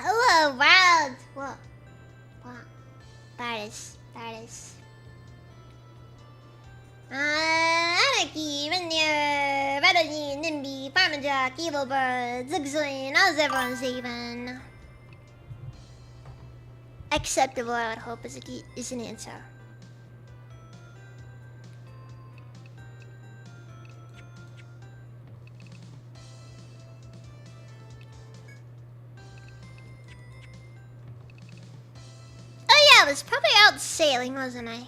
Hello, world! What? That is. Anarchy, Renier, Reddy, Nimby, Farmerjack, Evil Bird, Zigzling, how's everyone saving? Acceptable, I would hope, is an answer. Oh yeah, I was probably out sailing, wasn't I?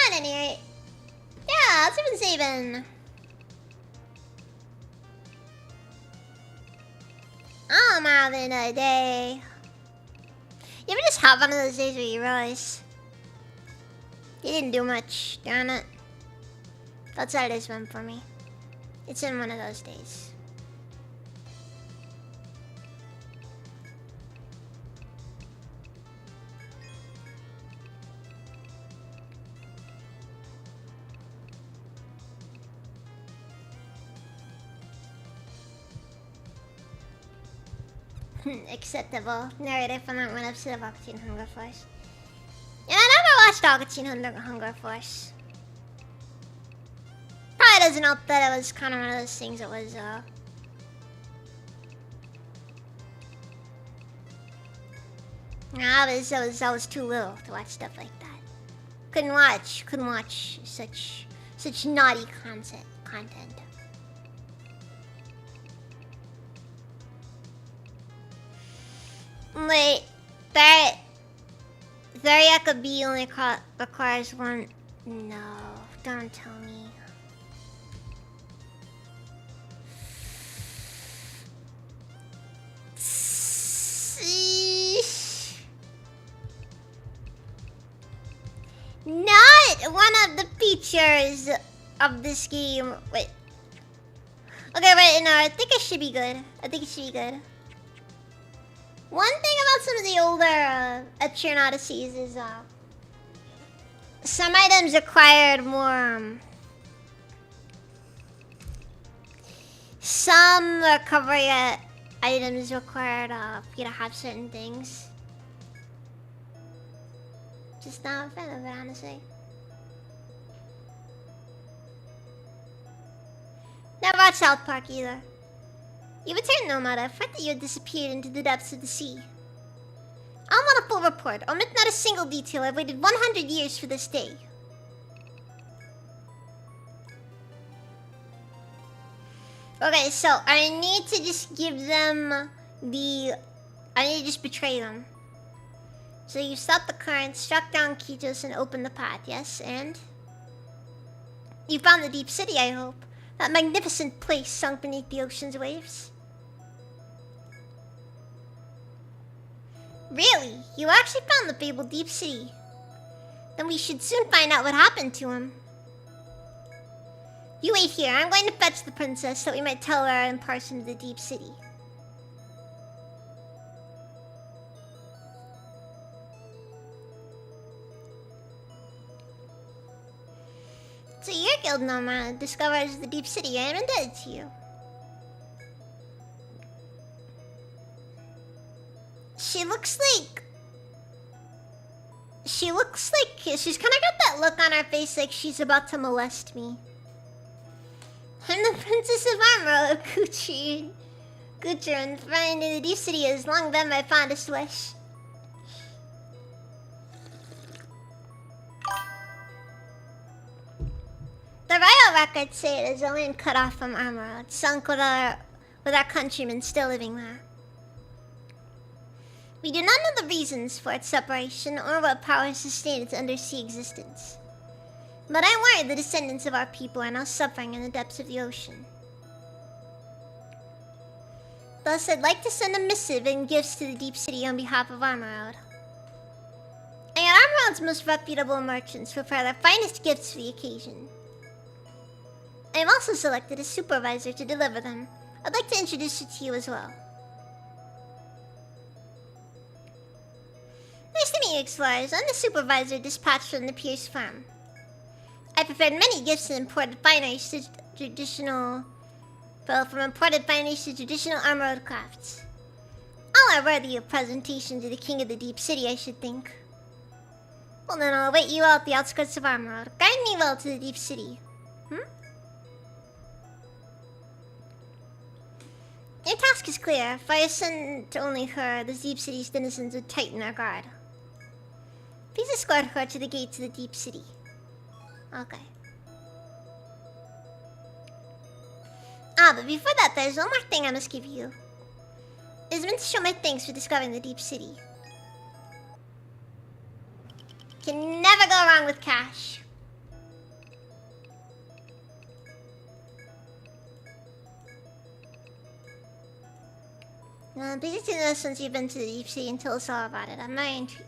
At any rate. Yeah, it's even saving. I'm having a day. You ever just have one of those days where you realize you didn't do much, darn it? That's how it is one for me. It's in one of those days. Acceptable. Narrative from that one episode of Aquatine Hunger Force. Yeah, I never watched Aquatine Hunger Force. Probably doesn't help that it was kind of one of those things that was, I was too little to watch stuff like that. Couldn't watch such naughty content. Wait, that Theriaca B only requires one. No, don't tell me. Not one of the features of this game. Wait. Okay, wait, no, I think it should be good. One thing about some of the older Etrian Odysseys is some items required more. Some recovery items required you to have certain things. Just not a fan of it, honestly. Never watched South Park either. You returned, Nomad. I thought that you had disappeared into the depths of the sea. I want a full report. Omit not a single detail. I've waited 100 years for this day. Okay, so I need to just give them the... I need to just betray them. So you stopped the current, struck down Kitos, and opened the path, yes? And? You found the deep city, I hope. That magnificent place sunk beneath the ocean's waves. Really? You actually found the fabled deep city? Then we should soon find out what happened to him. You wait here. I'm going to fetch the princess so we might tell her in person to the deep city. So your guild nomad discovers the deep city. I am indebted to you. She looks like she's kind of got that look on her face like she's about to molest me. I'm the Princess of Armor, Gucci, and finding the deep city has long been my fondest wish. The royal records say it is a land cut off from Armor, sunk with our countrymen still living there. We do not know the reasons for its separation or what power sustained its undersea existence. But I'm worried the descendants of our people are now suffering in the depths of the ocean. Thus, I'd like to send a missive and gifts to the deep city on behalf of Armorod. I got Armorod's most reputable merchants prepare their finest gifts for the occasion. I have also selected a supervisor to deliver them. I'd like to introduce it to you as well. Nice to meet you, explorers. I'm the supervisor dispatched from the Pierce farm. I prepared many gifts and imported fineries to traditional armored crafts. All are worthy of presentation to the king of the deep city, I should think. Well then, I'll await you all at the outskirts of Armorod. Guide me well to the deep city. Your task is clear. If I send only her, the deep city's denizens would tighten our guard. Please escort her to the gates of the deep city. Okay. But before that, there's one more thing I must give you. It is meant to show my thanks for discovering the deep city. Can never go wrong with cash. Please do this since you've been to the deep city and tell us all about it. I'm very intrigued.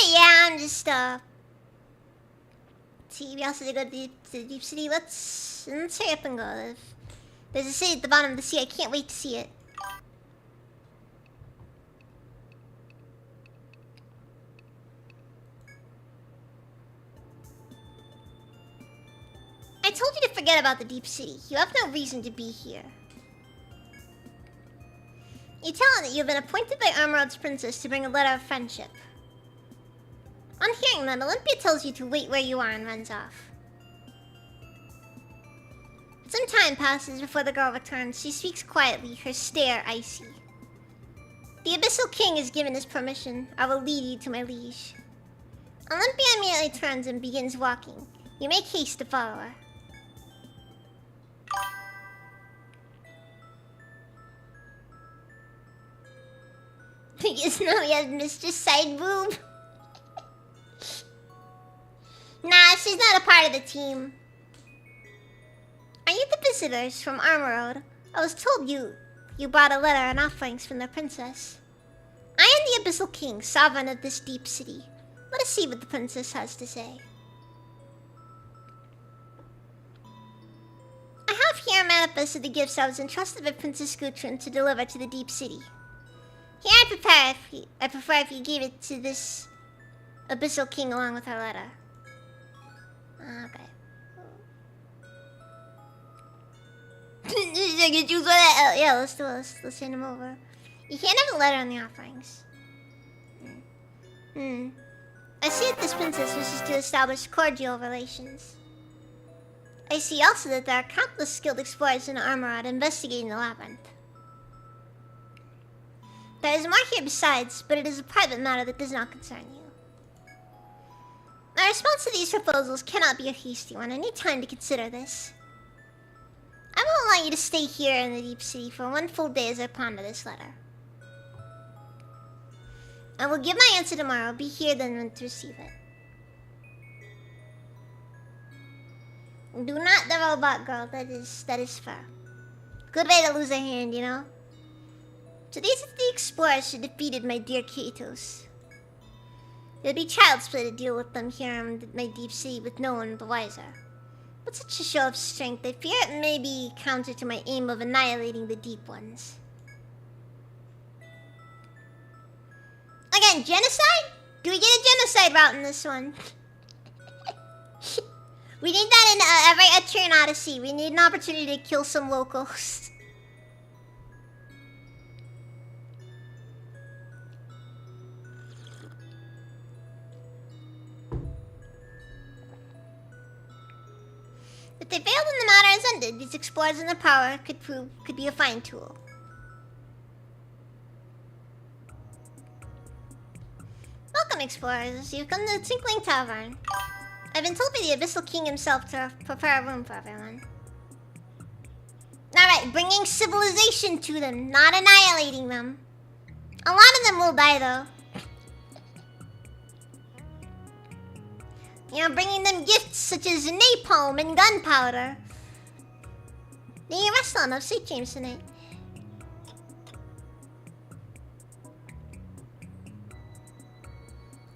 Yeah, I'm just see, we also go to the deep city. Let's hurry up and go. There's a city at the bottom of the sea. I can't wait to see it. I told you to forget about the deep city. You have no reason to be here. You tell her that you've been appointed by Armorod's princess to bring a letter of friendship. On hearing that, Olympia tells you to wait where you are and runs off. Some time passes before the girl returns. She speaks quietly, her stare icy. The Abyssal King has given his permission. I will lead you to my liege. Olympia immediately turns and begins walking. You make haste to follow her. Because now we have Mistress Side Boob. Nah, she's not a part of the team. Are you the visitors from Armorod? I was told you brought a letter and offerings from the princess. I am the Abyssal King, sovereign of this deep city. Let us see what the princess has to say. I have here a manifest of the gifts I was entrusted by Princess Gutrin to deliver to the deep city. Here I prefer if you gave it to this Abyssal King along with her letter. Okay. I can choose one. Yeah, let's do it. Let's hand him over. You can't have a letter on the offerings. I see that this princess wishes to establish cordial relations. I see also that there are countless skilled explorers in Armorod investigating the labyrinth. There is more here besides, but it is a private matter that does not concern you. My response to these proposals cannot be a hasty one. I need time to consider this. I will allow you to stay here in the deep city for one full day as I ponder this letter. I will give my answer tomorrow. I'll be here then to receive it. Do not the robot girl. That is fair. Good way to lose a hand, you know? So these are the explorers who defeated my dear Katos. It would be child's play to deal with them here in my deep sea with no one the wiser. But such a show of strength, I fear it may be counter to my aim of annihilating the deep ones. Again, genocide? Do we get a genocide route in this one? We need that in every Etrian Odyssey. We need an opportunity to kill some locals. If they failed and the matter is ended, these explorers and their power could be a fine tool. Welcome, explorers. You've come to the Twinkling Tavern. I've been told by the Abyssal King himself to prepare a room for everyone. Alright, bringing civilization to them, not annihilating them. A lot of them will die, though. You know, bringing them gifts such as napalm and gunpowder. May you rest on those sweet dreams tonight.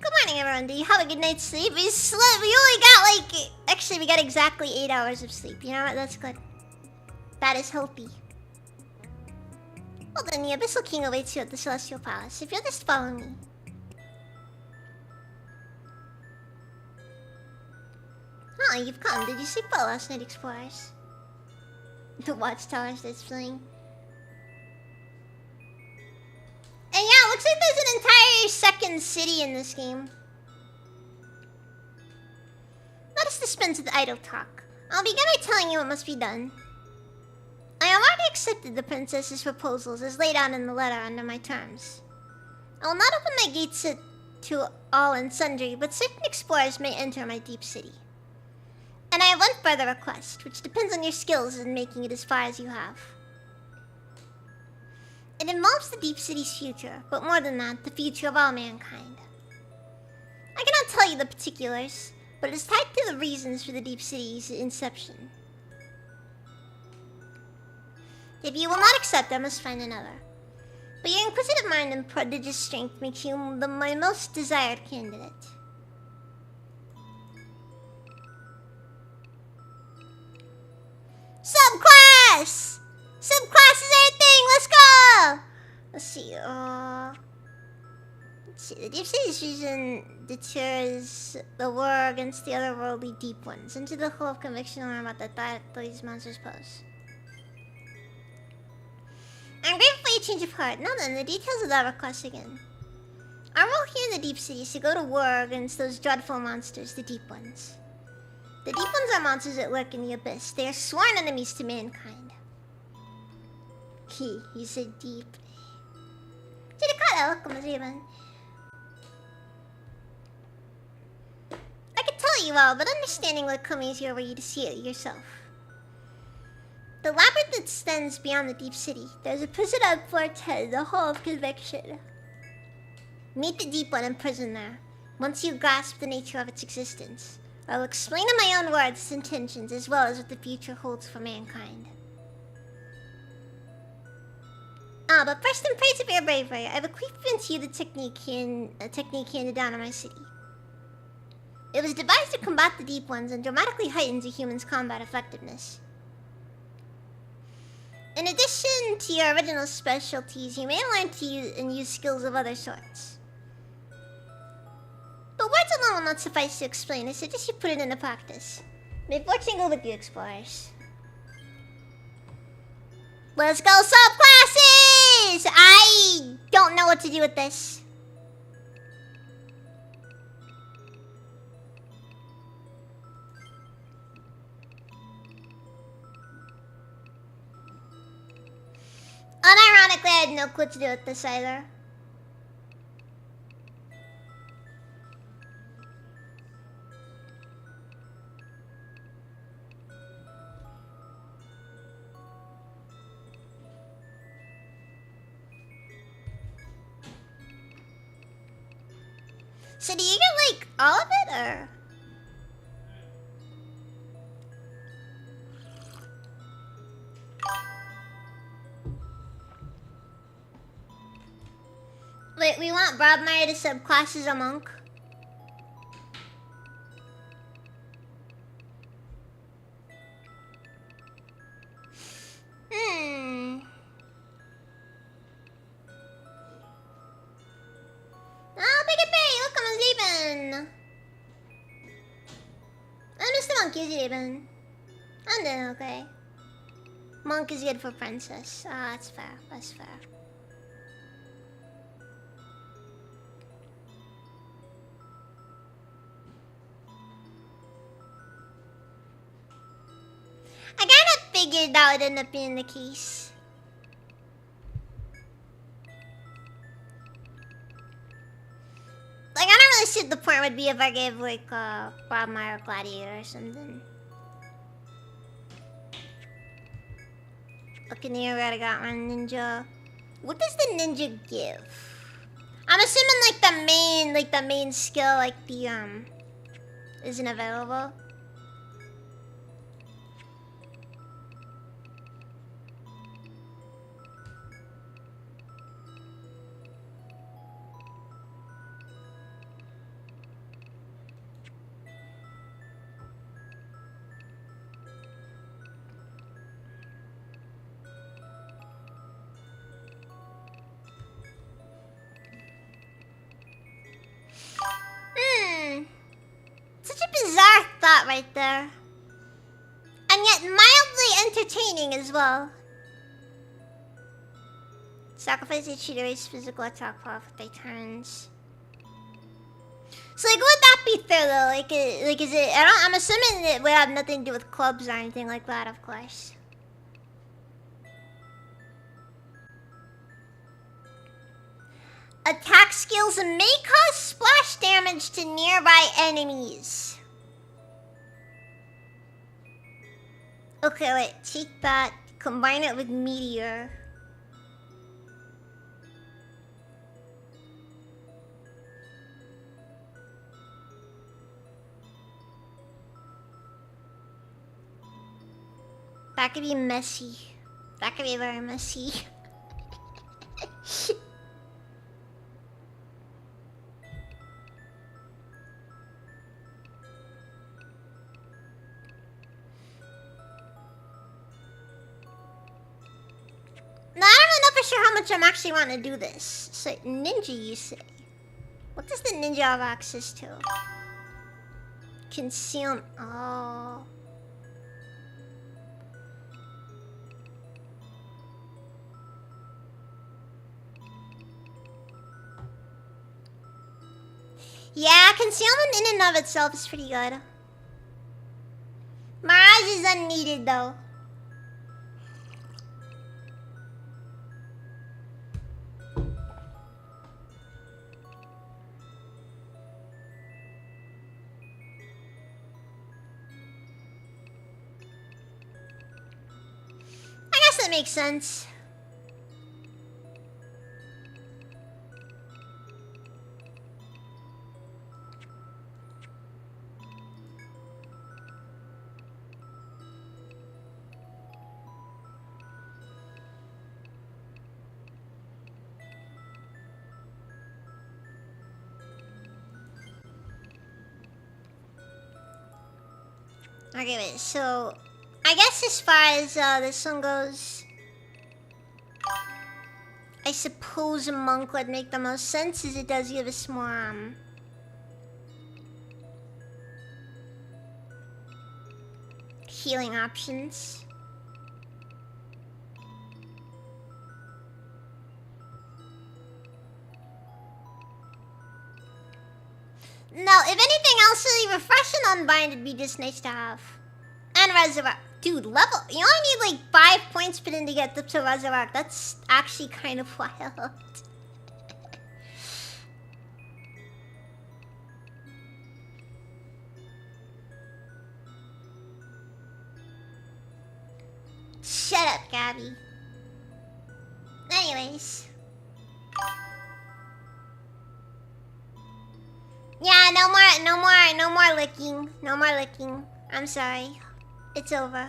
Good morning, everyone. Do you have a good night's sleep? We only got actually we got exactly 8 hours of sleep. You know what? That's good. That is healthy. Well then, the Abyssal King awaits you at the Celestial Palace. If you'll just follow me. Oh, you've come. Did you sleep well last night, explorers? The watchtowers that's playing. And yeah, it looks like there's an entire second city in this game. Let us dispense with idle talk. I'll begin by telling you what must be done. I have already accepted the princess's proposals as laid out in the letter under my terms. I will not open my gates to all and sundry, but certain explorers may enter my deep city. And I have one further request, which depends on your skills in making it as far as you have. It involves the deep city's future, but more than that, the future of all mankind. I cannot tell you the particulars, but it is tied to the reasons for the deep city's inception. If you will not accept, I must find another. But your inquisitive mind and prodigious strength makes you my most desired candidate. Subclass! Subclasses are a thing! Let's go! Let's see, the deep city's vision deters the war against the otherworldly deep ones. Into the hole of conviction to learn about the threat these monsters pose. I'm grateful for your change of heart. Now then, the details of that request again. Our role here in the deep city is to go to war against those dreadful monsters, the deep ones. The deep ones are monsters that lurk in the abyss. They are sworn enemies to mankind. You said deep. Welcome, Raven. I could tell you all, but understanding what comes here were you to see it yourself. The labyrinth extends beyond the deep city. There's a prison on Fort Head, the Hall of Conviction. Meet the deep one in prison there. Once you grasp the nature of its existence, I will explain in my own words its intentions as well as what the future holds for mankind. But first in praise of your bravery, I've equipped into you the technique handed down in my city. It was devised to combat the deep ones and dramatically heightens a human's combat effectiveness. In addition to your original specialties, you may learn to use skills of other sorts. But words alone will not suffice to explain. I suggest you put it into practice. May fortune go with you, explorers. Let's go, subclasses! I don't know what to do with this. Unironically, I had no clue what to do with this either. So do you get like all of it or? Wait, we want Brobmeyer to subclass as a monk? Oh, Big Bay, look, I'm sleeping. I'm just a monkey sleeping. I'm doing okay. Monk is good for princess. Ah, that's fair. That's fair. I kind of figured that would end up being the case. Like, I don't really see what the point would be if I gave, like, Bob Meyer Gladiator or something. Buccaneer, I got one ninja. What does the ninja give? I'm assuming, like, the main skill, like, isn't available. Such a bizarre thought right there. And yet mildly entertaining as well. Sacrifice each to erase physical attack power for 3 turns. So like, would that be fair though? Like is it? I'm assuming it would have nothing to do with clubs or anything like that, of course. Attack skills may cause splash damage to nearby enemies. Okay, wait. Take that. Combine it with Meteor. That could be messy. That could be very messy. No, I don't know for sure how much I'm actually wanting to do this. So, ninja, you say? What does the ninja have access to? Conceal. Oh. Yeah, concealment in and of itself is pretty good. Mirage is unneeded though. I guess that makes sense. Okay, wait, so I guess as far as this one goes, I suppose a monk would make the most sense, as it does give us more healing options. No, if anything else, really refresh and unbind would be just nice to have. And resurrect. Dude, level. You only need like 5 points put in to get up to resurrect. That's actually kind of wild. Shut up, Gabby. Anyways. more licking. No more licking. I'm sorry. It's over.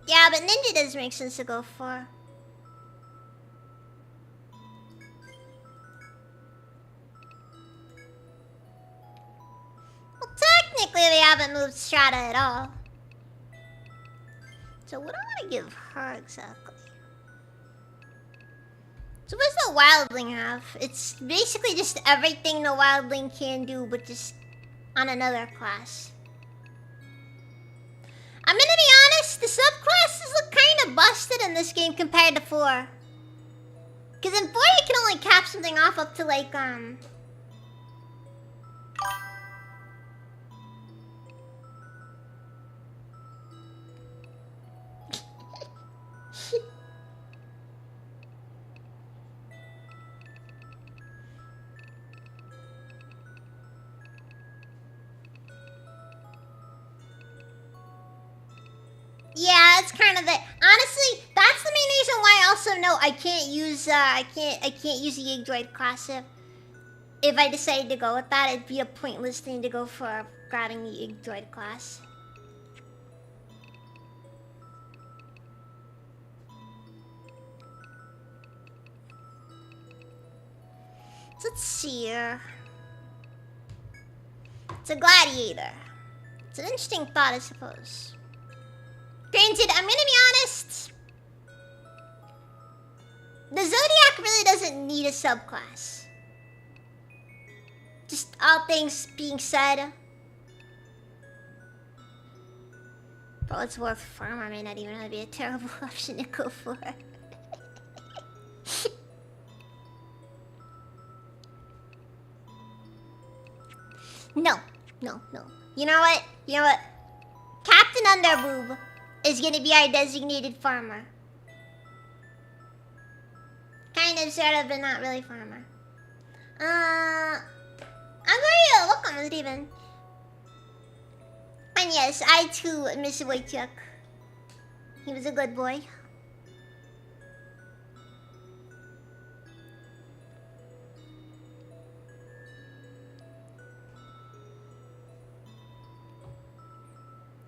Yeah, but ninja does make sense to go for. Well, technically they haven't moved Strata at all. So what do I want to give her exactly? So what does the Wildling have? It's basically just everything the Wildling can do, but just on another class. I'm gonna be honest, the subclasses look kind of busted in this game compared to 4. Because in 4 you can only cap something off up to like, yeah, it's kind of it. Honestly, that's the main reason why I also know I can't use I can't use the Yggdrasil class if I decided to go with that. It'd be a pointless thing to go for grabbing the Yggdrasil class. So let's see here. It's a gladiator. It's an interesting thought, I suppose. Granted, I'm gonna be honest. The Zodiac really doesn't need a subclass. Just all things being said. For what it's worth, Farmer may not even be a terrible option to go for. No. You know what? Captain Underboob is gonna be our designated farmer. Kind of, sort of, but not really farmer. I'm very welcome, Steven. And yes, I too miss Wojciech. He was a good boy.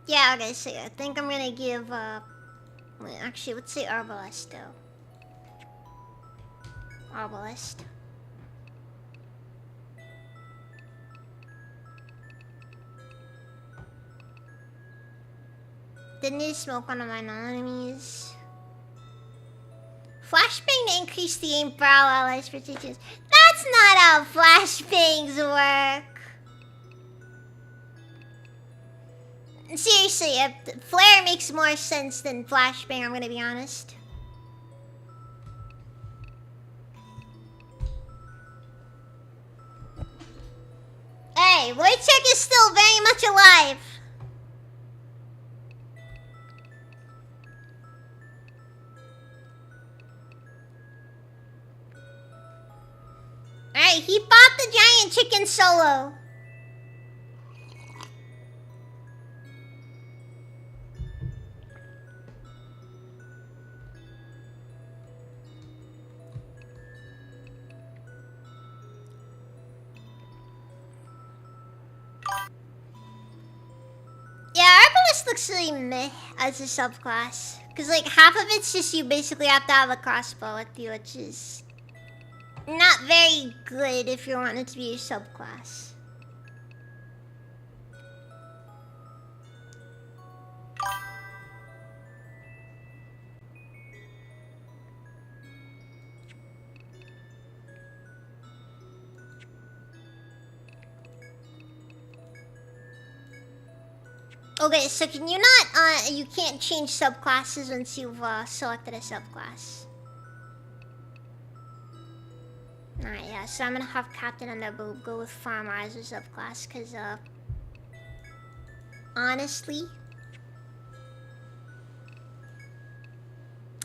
Yeah, okay, so I think I'm gonna give, actually, let's say Arbalest, though. Arbalest. Didn't need to smoke one of my non-enemies. Flashbang to increase the aim for all allies for 2 turns. That's not how flashbangs work! Seriously, Flare makes more sense than Flashbang, I'm gonna be honest. Hey, Wojciech is still very much alive. Alright, he fought the giant chicken solo. Yeah, Arbalest looks really meh as a subclass. Because, like, half of it's just you basically have to have a crossbow with you, which is not very good if you want it to be a subclass. Okay, so can you not, you can't change subclasses once you've, selected a subclass. Alright, yeah, so I'm gonna have Captain Underboob go with Farmer as a subclass, cause, honestly,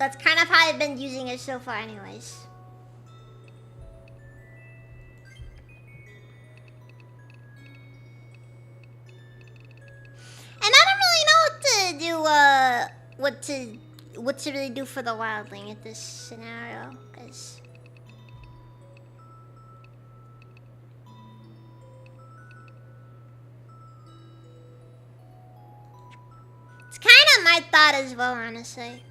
That's kind of how I've been using it so far anyways. And I don't really know what to really do for the wildling at this scenario, because it's kind of my thought as well, honestly.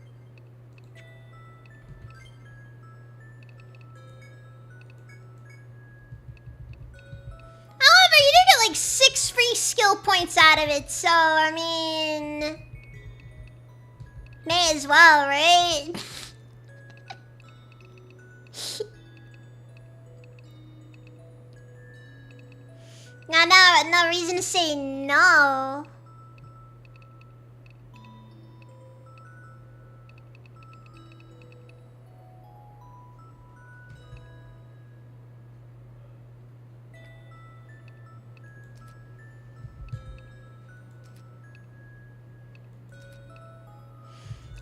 However, you did get like 6 free skill points out of it, so I mean, may as well, right? No reason to say no.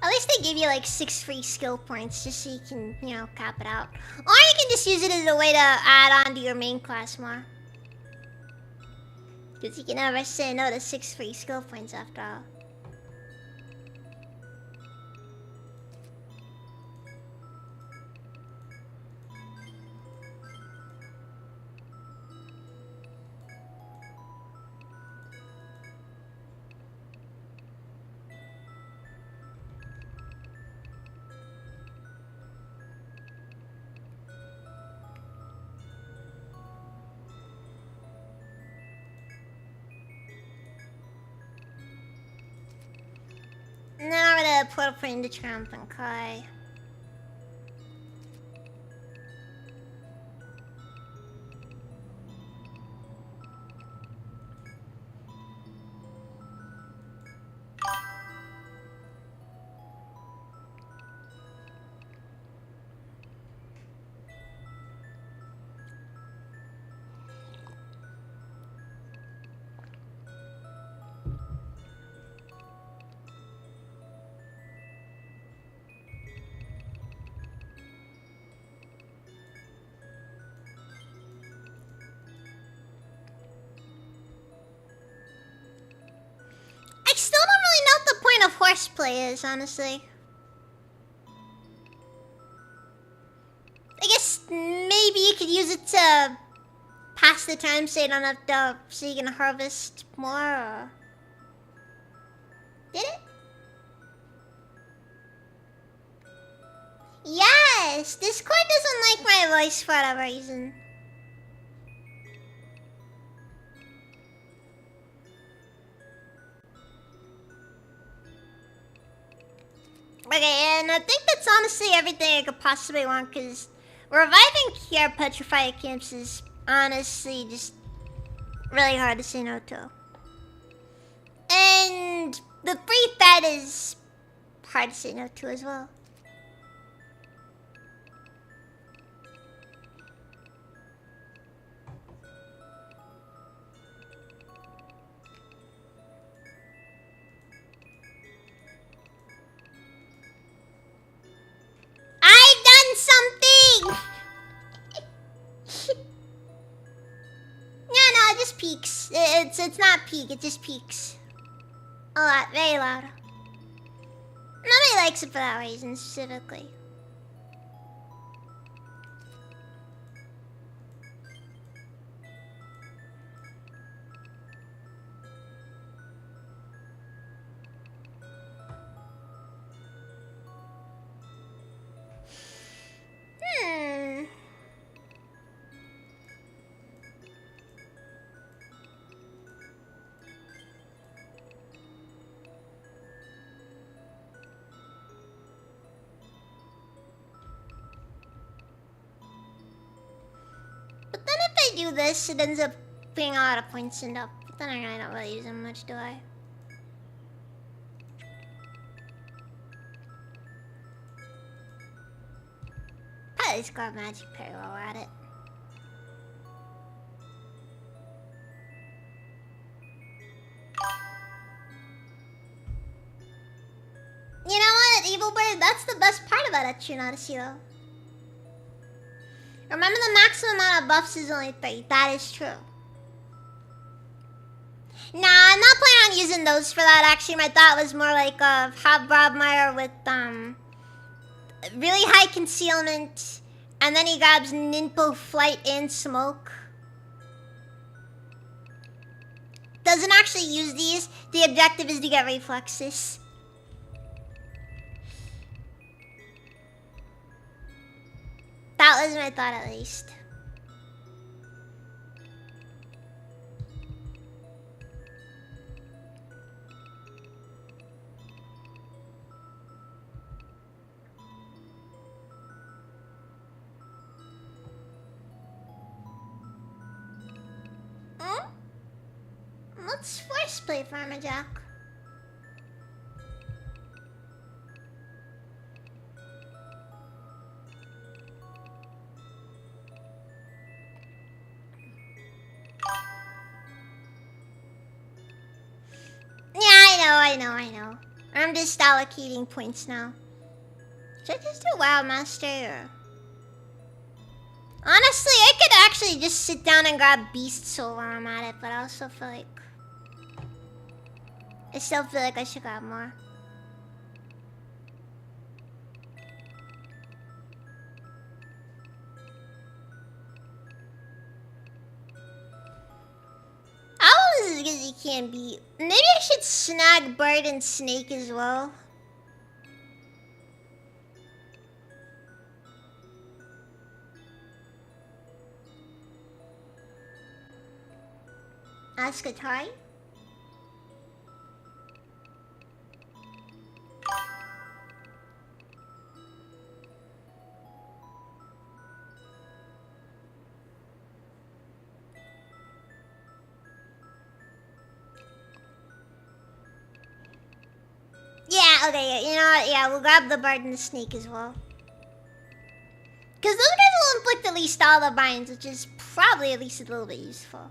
At least they give you like 6 free skill points just so you can, you know, cap it out. Or you can just use it as a way to add on to your main class more. Because you can never say no to 6 free skill points after all. And then over to portal point to Trump and Kai. I still don't really know what the point of horseplay is, honestly. I guess maybe you could use it to pass the time so you don't have to, so you can harvest more, or... Did it? Yes! Discord doesn't like my voice for whatever reason. Okay, and I think that's honestly everything I could possibly want, because reviving Cure Petrified Camps is honestly just really hard to say no to. And the free fed is hard to say no to as well. I've done something! No, it just peaks. It's not peak, it just peaks. A lot, very loud. Nobody likes it for that reason specifically. But then if I do this, it ends up being a lot of points and up. But then I really don't really use them much, do I? Probably just grab magic parry while we're at it. You know what, Evil Bird? that's the best part about Etrian Odyssey, though. Remember, the maximum amount of buffs is only 3. That is true. Nah, I'm not planning on using those for that, actually. My thought was more like have Brobmeyer with really high concealment, and then he grabs Ninpo, Flight, and Smoke. Doesn't actually use these. The objective is to get reflexes. That was my thought, at least. Let's force play Farmerjack. Yeah, I know. I'm just allocating points now. Should I just do Wild Master or... Honestly, I could actually just sit down and grab Beast Soul while I'm at it, but I also feel like... I still feel like I should grab more. Owl is as good as he can be. Maybe I should snag Bird and Snake as well. Ask Atari? Yeah, okay, you know what? Yeah, we'll grab the Bird and the Snake as well. Because those guys will inflict at least all the binds, which is probably at least a little bit useful.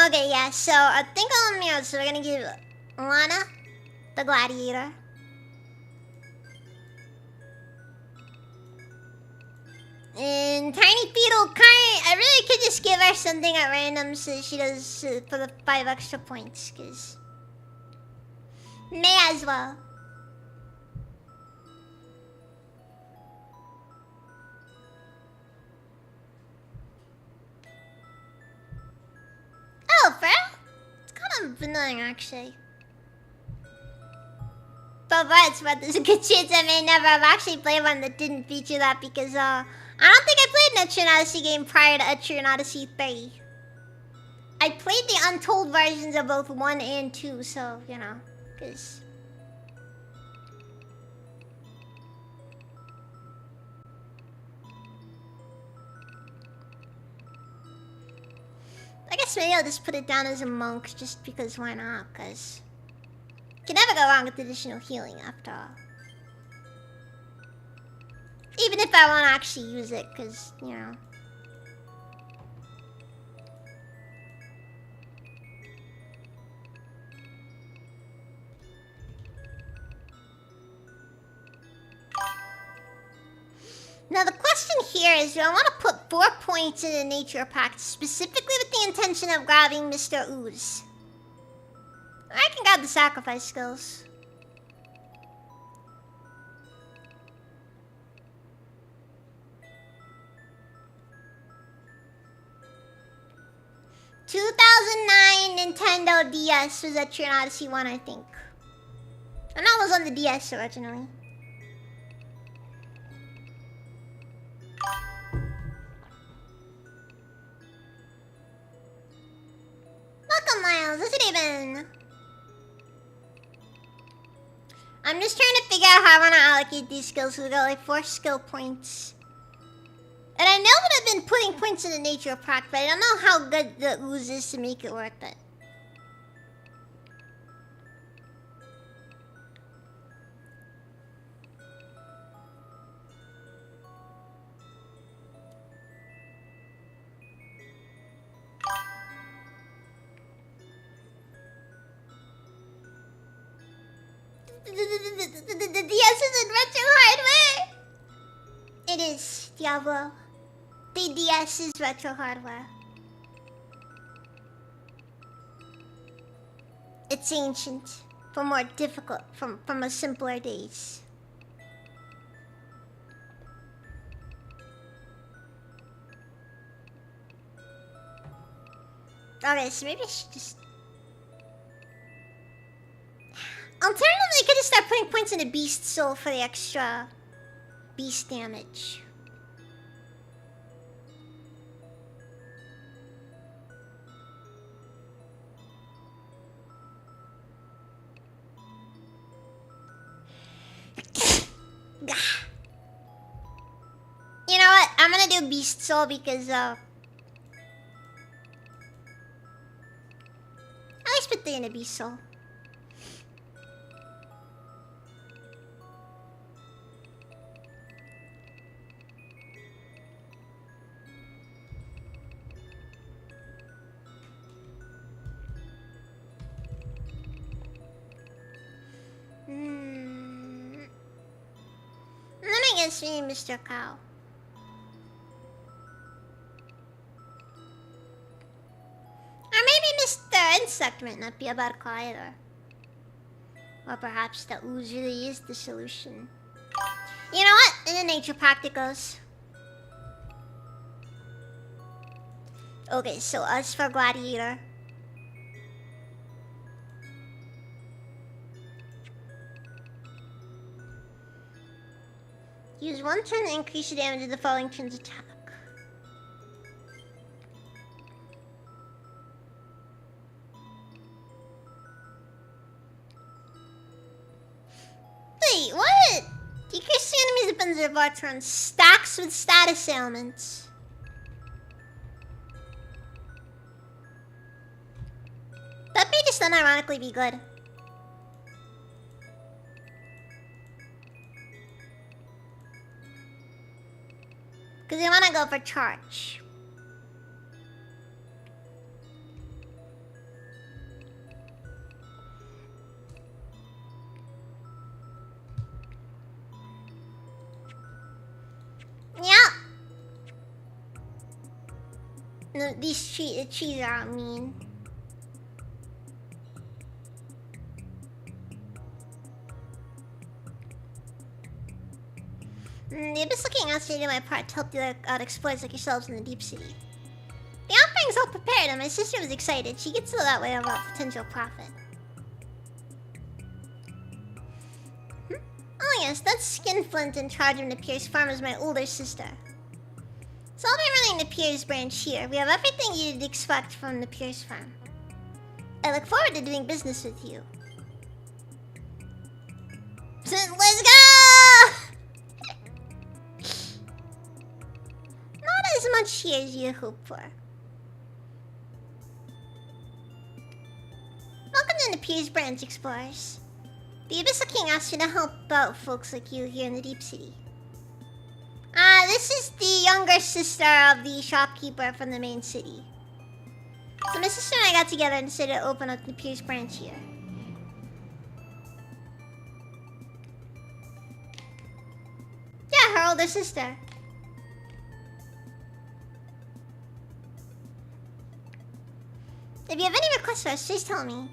Okay, yeah, so I think so we're gonna give Lana the Gladiator. And Tiny Fetal Current, I really could just give her something at random so she does for the 5 extra points, because... May as well. Oh, fair? It's kind of annoying, actually. But there's a good chance I may never have actually played one that didn't feature that because, I don't think I played an Etrian Odyssey game prior to Etrian Odyssey 3. I played the untold versions of both 1 and 2, so, you know, because... I guess maybe I'll just put it down as a monk just because why not, because... You can never go wrong with additional healing after all. Even if I want to actually use it, because, you know... Now the question here is, do I want to put 4 points in a Nature Pact, specifically with the intention of grabbing Mr. Ooze? I can grab the sacrifice skills. Nintendo DS was Etrian Odyssey 1, I think. And that was on the DS originally. Welcome, Miles. What's it even? I'm just trying to figure out how I want to allocate these skills. We got like 4 skill points. And I know that I've been putting points in the nature pack, but I don't know how good the ooze is to make it worth it. The DS is in retro hardware. It is, Diablo. The DS is retro hardware. It's ancient, for more difficult, from a simpler days. Okay, so maybe I should just... Alternatively, I could just start putting points into Beast Soul for the extra beast damage. You know what? I'm gonna do Beast Soul because I always put the in a Beast Soul. Let me guess, me, Mr. Cow. Or maybe Mr. Insect might not be a bad call either. Or perhaps the ooze really is the solution. You know what? In the nature practicals. Okay, so us for Gladiator. Use 1 turn to increase the damage of the following turn's attack. Wait, what? Decrease the enemy's defensive of our turn. Stacks with status ailments. That may just unironically be good. Because we want to go for charge. Yeah. No, these trees are mean. The Abyss looking out to do my part to help you out explorers like yourselves in the deep city. The offering's all prepared and my sister was excited. She gets to that way about potential profit. Oh yes, that's Skinflint in charge of Napier's farm is my older sister. So I'll be running Napier's branch here. We have everything you'd expect from Napier's farm. I look forward to doing business with you. Let's go! Not as much here as you hope for. Welcome to Napier's branch, explorers. The Abyssal King asked you to help out folks like you here in the deep city. This is the younger sister of the shopkeeper from the main city. So my sister and I got together and decided to open up the Pierce branch here. Yeah, her older sister. If you have any requests for us, please tell me.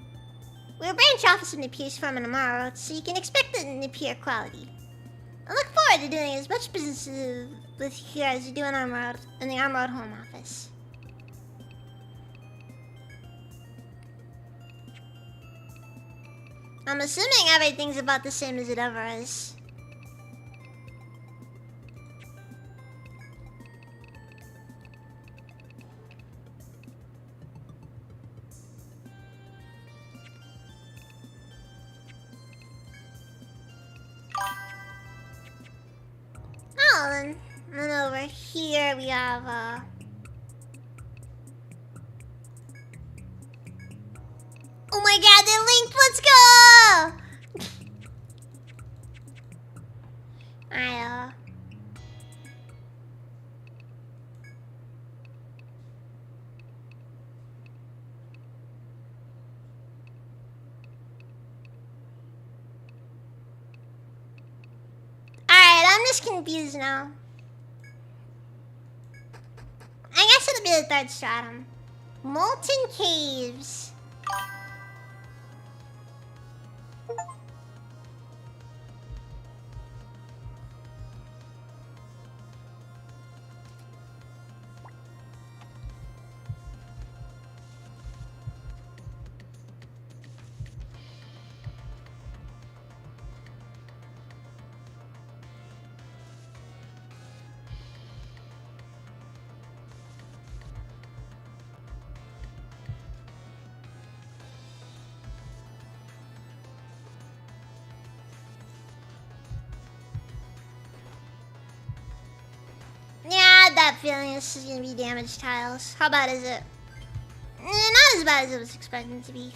We're a branch office of Napier's farm in tomorrow, so you can expect it in Napier quality. I look forward to doing as much business with here as you do in the Armored Home office. I'm assuming everything's about the same as it ever is. here we have oh my god, they're linked! Let's go! Alright, I'm just confused now. I guess it'll be the third stratum. Molten caves. That feeling this is gonna be damaged tiles. How bad is it? Not as bad as I was expecting it to be.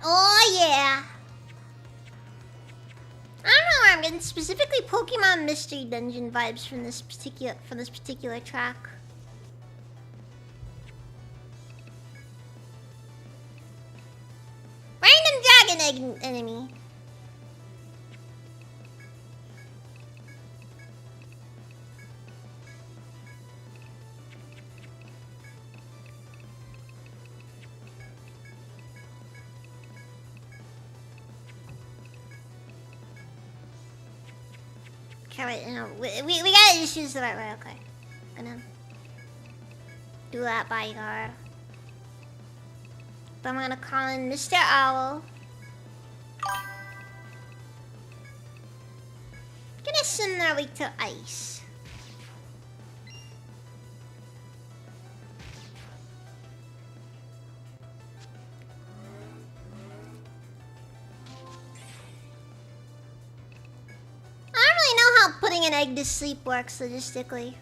Oh yeah. I don't know where I'm getting specifically Pokemon Mystery Dungeon vibes from this particular track. Random dragon enemy. Okay, wait, no, we gotta just use the right way, okay. Gonna do that bodyguard. But I'm gonna call in Mr. Owl. Gonna send that weak to ice. Putting an egg to sleep works logistically.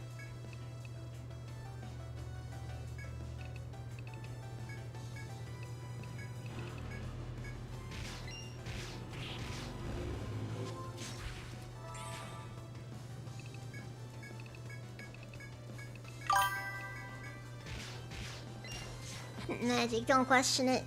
Magic, don't question it.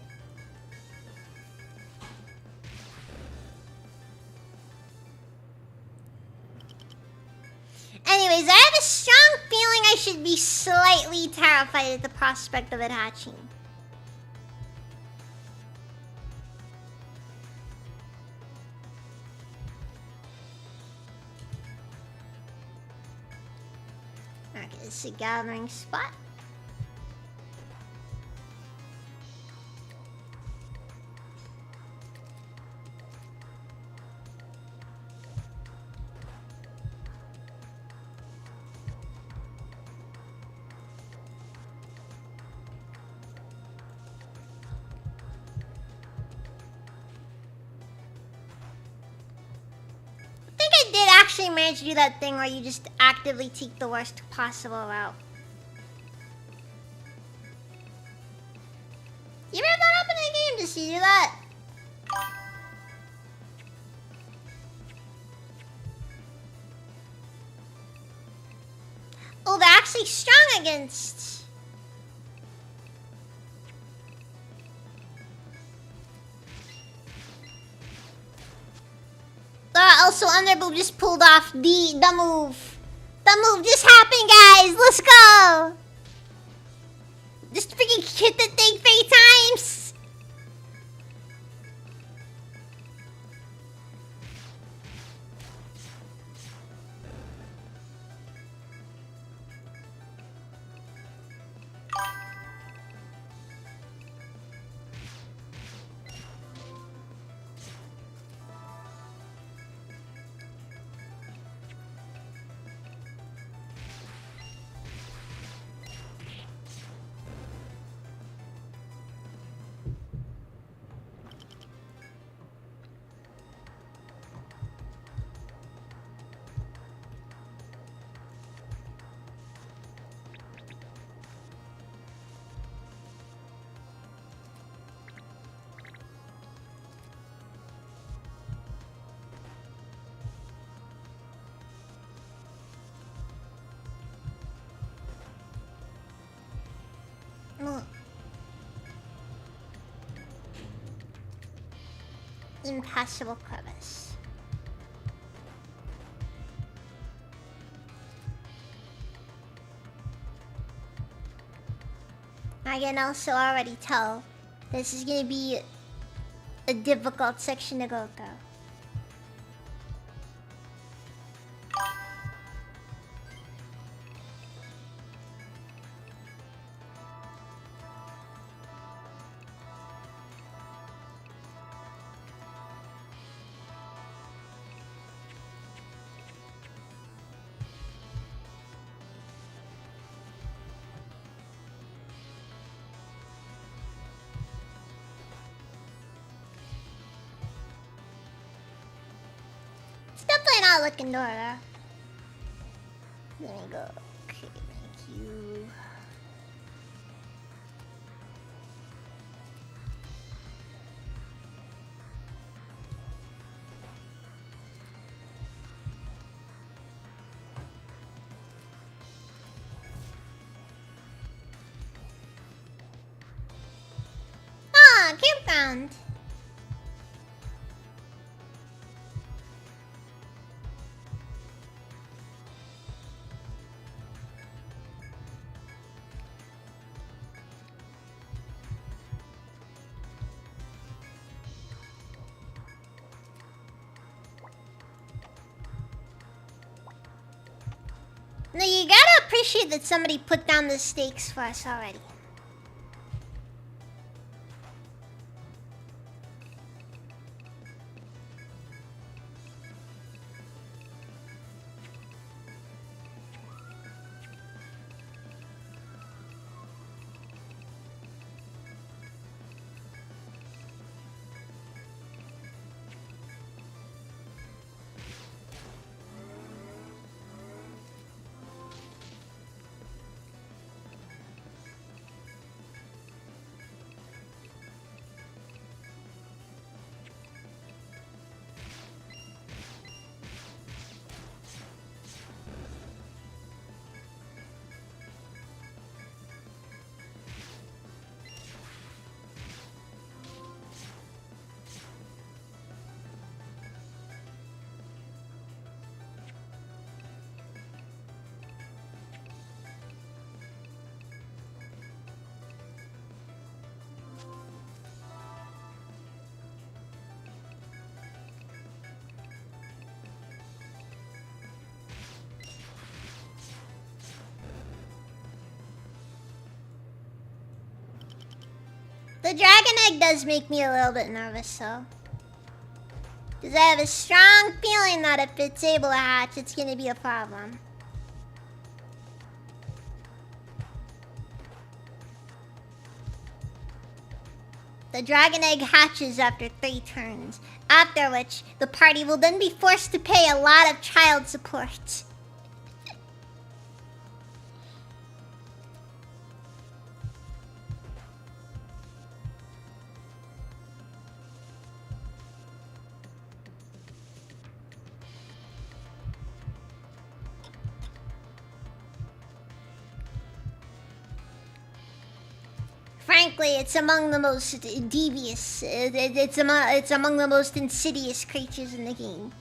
Anyways, I have a strong feeling I should be slightly terrified at the prospect of it hatching. Okay, this is a gathering spot. Actually managed to do that thing where you just actively take the worst possible route. You ever have that happen in a game? Just you do that? Oh, they're actually strong against... Also, Underboob just pulled off the move. The move just happened, guys. Let's go. Just freaking hit the thing 3 times. impassable crevice. I can also already tell this is gonna be a difficult section to go through. Definitely not looking to order. There we go. Okay, thank you. Ah, campground. No, you gotta appreciate that somebody put down the stakes for us already. The dragon egg does make me a little bit nervous, though. Because I have a strong feeling that if it's able to hatch, it's going to be a problem. The dragon egg hatches after 3 turns, after which the party will then be forced to pay a lot of child support. Frankly, it's among the most devious. It's among the most insidious creatures in the game.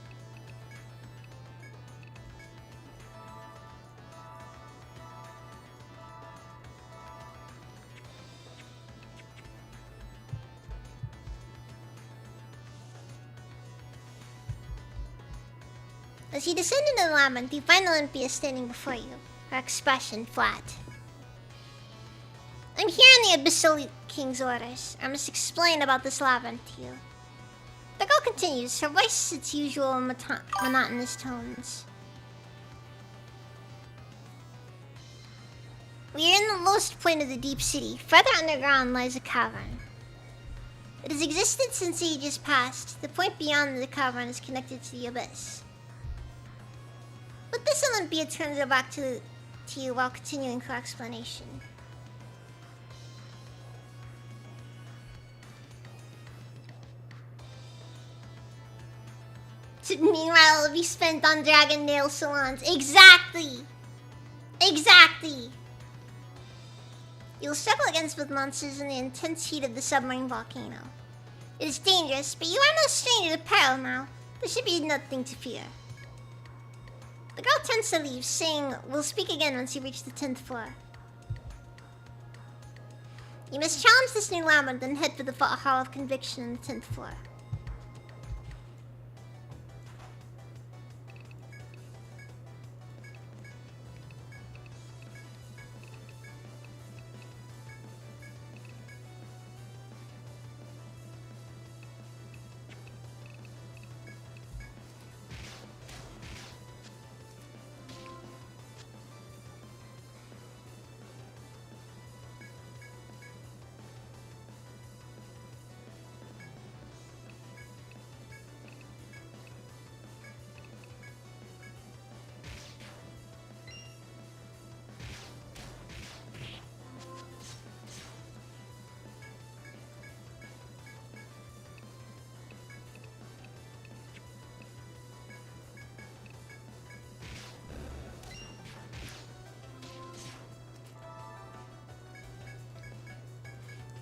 As you descend into the labyrinth, you find Olympia standing before you, her expression flat. I'm here in the Abyssal King's orders. I must explain about this labyrinth to you. The girl continues, her voice its usual monotonous tones. We are in the lowest point of the deep city. Further underground lies a cavern. It has existed since ages past. The point beyond the cavern is connected to the abyss. But this Olympia turns her back to you while continuing her explanation. Meanwhile, it'll be spent on dragon nail salons. Exactly! Exactly! You'll struggle against both monsters in the intense heat of the submarine volcano. It is dangerous, but you are no stranger to peril now. There should be nothing to fear. The girl turns to leave, saying, "We'll speak again once you reach the 10th floor." You must challenge this new llama, then head for the Hall of Conviction on the 10th floor.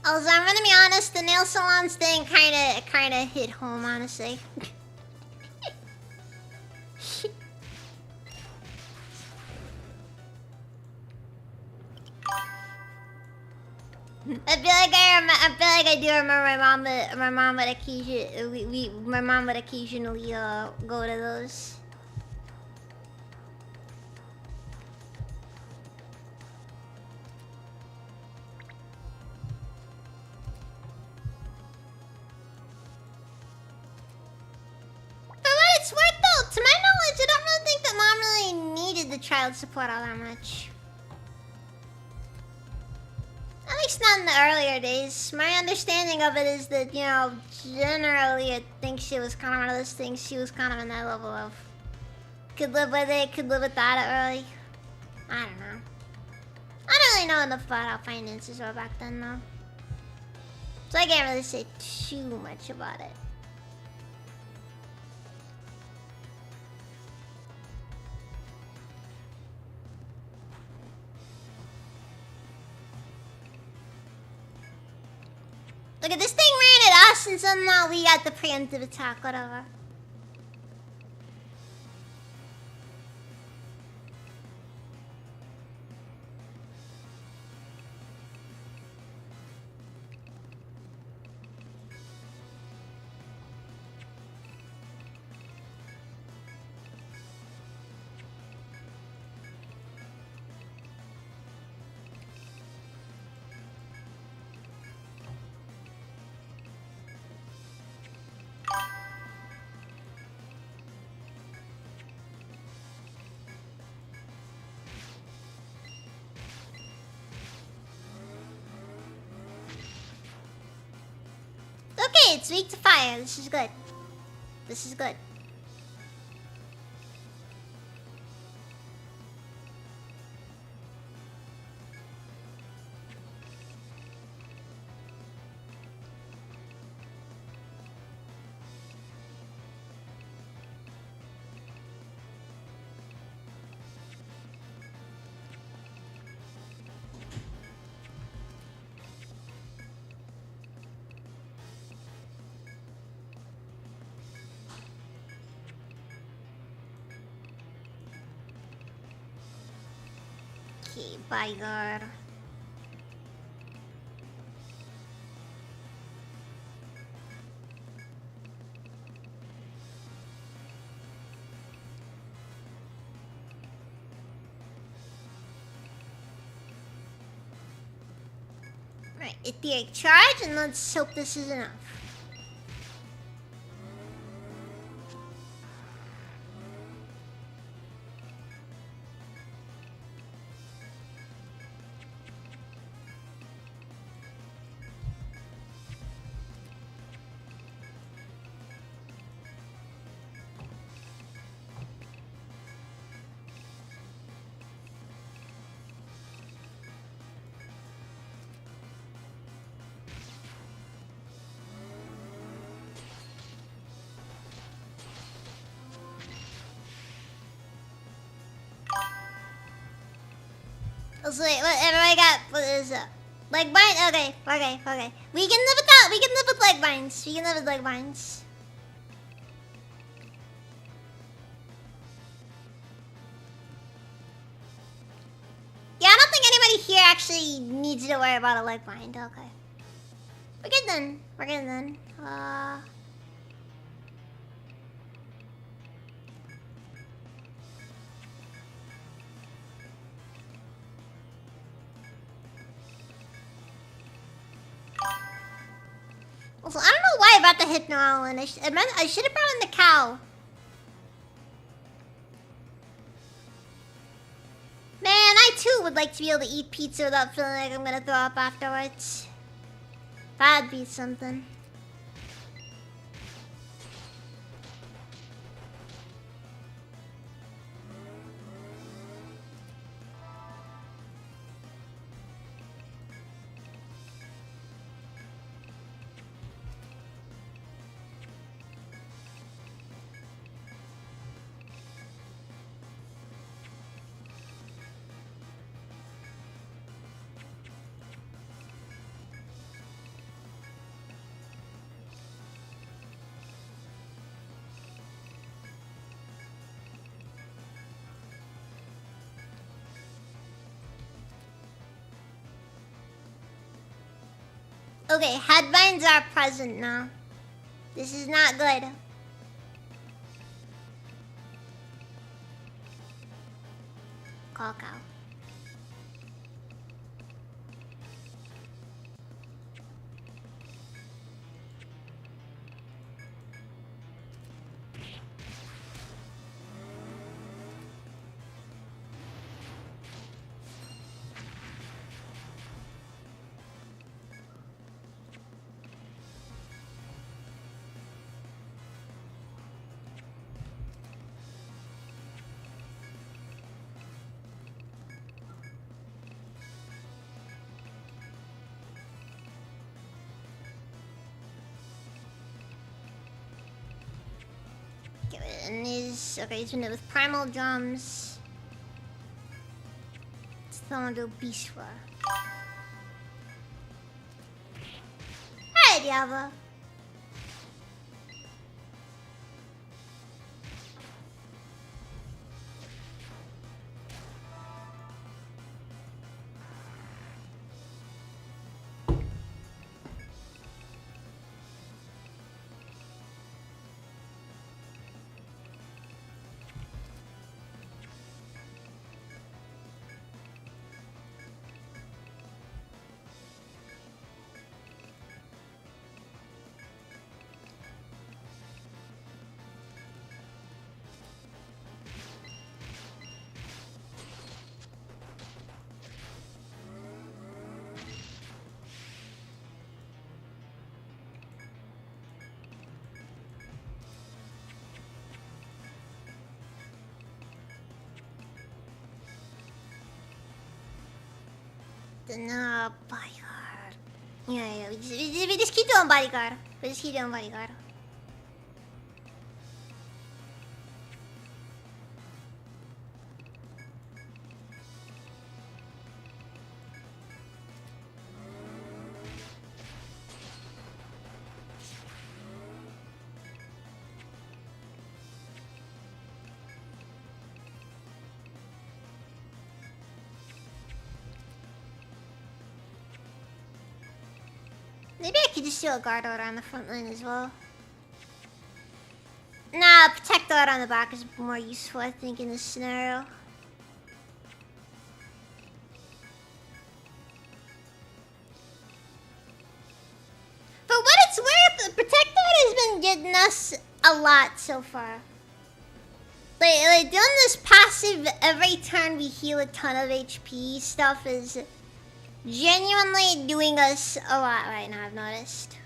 Also, I'm gonna be honest, the nail salons thing kinda hit home, honestly. I feel like I do remember my mom would occasionally go to those. It's worth though. To my knowledge, I don't really think that mom really needed the child support all that much. At least not in the earlier days. My understanding of it is that, you know, generally I think she was kind of one of those things. She was kind of in that level of could live with it, could live without it early. I don't know. I don't really know enough about how finances were back then though. So I can't really say too much about it. Look at this thing ran at us and somehow we got the preemptive attack, whatever. Okay, it's weak to fire. This is good. This is good. Okay, bodyguard. Right, etheric charge, and let's hope this is enough. So wait, what everybody got? What is up? Leg bind? Okay. We can live with that. We can live with leg binds. Yeah, I don't think anybody here actually needs to worry about a leg bind. Okay. We're good then. Also, I don't know why I brought the Hypno-Island. I should have brought in the cow. Man, I too would like to be able to eat pizza without feeling like I'm gonna throw up afterwards. That'd be something. Okay, headbands are present now. This is not good. Call cow. And he's doing it with primal drums. Let's throw him into a beast roar. Hi, Diablo. No, bodyguard. Yeah. We just keep doing bodyguard. Maybe I could just do a guard order on the front line as well. Nah, protect order on the back is more useful, I think, in this scenario. For what it's worth, protect order has been getting us a lot so far. Like doing this passive every turn we heal a ton of HP stuff is genuinely doing us a lot right now, I've noticed.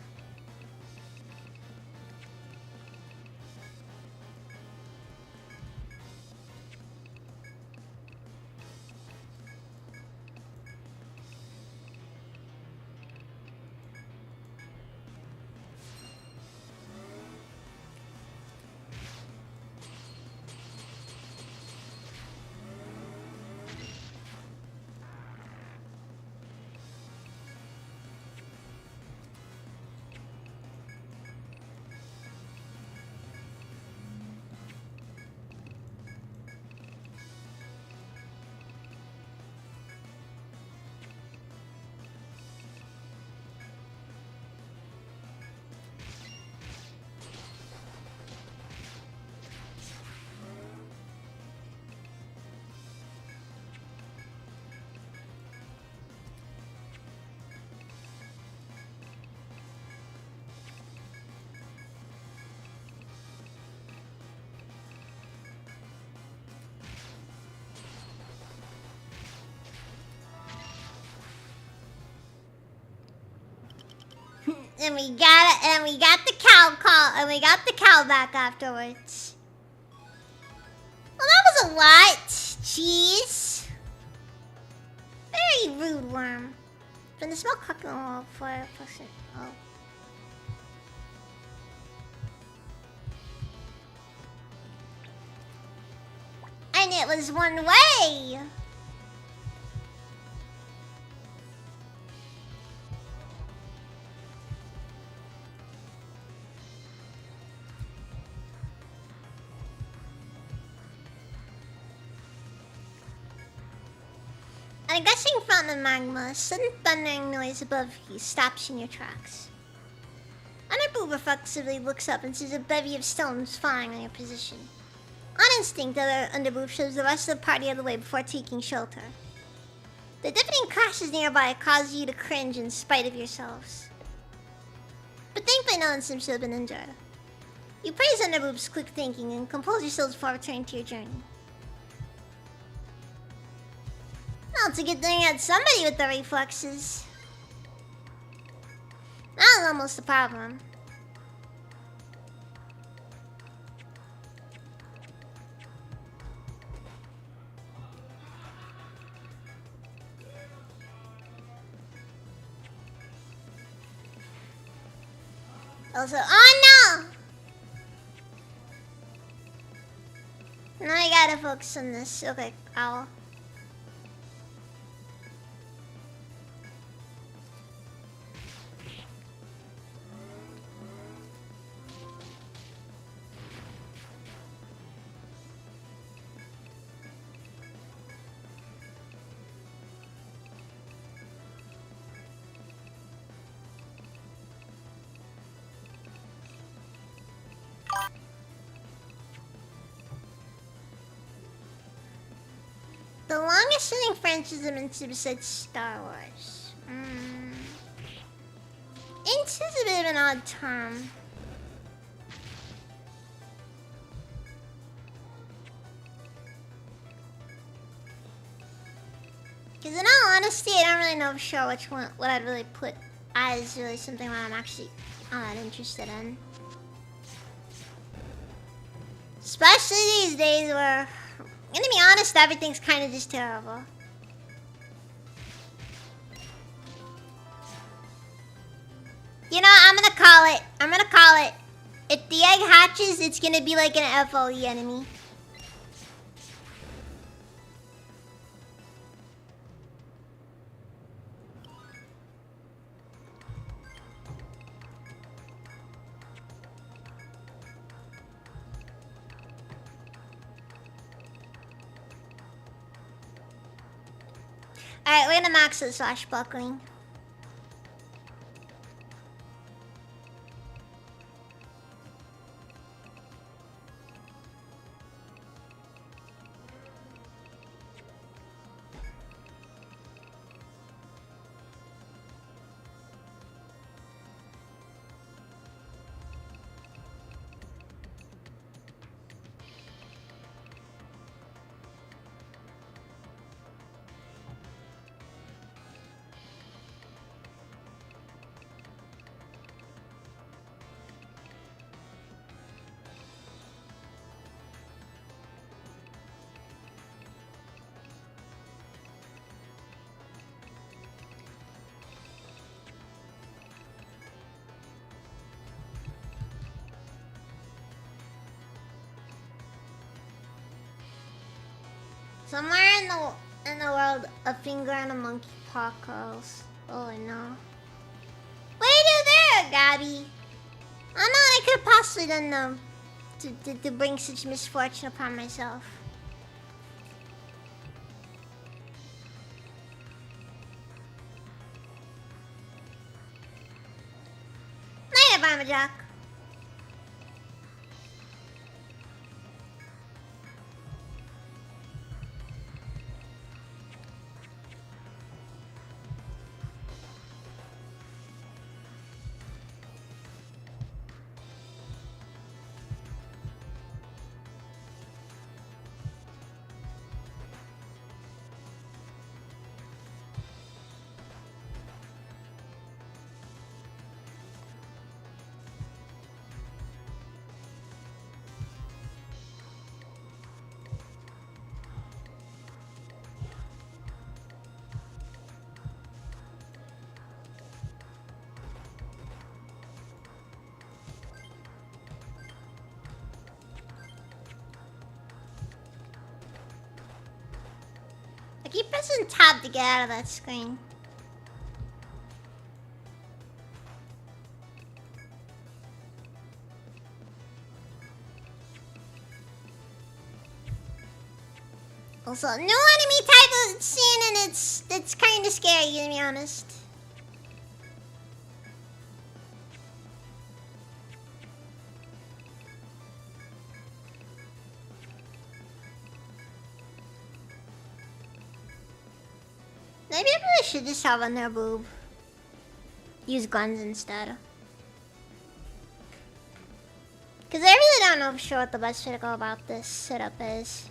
And we got the cow call, and we got the cow back afterwards. Well, that was a lot. Jeez. Very rude, worm. Been the smell cooking for a person. Oh. And it was one way. I'm guessing from the magma, sudden thundering noise above you stops in your tracks. Underboob reflexively looks up and sees a bevy of stones falling on your position. On instinct, the other Underboob shows the rest of the party out of the way before taking shelter. The deafening crashes nearby cause you to cringe in spite of yourselves. But thankfully no one seems to have been injured. You praise Underboob's quick thinking and compose yourselves before returning to your journey. Well, it's a good thing I had somebody with the reflexes. That was almost the problem. Also, oh no! Now I gotta focus on this. Okay, owl. The longest selling franchise of Into besides Star Wars. Intu's a bit of an odd term. Because in all honesty, I don't really know for sure which one, what I'd really put as really something that I'm actually not interested in. Especially these days where, I'm gonna be honest, everything's kind of just terrible. You know, I'm gonna call it. I'm gonna call it. If the egg hatches, it's gonna be like an FOE enemy. Alright, we're gonna max the swashbuckling. Somewhere in the world, a finger and a monkey paw curls. Oh no! What did you do there, Gabby? I don't know what I could have possibly done to bring such misfortune upon myself. Later, Barmajack. keep pressing tab to get out of that screen. Also, new enemy type of scene, and it's kind of scary, to be honest. Maybe I really should just have on their boob. Use guns instead. Because I really don't know for sure what the best way to go about this setup is.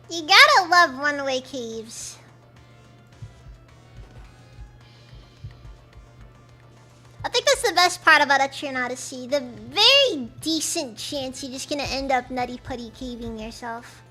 You gotta love one-way caves. I think that's the best part about Etrian Odyssey. The very decent chance you're just gonna end up nutty-putty caving yourself.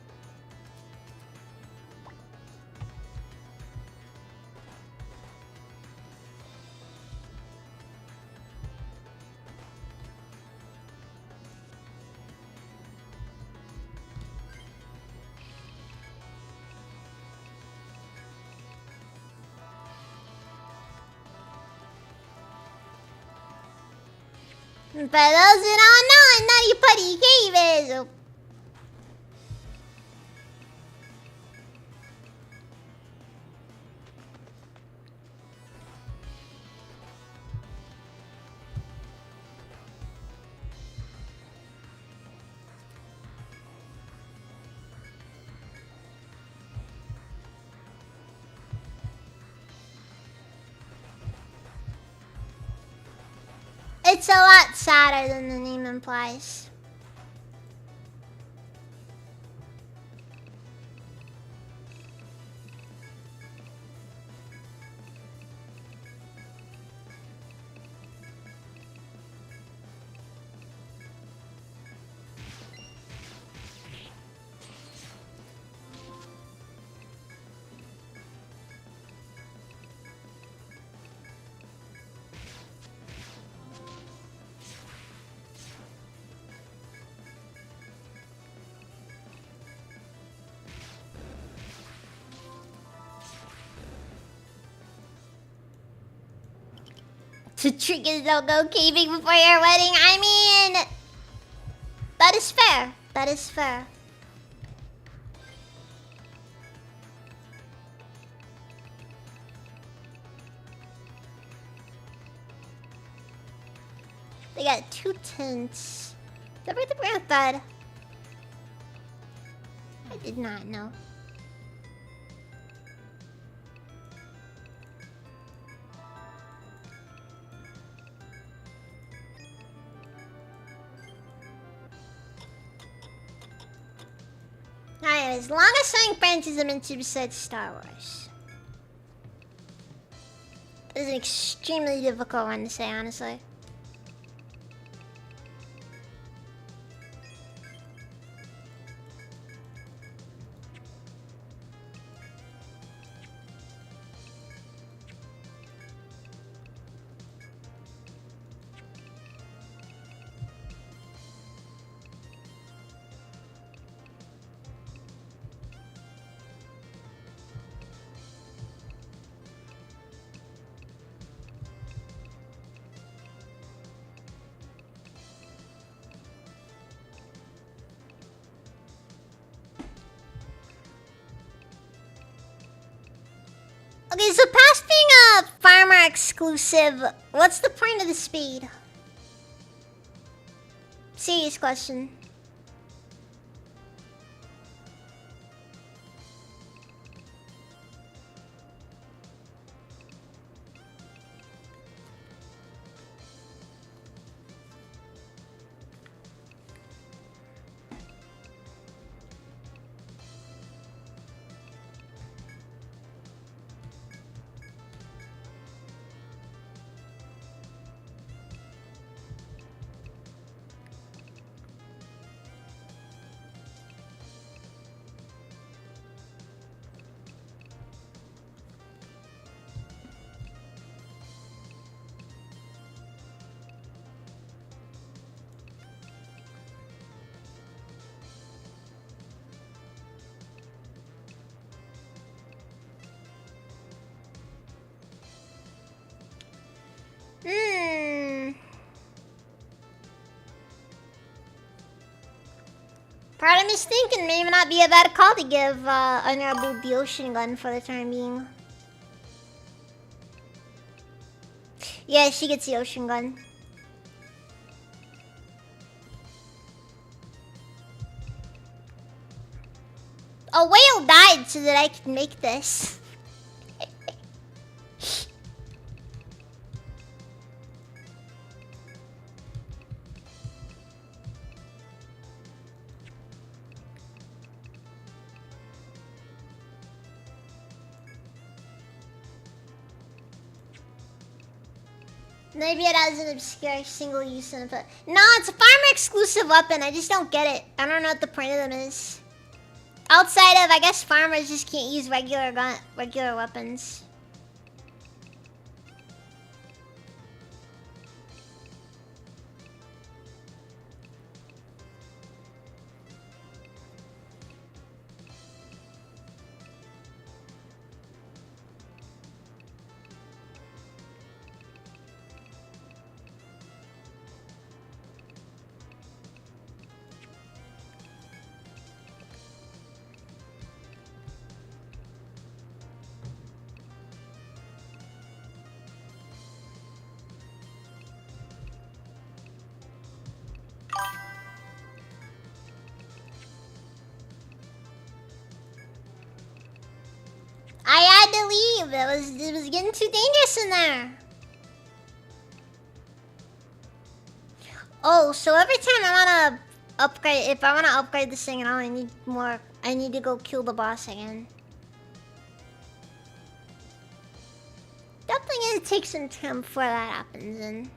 For those who don't know what Nutty Putty Cave is, it's a lot sadder than the name implies. The trick is don't go caving before your wedding. I mean, that is fair. That is fair. They got 2 tents. Did I break the ground bed? I did not know. Alright, as long as Sonic branches them into besides Star Wars. This is an extremely difficult one to say, honestly. Okay, so past being a farmer exclusive, what's the point of the spade? Serious question. Part of me's thinking maybe not be a bad call to give Honorable the Ocean Gun for the time being. Yeah, she gets the Ocean Gun. A whale died so that I could make this. Maybe it has an obscure single-use input. No, it's a farmer exclusive weapon. I just don't get it. I don't know what the point of them is. Outside of, I guess farmers just can't use regular weapons. I had to leave. It was getting too dangerous in there. Oh, so every time I wanna upgrade, if I wanna upgrade this thing, I need more. I need to go kill the boss again. Definitely gonna take some time before that happens, and.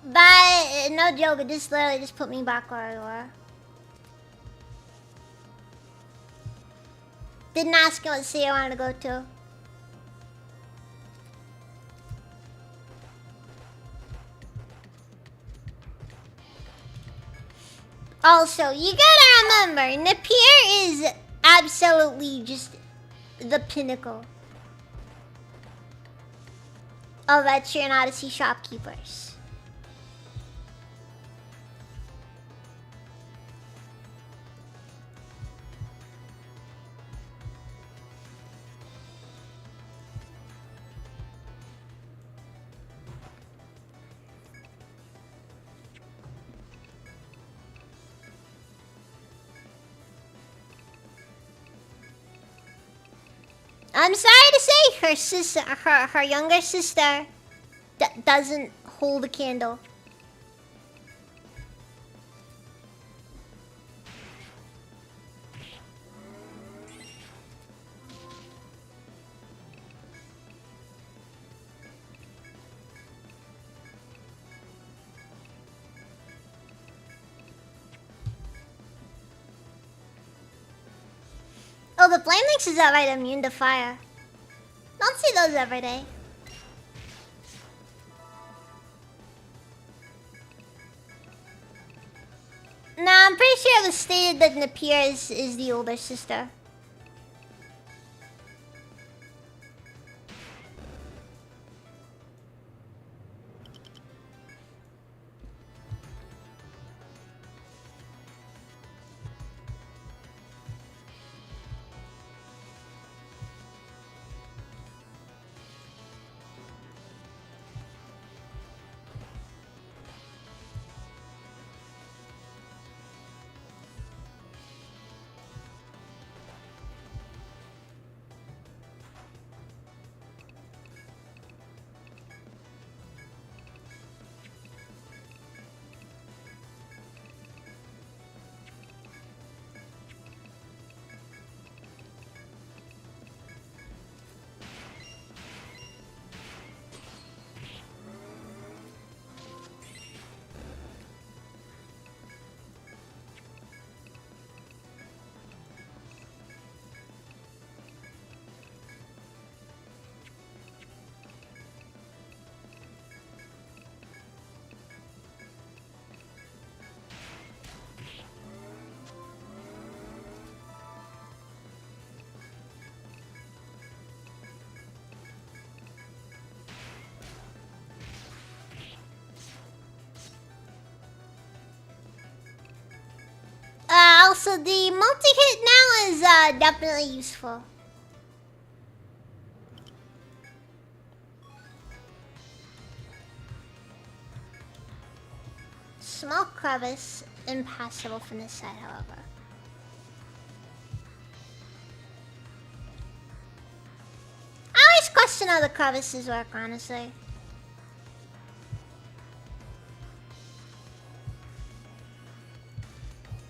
But no joke, it just literally just put me back where I were. Didn't ask him what city I wanted to go to. Also, you gotta remember, Napier is absolutely just the pinnacle of Etrian Odyssey shopkeepers. I'm sorry to say, her sister, her younger sister, doesn't hold a candle. Oh, the flame lynx is outright immune to fire. Don't see those every day. Nah, I'm pretty sure it was stated that Napier is the older sister. Also, the multi-hit now is definitely useful. Small crevice, impassable from this side, however. I always question how the crevices work, honestly.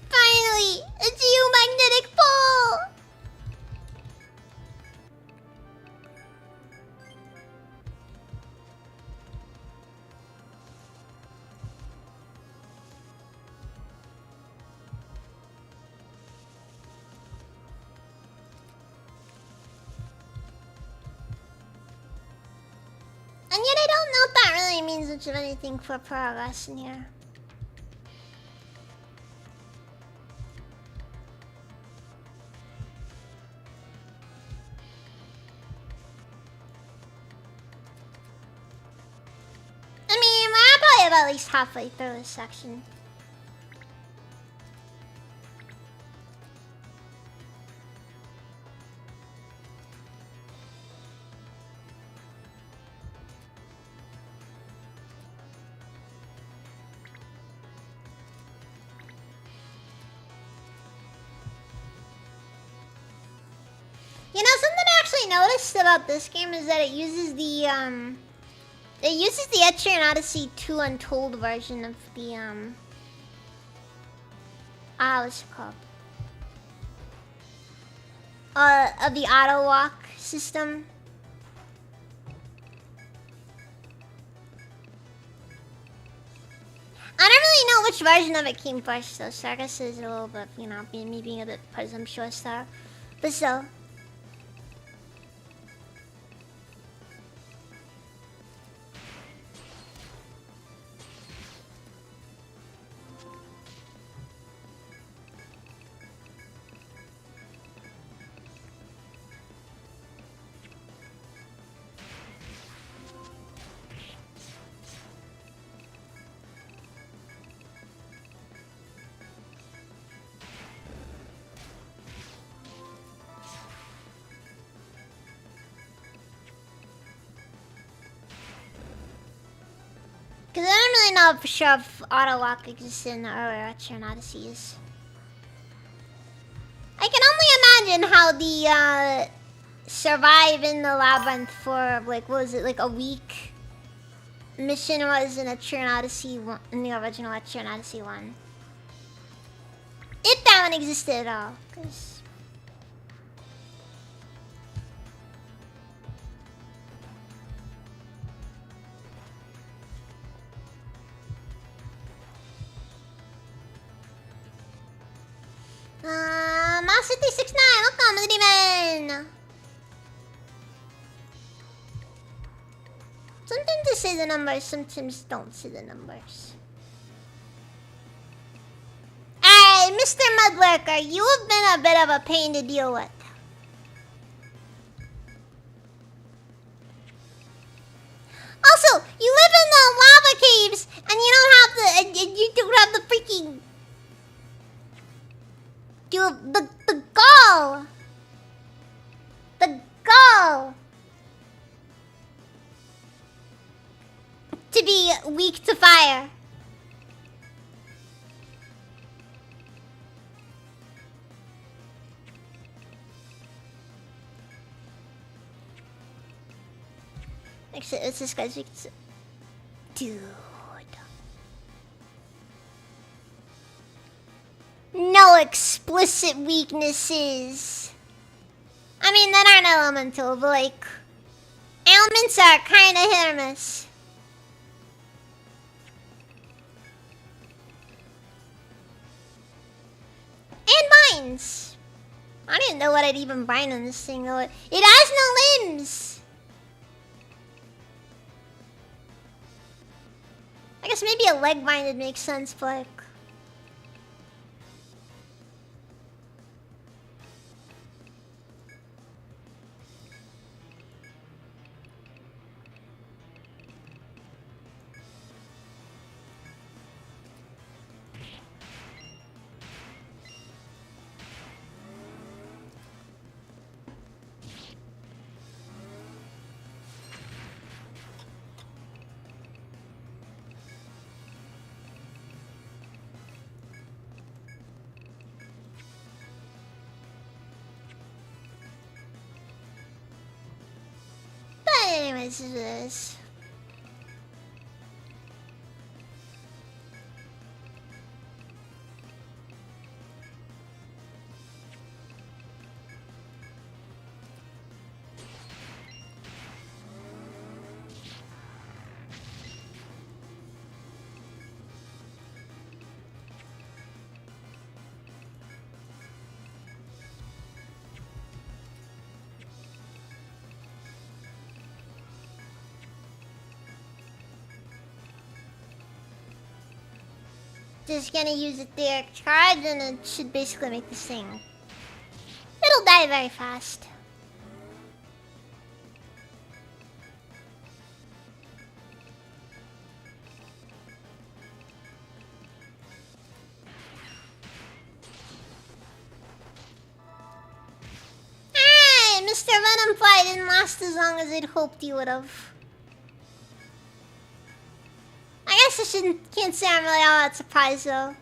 Finally! It's you, magnetic pole! And yet I don't know if that really means much of anything for progress in here. I mean, we're probably about at least halfway through this section. You know, something I actually noticed about this game is that it uses the Etrian Odyssey 2 Untold version of the what's it called? Of the auto walk system. I don't really know which version of it came first though, so I guess it's a little bit, you know, me being a bit presumptuous there. But still. Because I don't really know for sure if auto walk exists in the earlier Etrian Odysseys. I can only imagine how the survive in the labyrinth for like, what was it, like a week mission was in Etrian Odyssey 1, in the original Etrian Odyssey 1. If that one existed at all, because my Velocity69, welcome to the demon! Sometimes they say the numbers, sometimes don't say the numbers. Alright, Mr. Mudworker, you have been a bit of a pain to deal with. Also, you live in the lava caves, and you don't have the freaking... the gall! The gall! To be weak to fire. Actually, it's this guy's weak to... Dude. No explicit weaknesses. I mean, that aren't elemental, but like... Ailments are kinda hit or miss. And binds. I don't even know what I'd even bind on this thing though. It has no limbs. I guess maybe a leg bind would make sense, but like... Anyways, this is... Just gonna use a direct charge and it should basically make this thing... It'll die very fast. Alright, Mr. Venomfly didn't last as long as I'd hoped he would've. I guess I can't say I'm really all that surprised though.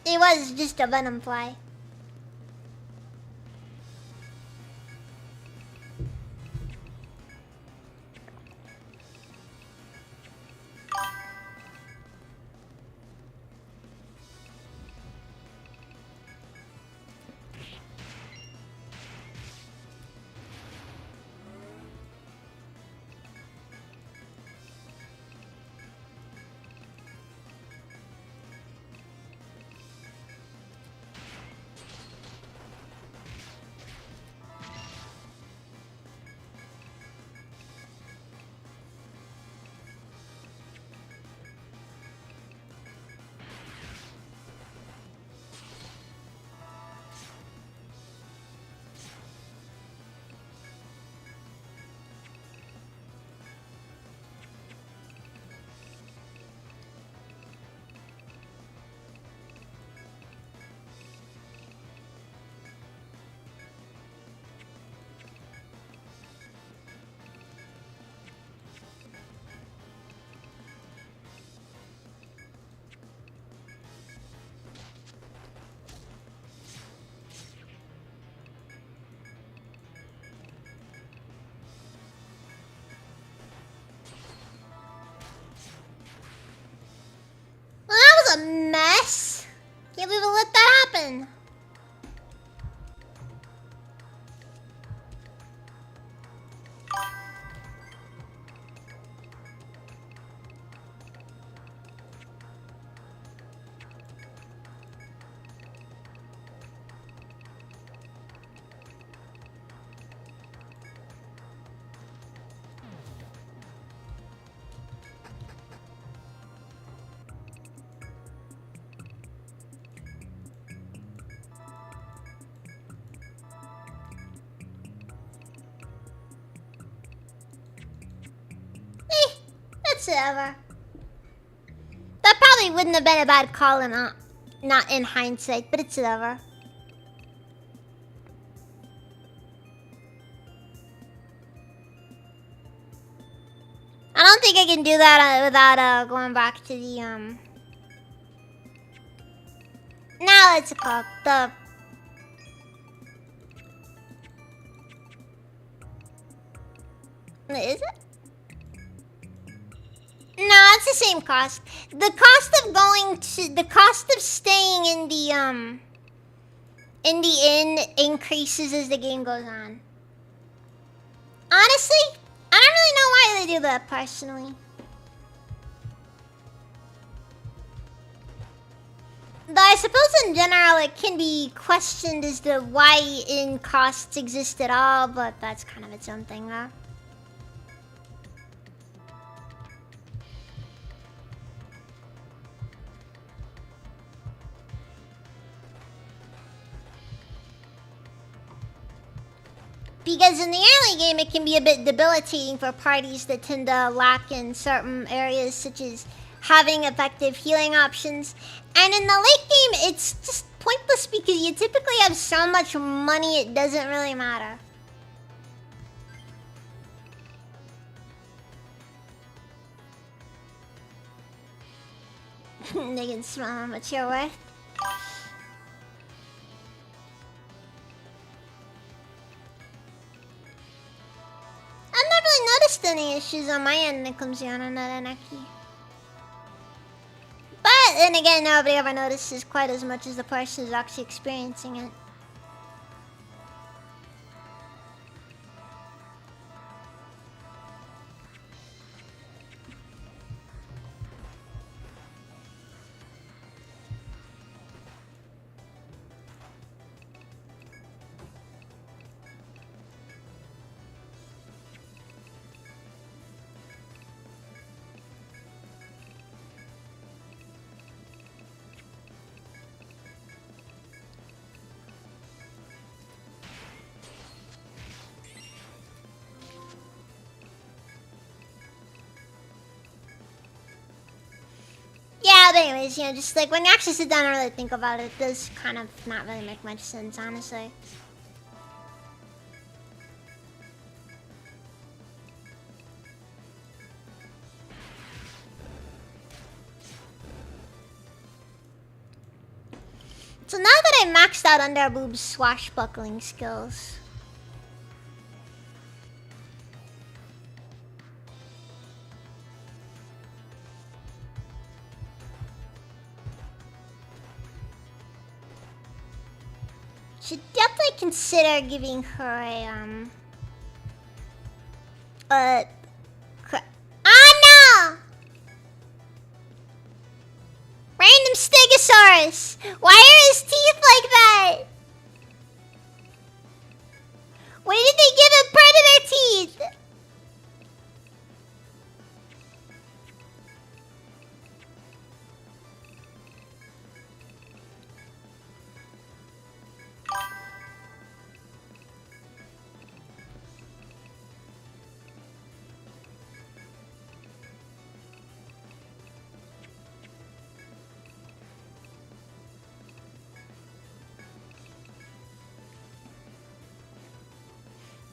It was just a Venomfly. Well, that was a mess. Can't believe I let that happen. It's whatever. That probably wouldn't have been a bad call in not in hindsight, but it's whatever. I don't think I can do that without going back to the Now it's called the. Is it? No, it's the same cost. The cost of staying in the inn increases as the game goes on. Honestly, I don't really know why they do that personally. Though I suppose in general it can be questioned as to why inn costs exist at all, but that's kind of its own thing though. Because in the early game, it can be a bit debilitating for parties that tend to lack in certain areas, such as having effective healing options. And in the late game, it's just pointless because you typically have so much money, it doesn't really matter. They can smell how much you're worth. I've not really noticed any issues on my end when it comes down on that anarchy. But then again, nobody ever notices quite as much as the person who's actually experiencing it. Yeah, but anyways, you know, just like when you actually sit down and really think about it, it does kind of not really make much sense, honestly. So now that I maxed out Underboob's swashbuckling skills, should definitely consider giving her a no! Random Stegosaurus! Why are his teeth like that? Why did they give him predator teeth?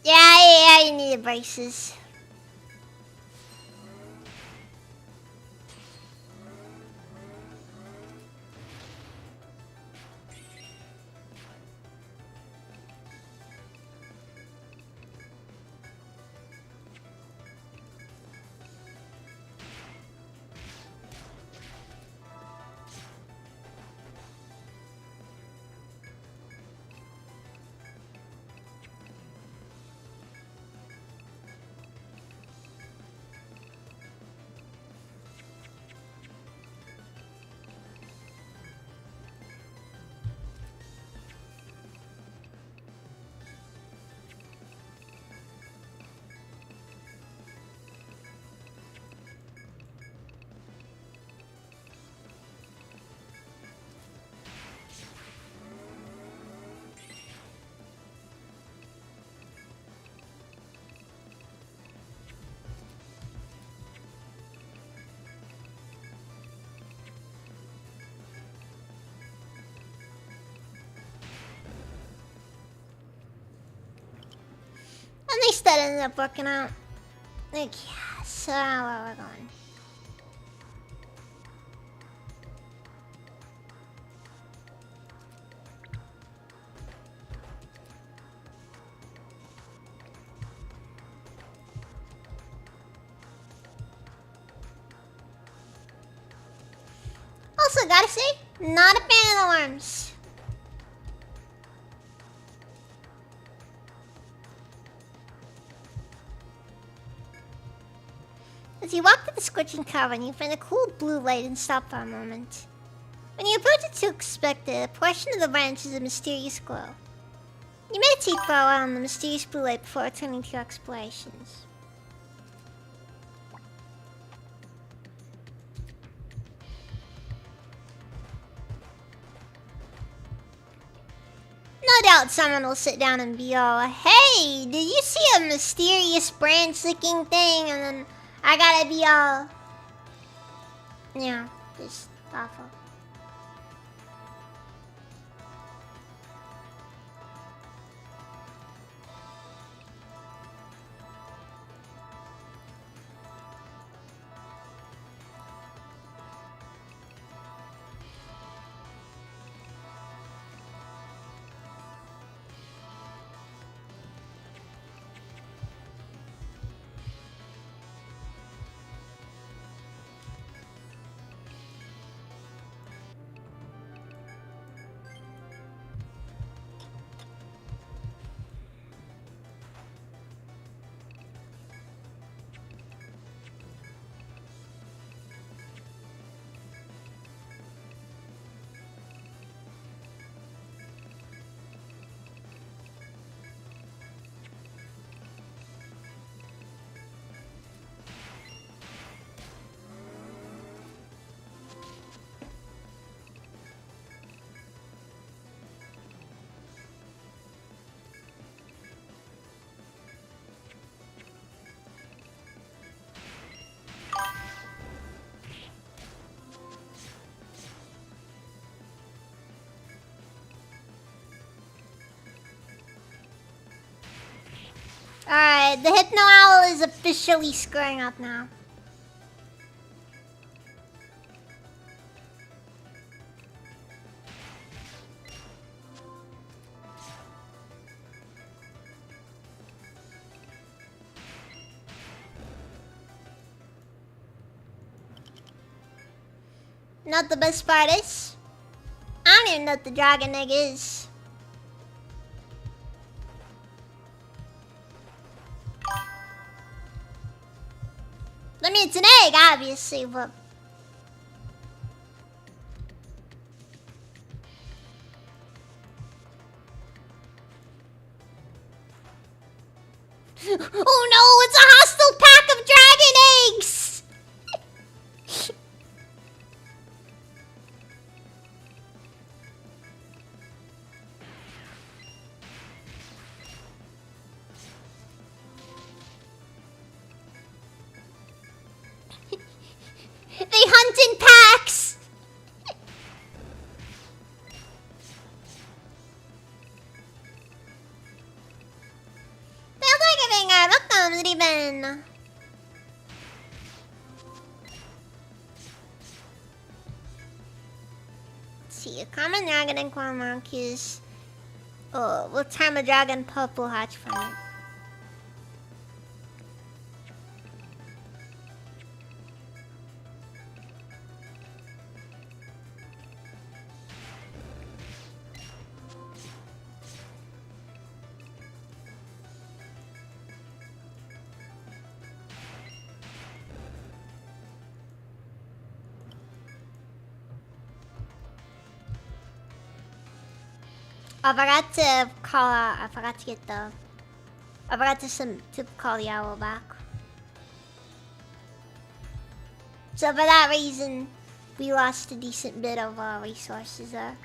Yeah, you need the braces. least that ended up working out. Like, yeah, so where we're going. Also, gotta say, not a fan of the worms. As you walk to the scorching cavern, you find a cool blue light and stop for a moment. When you approach it to expect it, a portion of the branch is a mysterious glow. You meditate for a while on the mysterious blue light before returning to your explorations. No doubt someone will sit down and be all, "Hey, did you see a mysterious branch-looking thing?" And then I gotta be all... Yeah, just awful. Alright, the Hypno Owl is officially screwing up now. Not the best part is, I don't even know what the dragon egg is. I mean, it's an egg, obviously, but... Oh no, it's a hostile pack of dragon eggs! They hunt in packs! Feels like giving our welcomes, Ribbon. Let's see, a common dragon and cormorant is... Oh, we'll time a dragon purple hatch from it. I forgot to call out, I forgot to get the... I forgot to call the owl back. So for that reason, we lost a decent bit of resources there.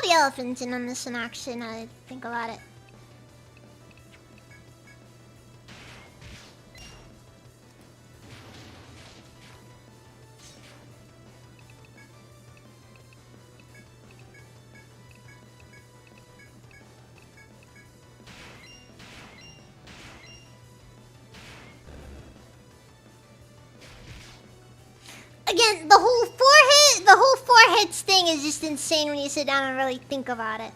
the elephant in on this one, actually, now that I think about it. Again, the whole foreheads thing is just insane when you sit down and really think about it.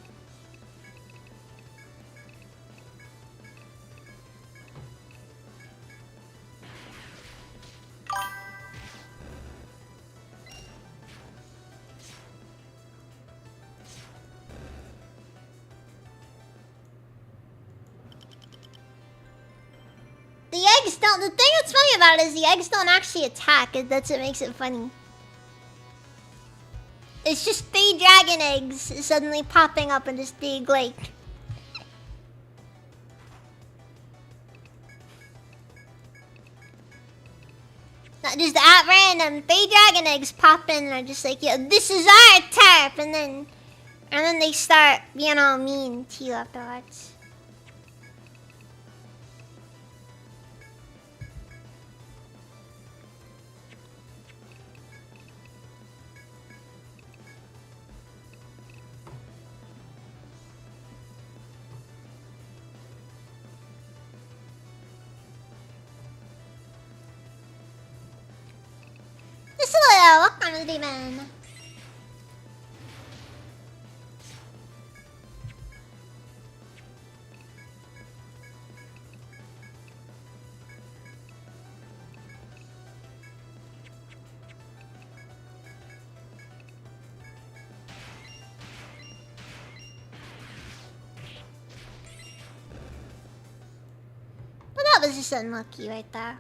The thing that's funny about it is the eggs don't actually attack. That's what makes it funny. It's just 3 dragon eggs suddenly popping up in this big lake. Not just at random, 3 dragon eggs pop in and are just like, yo, this is our turf, and then they start being all mean to you afterwards. Welcome to the demon. But that was just unlucky right there.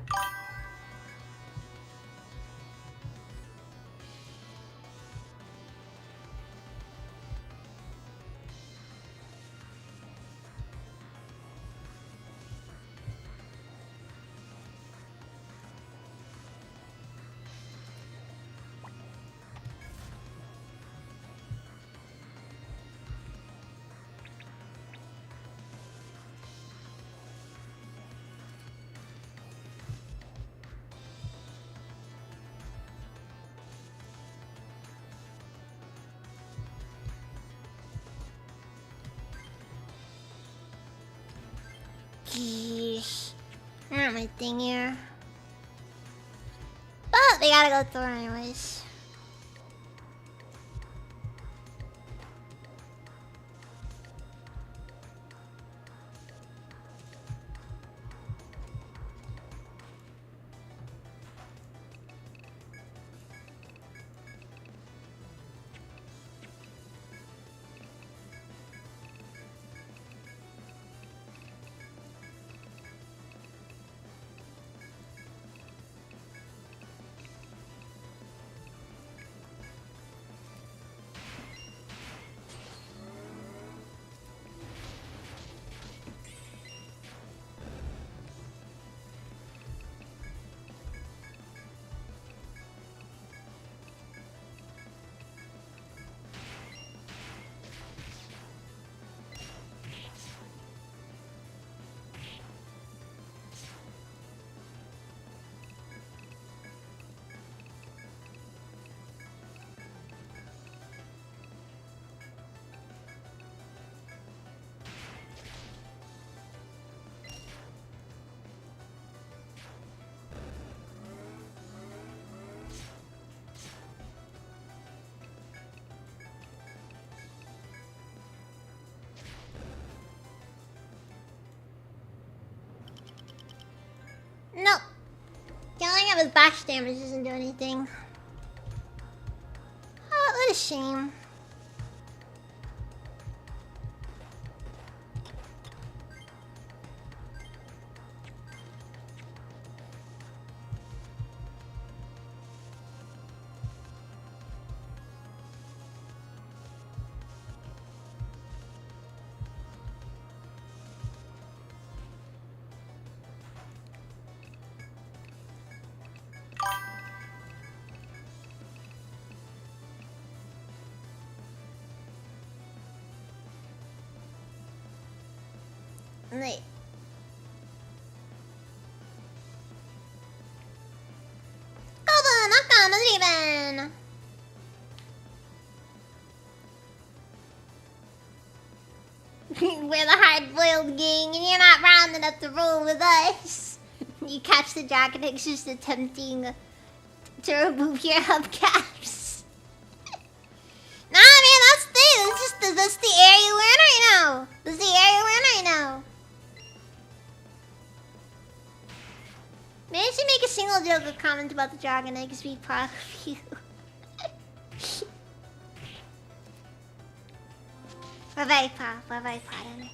Geesh. Not my thing here. But they gotta go through anyways. Nope. Killing him with bash damage doesn't do anything. Oh, what a shame. Wait. Goblin, knock on, even. We're the hard-boiled gang, and you're not round enough to roll with us. You catch the dragon eggs just attempting to remove your hubcaps. Nah, man, that's the thing. That's the area we're in right now. That's the area we're in right now. Maybe I should make a single joke or comment about the dragon eggs. Be proud of you. We're very proud. We're very proud of it.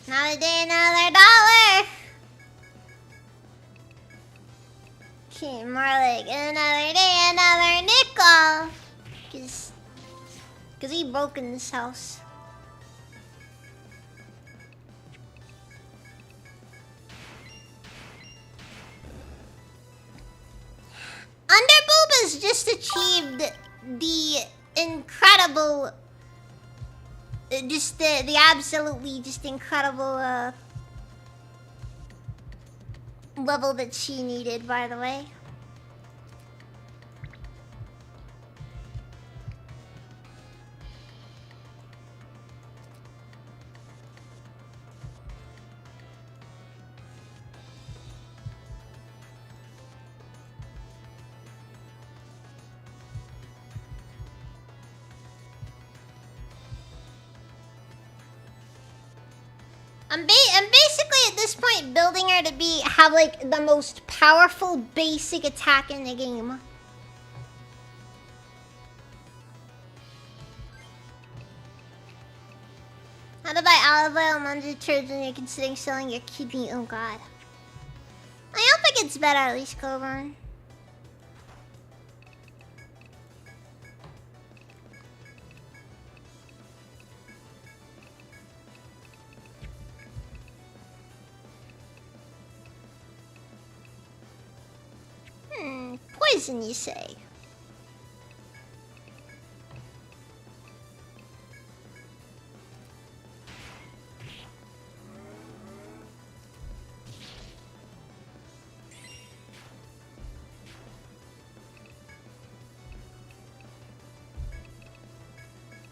Another day, another dollar. Okay, more like another day, another nickel. Cause he broke in this house. Underboob has just achieved the incredible, just the absolutely just incredible level that she needed, by the way. I'm basically at this point building her to have like the most powerful basic attack in the game. How to buy olive oil, non-detergent, you're considering selling your kidney? Oh god. I hope it gets better at least, Coburn. Poison, you say?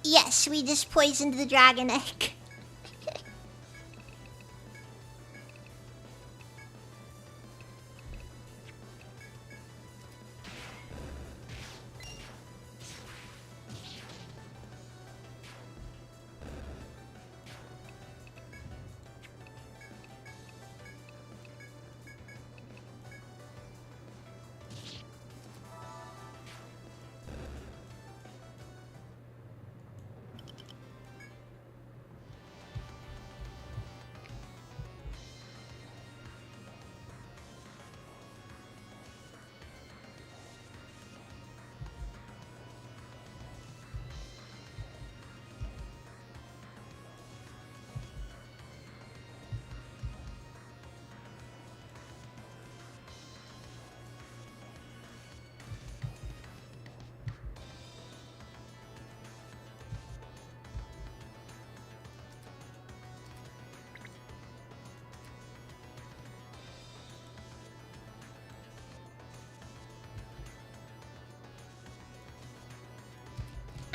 Yes, we just poisoned the dragon egg.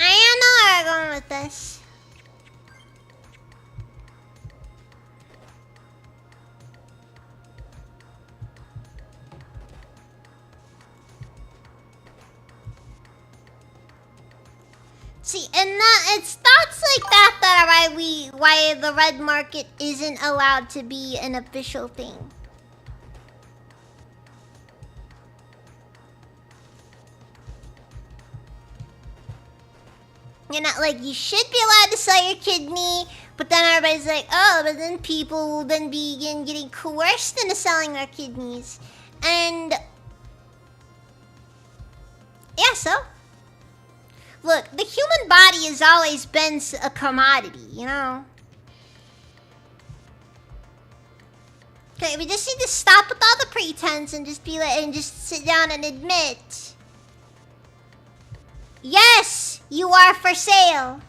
I don't know where we're going with this. See, and it's thoughts like that are why the red market isn't allowed to be an official thing. You're not like, you should be allowed to sell your kidney, but then everybody's like, oh, but then people will then begin getting coerced into selling their kidneys. And yeah, so look, the human body has always been a commodity, you know? Okay, we just need to stop with all the pretense and just just sit down and admit. Yes, you are for sale.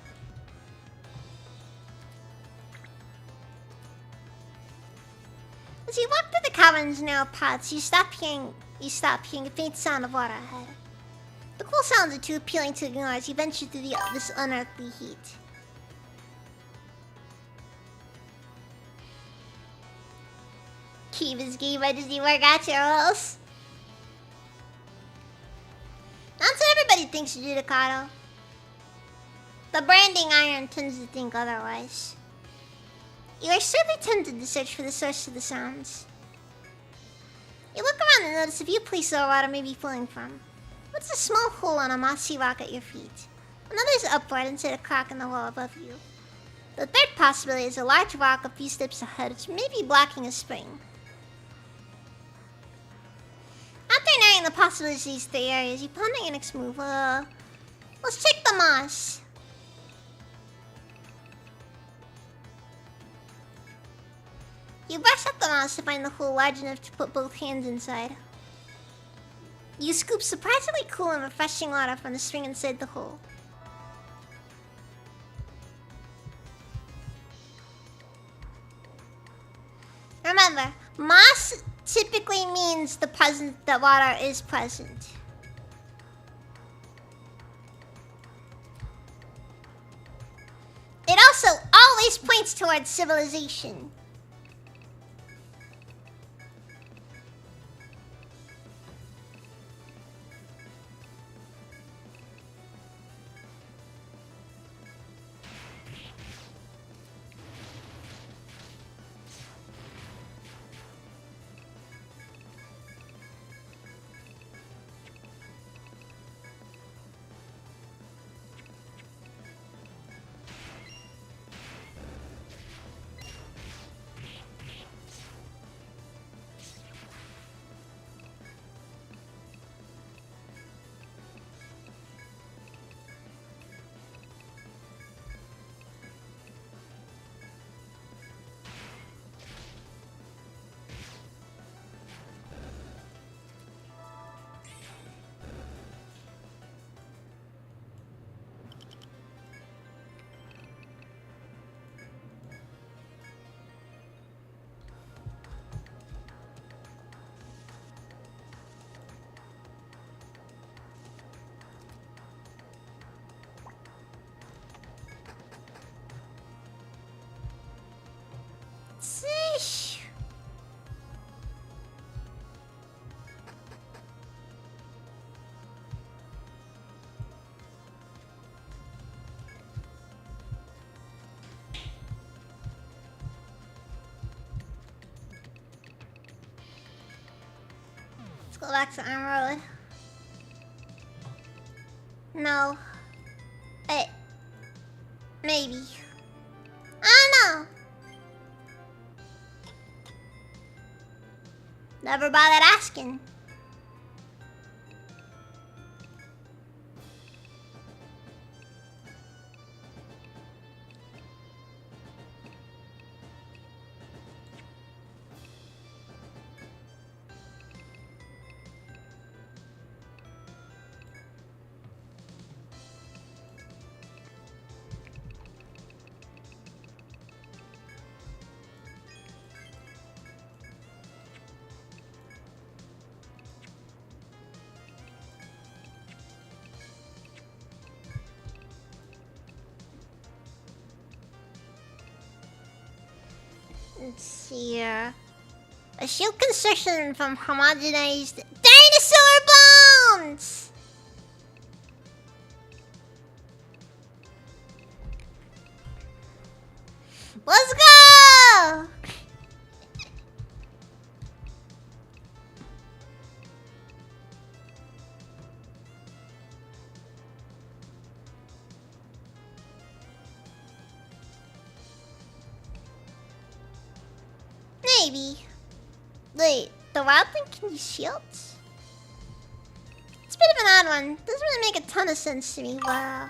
As you walk through the cavern's narrow paths, you stop hearing a faint sound of water ahead. The cool sounds are too appealing to ignore as you venture through this unearthly heat. Kiva's game, does he work out your rules? Not so everybody thinks you do, Ducato. The branding iron tends to think otherwise. You are certainly tempted to search for the source of the sounds. You look around and notice a few places where water may be flowing from. What's a small hole on a mossy rock at your feet? Another is upward inside a crack in the wall above you. The third possibility is a large rock a few steps ahead, which may be blocking a spring. After narrowing the possibilities of these three areas, you ponder your next move. Let's check the moss. You brush up the moss to find the hole large enough to put both hands inside. You scoop surprisingly cool and refreshing water from the spring inside the hole. Remember, moss typically means that water is present. It also always points towards civilization. Sheesh. Let's go back to Iron Road. No. Maybe. I don't know. Never bothered asking. Let's see here. A shield construction from homogenized dinosaur bones! Let's go! Maybe. Wait, the wild thing can use shields? It's a bit of an odd one. Doesn't really make a ton of sense to me. Wow.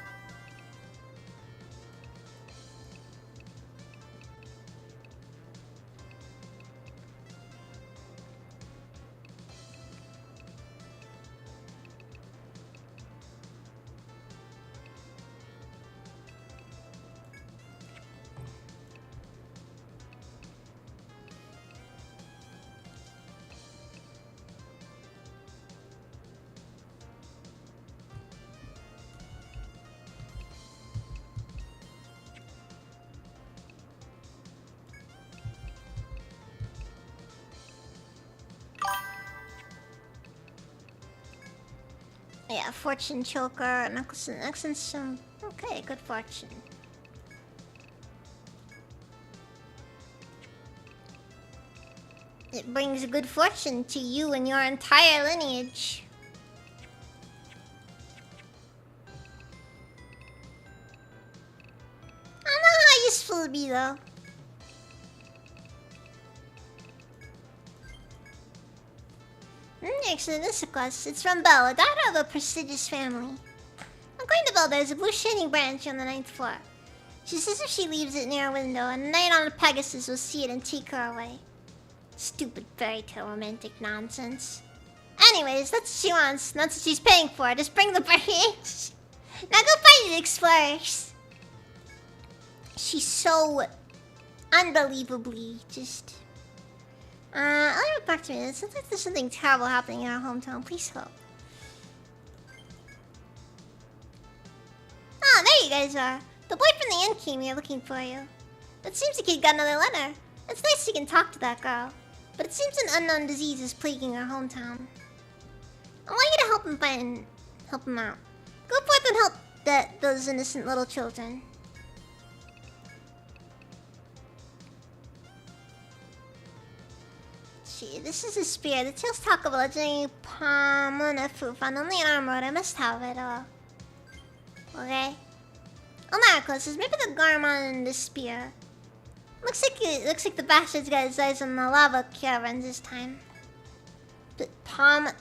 Yeah, fortune choker, necklace and accent some. Okay, good fortune. It brings good fortune to you and your entire lineage. I don't know how useful it'd be though. Actually, this is a quest. It's from Belle, a daughter of a prestigious family. According to Belle, there's a blue shading branch on the 9th floor. She says if she leaves it near a window, a knight on a Pegasus will see it and take her away. Stupid fairy tale romantic nonsense. Anyways, that's what she wants. That's what she's paying for. Just bring the branch. Now go find the explorers. She's so unbelievably just... let me get back to me. It sounds like there's something terrible happening in our hometown. Please help. Ah, there you guys are. The boy from the inn came here looking for you. It seems like he got another letter. It's nice you can talk to that girl. But it seems an unknown disease is plaguing our hometown. I want you to help him out. Go forth and help those innocent little children. This is a spear. The tales talk about legendary Pomona found only in our mode. I must have it all. Okay. Oh, Marcos says maybe the Garmon and the spear. Looks like the bastard's got his eyes on the lava caverns this time. But Pomona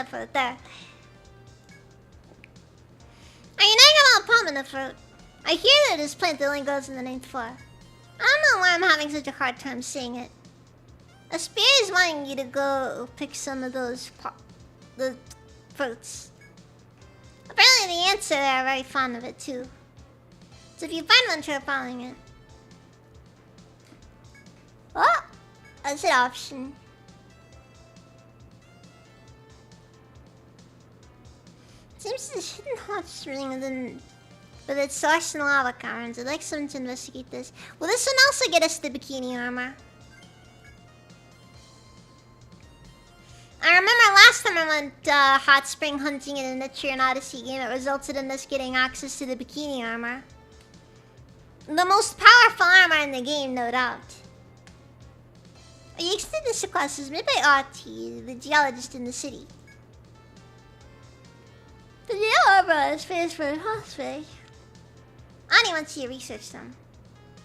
fruit there. Are you knowing about Pomona fruit? I hear that this plant only grows in the 9th floor. I don't know why I'm having such a hard time saying it. A spear is wanting you to go pick some of those the fruits. Apparently the ants are very fond of it too. So if you find one, try following it. Oh! That's an option. Seems this hidden hot spring with its source in lava caverns. I'd like someone to investigate this. Will this one also get us the bikini armor? I remember last time I went hot spring hunting in a Nichiren Odyssey game, it resulted in us getting access to the bikini armor. The most powerful armor in the game, no doubt. The extended class is made by Artie, the geologist in the city. The geo armor is famous for hot spring. Ani wants you to research them.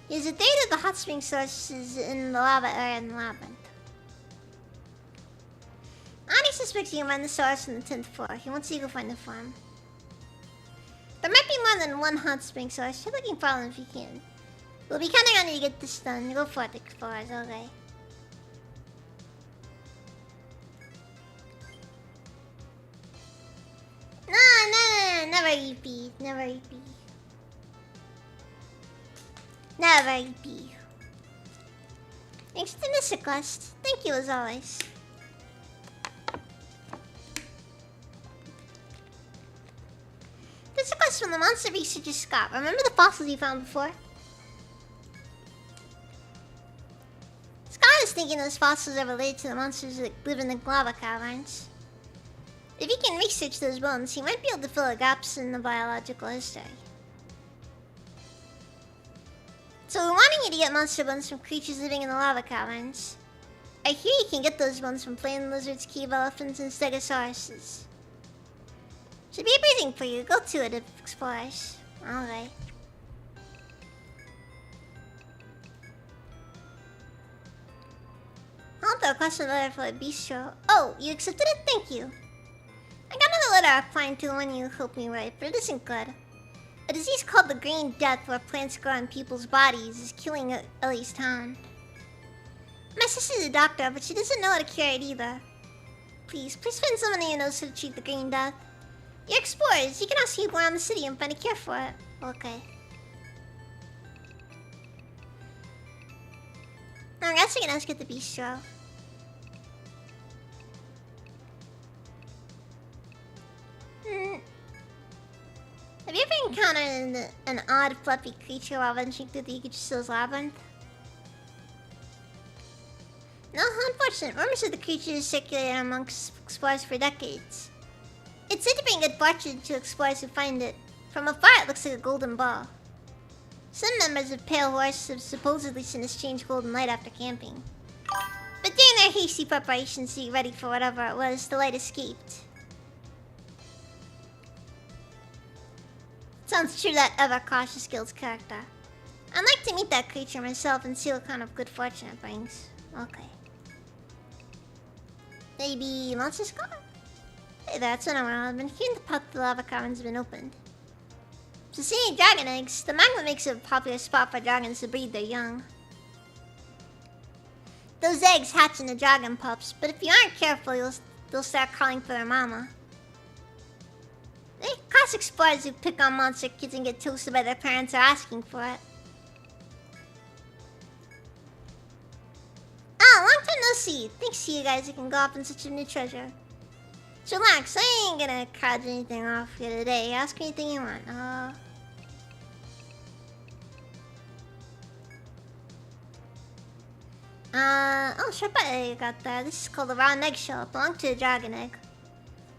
He has a theory that the hot spring source is in the lava area in the labyrinth. Ani suspects you can find the source on the 10th floor. He wants you to go find the farm. There might be more than one hot spring source. Try looking for them if you can. We'll be counting on you to get this done. Go for it, explorers, okay? No, never EP. Never EP. Never EP. Thanks to Mr. Quest. Thank you as always. This is a quest from the monster researcher Scott. Remember the fossils you found before? Scott is thinking those fossils are related to the monsters that live in the lava caverns. If he can research those bones, he might be able to fill the gaps in the biological history. So we're wanting you to get monster bones from creatures living in the lava caverns. I hear you can get those bones from flame lizards, cave elephants, and stegosauruses. Should be a briefing for you. Go to it, explorers. Alright. I'll throw a question letter for a bistro. Oh, you accepted it? Thank you. I got another letter applying to the one you helped me write, but it isn't good. A disease called the Green Death, where plants grow on people's bodies, is killing Ellie's town. My sister's a doctor, but she doesn't know how to cure it either. Please find someone who knows how to treat the Green Death. You're explorers. You can ask people around the city and find a cure for it. Okay. I guess we can ask at the bistro. Have you ever encountered an odd, fluffy creature while venturing through the Yggdrasil's labyrinth? No, question. Rumors of the creature has circulated amongst explorers for decades. It's said to bring good fortune to explorers who find it. From afar, it looks like a golden ball. Some members of Pale Horse have supposedly seen a strange golden light after camping. But during their hasty preparations to be ready for whatever it was, the light escaped. Sounds true to that ever-cautious guild's character. I'd like to meet that creature myself and see what kind of good fortune it brings. Okay. Maybe Monster Scar? Hey, that's what I've been hearing the path to the lava caverns has been opened. So seeing dragon eggs, the magma makes it a popular spot for dragons to breed their young. Those eggs hatch into dragon pups, but if you aren't careful, they'll start calling for their mama. Class explorers who pick on monster kids and get toasted by their parents are asking for it. Ah, long time no see. Thanks to you guys, I can go off in such a new treasure. So relax, I ain't gonna crowd anything off you today. Ask me anything you want. Oh, sure, I got that. This is called a round eggshell. It belonged to a dragon egg.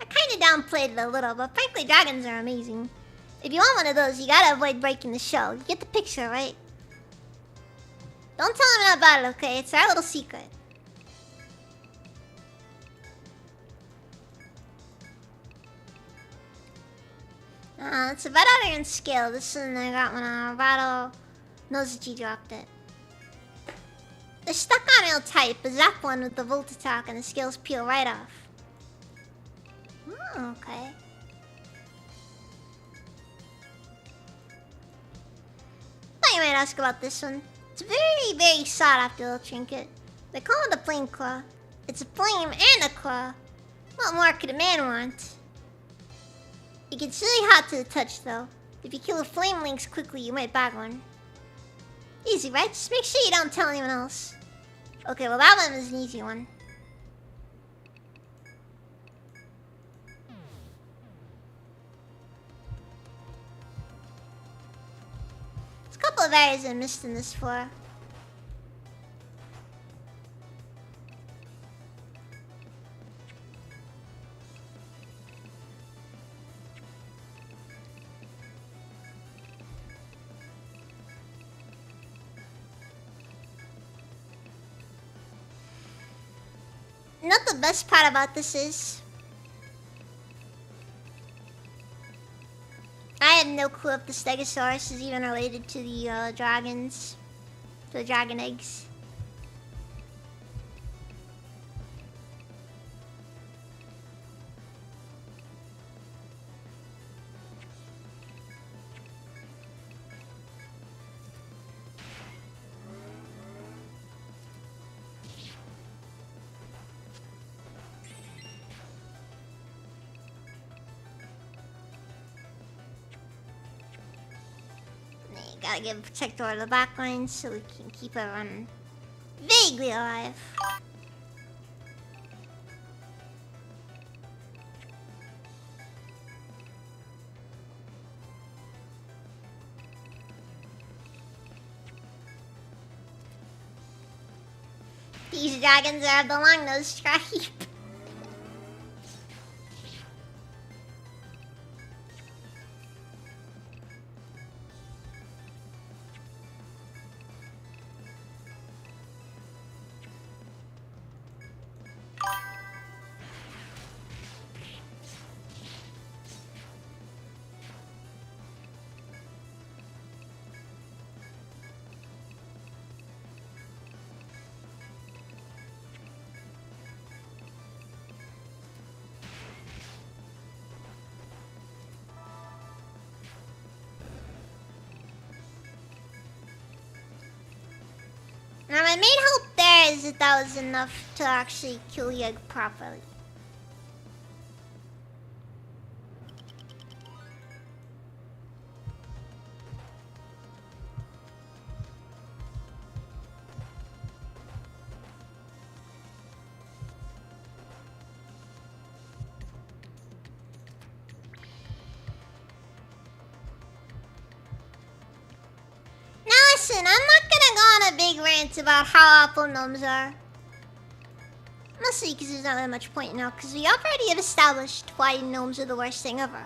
I kinda downplayed it a little, but frankly, dragons are amazing. If you want one of those, you gotta avoid breaking the shell. You get the picture, right? Don't tell anyone about it, okay? It's our little secret. It's about out in scale. This one I got when Rattle knows that you dropped it. They're stuck on real tight, but zap one with the volt attack and the scales peel right off. Oh, okay. Thought you might ask about this one. It's a very, very sought after little trinket. They call it a flame claw. It's a flame and a claw. What more could a man want? It gets really hot to the touch, though. If you kill a flame lynx quickly, you might bag one. Easy, right? Just make sure you don't tell anyone else. Okay, well that one was an easy one. There's a couple of areas I missed in this floor. You know what the best part about this is? I have no clue if the Stegosaurus is even related to the dragons. To the dragon eggs. Gotta give Protector the back lines so we can keep everyone vaguely alive. These dragons are of the long-nosed tribe. Now my main hope there is that that was enough to actually kill the egg properly. Listen, I'm not gonna go on a big rant about how awful gnomes are. mostly because there's not that much point now, because we already have established why gnomes are the worst thing ever.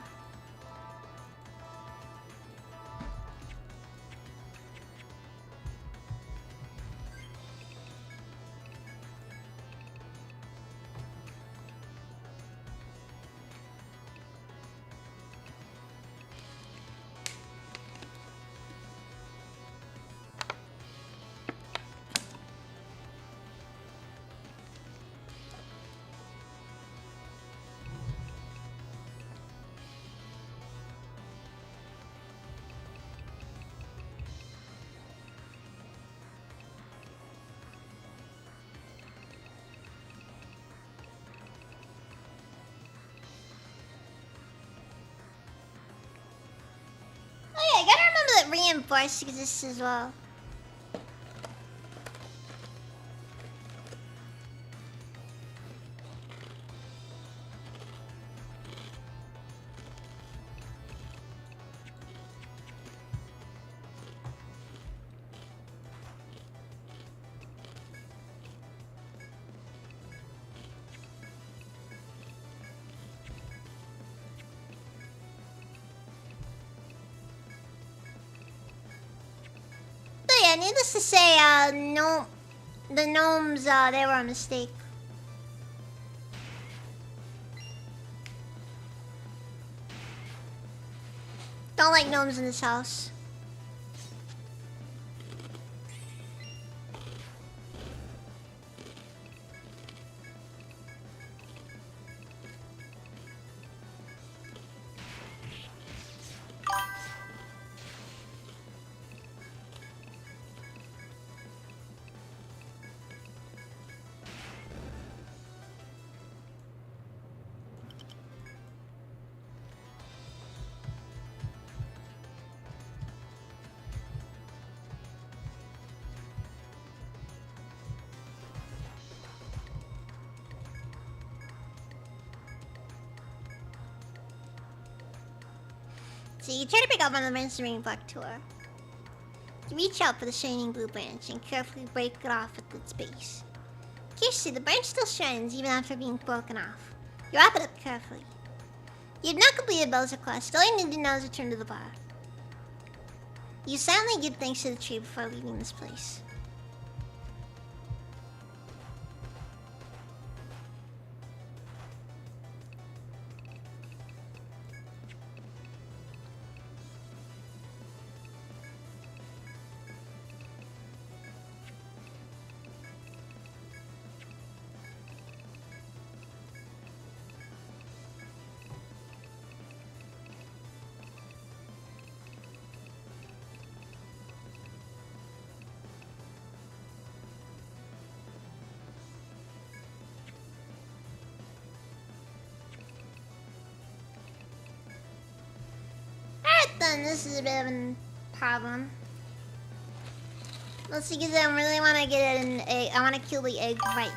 Oh yeah, I gotta remember that reinforce exists as well. But yeah, needless to say, no, the gnomes, they were a mistake. Don't like gnomes in this house. So you try to pick up on the Mentoring Black Tour. You reach out for the shining blue branch and carefully break it off at its base. Curiously, the branch still shines even after being broken off. You wrap it up carefully. You have not completed Bowser quest. All you need to now is return to the bar. You silently give thanks to the tree before leaving this place. Then this is a bit of a problem. Let's see, because I really want to get an egg. I want to kill the egg right.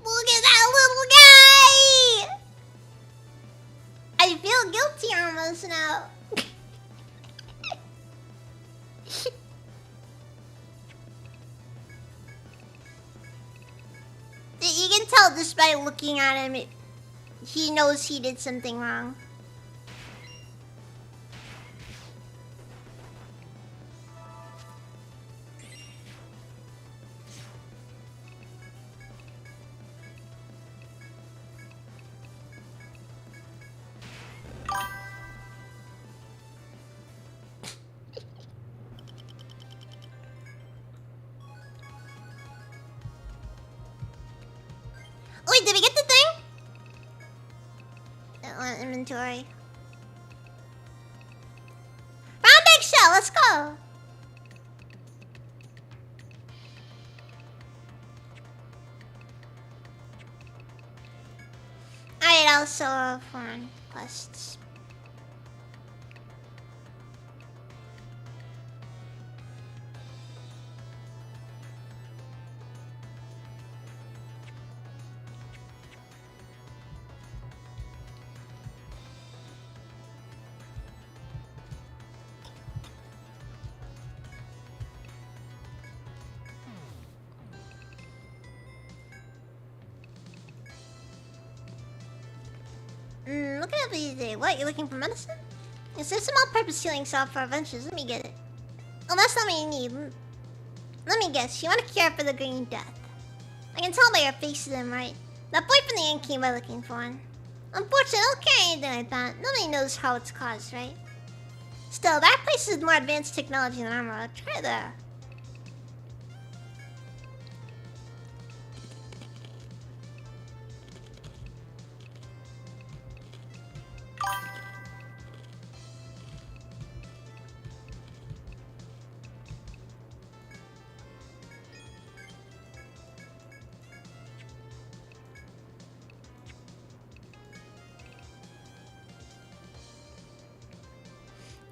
Look at that little guy! I feel guilty almost now. You can tell just by looking at him, he knows he did something wrong. Inventory. Found big shell. Let's go. Alright, also foreign quests. Looking up these days. What, you're looking for medicine? Is there some all-purpose healing salve for adventures? Let me get it. Oh, that's not what you need. Let me guess. You want a cure for the green death. I can tell by your face then, right? That boy from the inn came by looking for one. Unfortunately, I don't carry anything like that. Nobody knows how it's caused, right? Still, that place is more advanced technology than armor. I'll try there.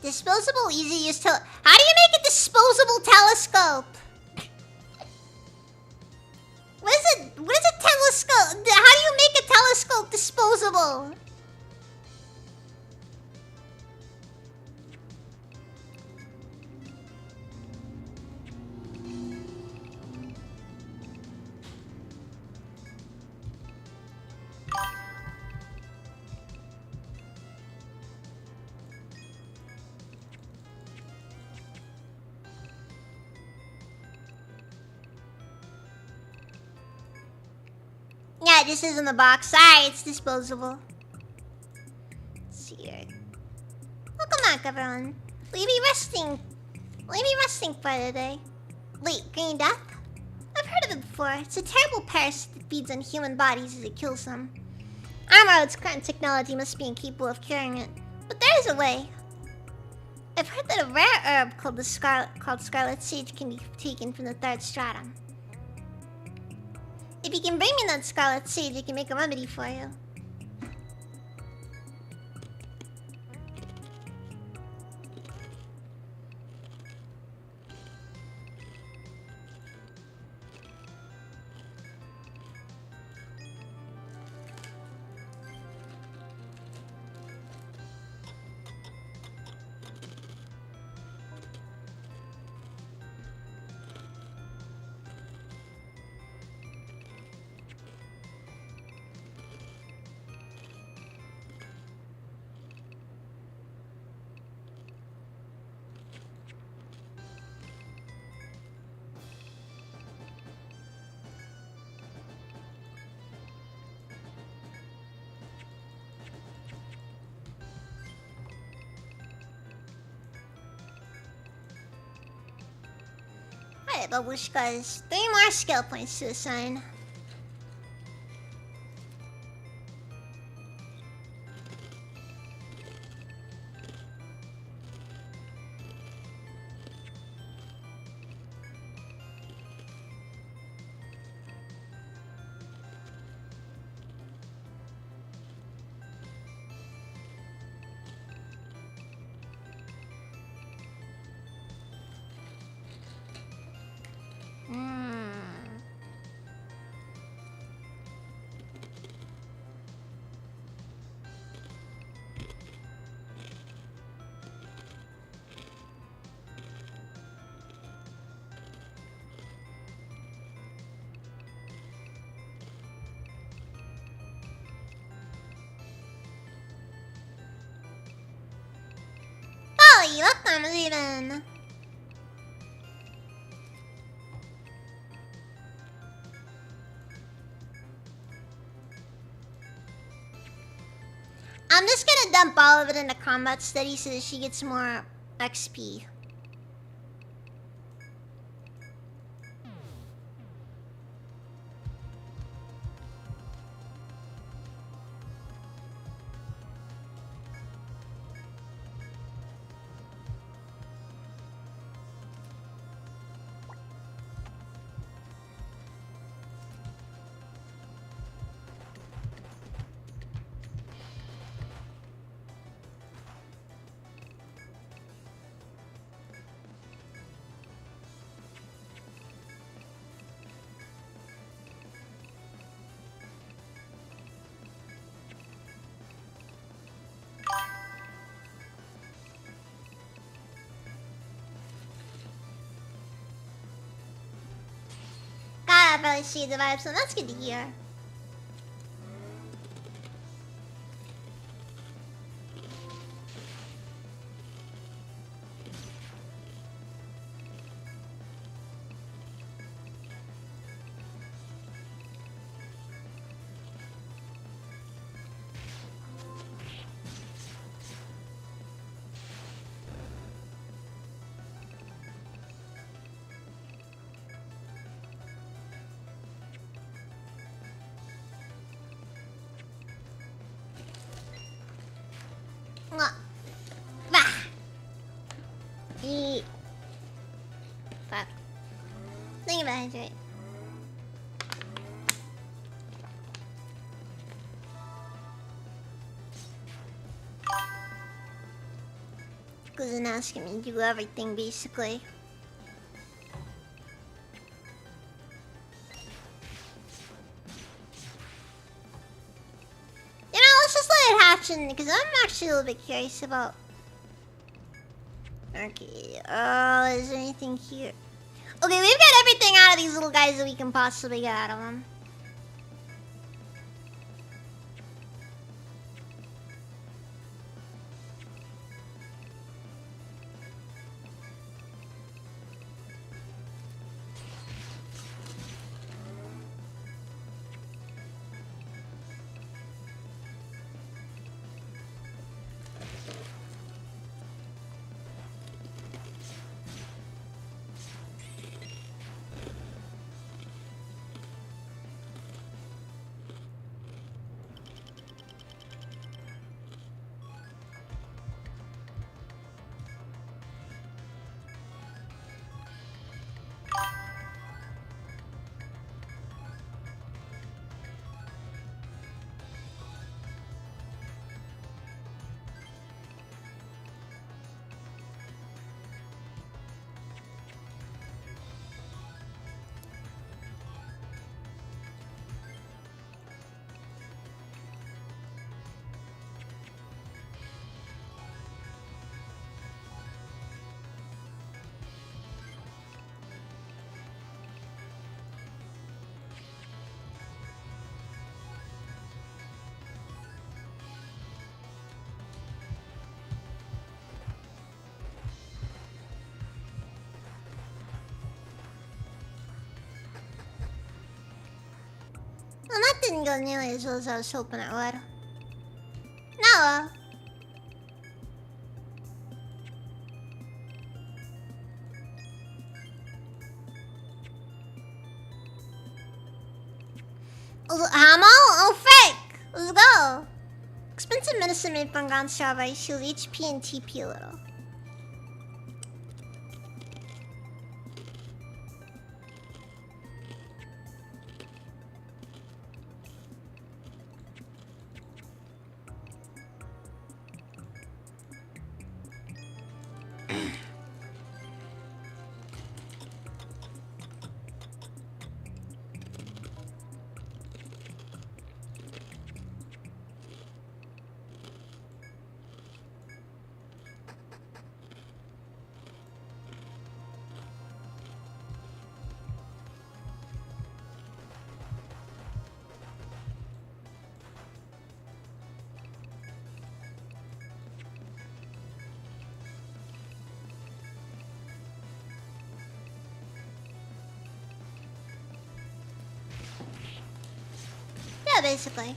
Disposable, easy use How do you make a disposable telescope? What is it? What is a telescope? How do you make a telescope disposable? Yeah, this is in the box. Sorry, it's disposable. Let's see here. Welcome back, everyone. Will you be resting? Will you be resting for today? Wait, green death? I've heard of it before. It's a terrible parasite that feeds on human bodies as it kills them. Armor's current technology must be incapable of curing it, but there is a way. I've heard that a rare herb called scarlet sage can be taken from the third stratum. If you can bring me that scarlet sage, I can make a remedy for you. Alright, Babushkas. 3 more skill points to assign. Oh, you welcome, even. I'm just gonna dump all of it into combat study so that she gets more XP. really see the vibe, so that's good to hear. Mwah. Bah. Eat. Fuck. Think about it. Because then asking me to do everything, basically. You know, let's just let it hatch in, because I'm actually a little bit curious about... Okay, is there anything here? Okay, we've got everything out of these little guys that we can possibly get out of them. Well, that didn't go nearly as well as I was hoping it would. No. Ammo? Oh, fake! Let's go. Expensive medicine made from ground strawberries heals HP and TP a little. Yeah, basically.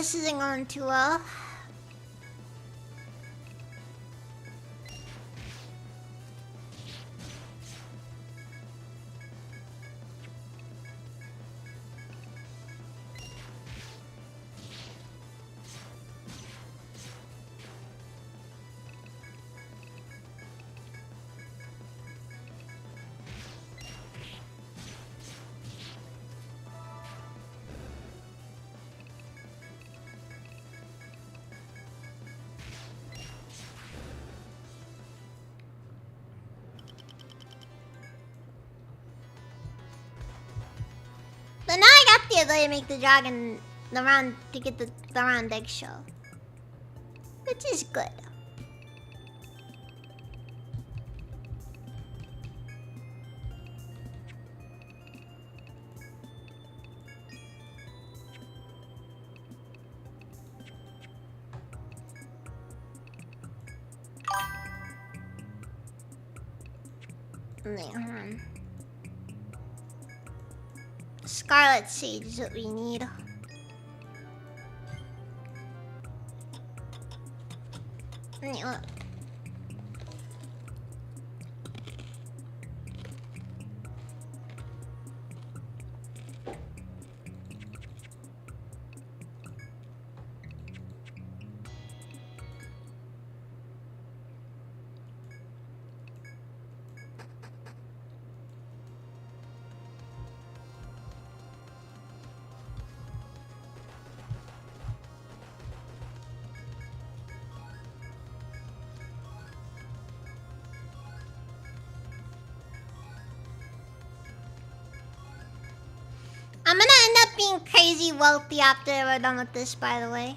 this isn't going too well. But now I got the ability to make the dragon the round to get the round eggshell, which is good. Hold on. Scarlet Sage is what we need. Yeah. I'm gonna end up being crazy wealthy after we're done with this, by the way.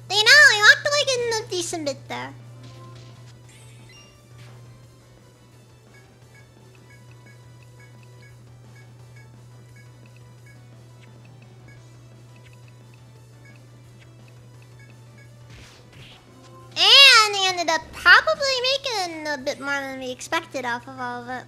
You know, I walked like in a decent bit there. And he ended up probably making a bit more than we expected off of all of it.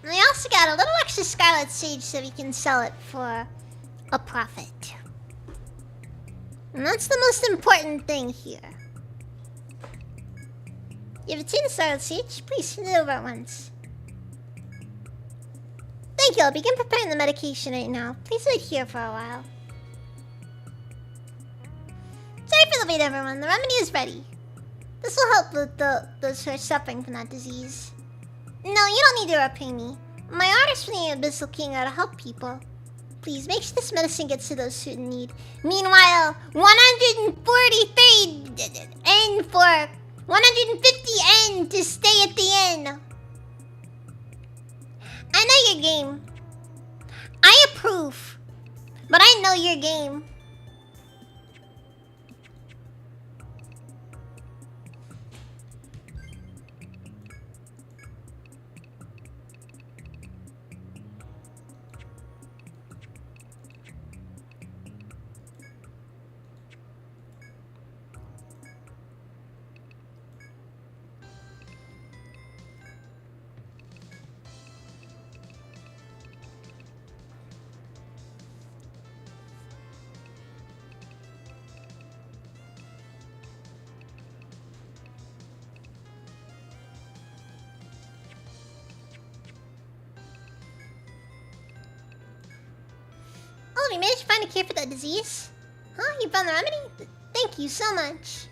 And we also got a little extra Scarlet Sage so we can sell it for a profit. And that's the most important thing here. You haven't seen the Scarlet Sage? Please send it over at once. Thank you, I'll begin preparing the medication right now. Please wait here for a while. Sorry for the wait, everyone. The remedy is ready. This will help with those who are suffering from that disease. No, you don't need to repay me. My orders from the Abyssal King are to help people. Please make sure this medicine gets to those who in need. Meanwhile, 143 N for 150 N to stay at the inn. I know your game. I approve. But I know your game. you managed to find a cure for that disease? Huh? You found the remedy? Thank you so much.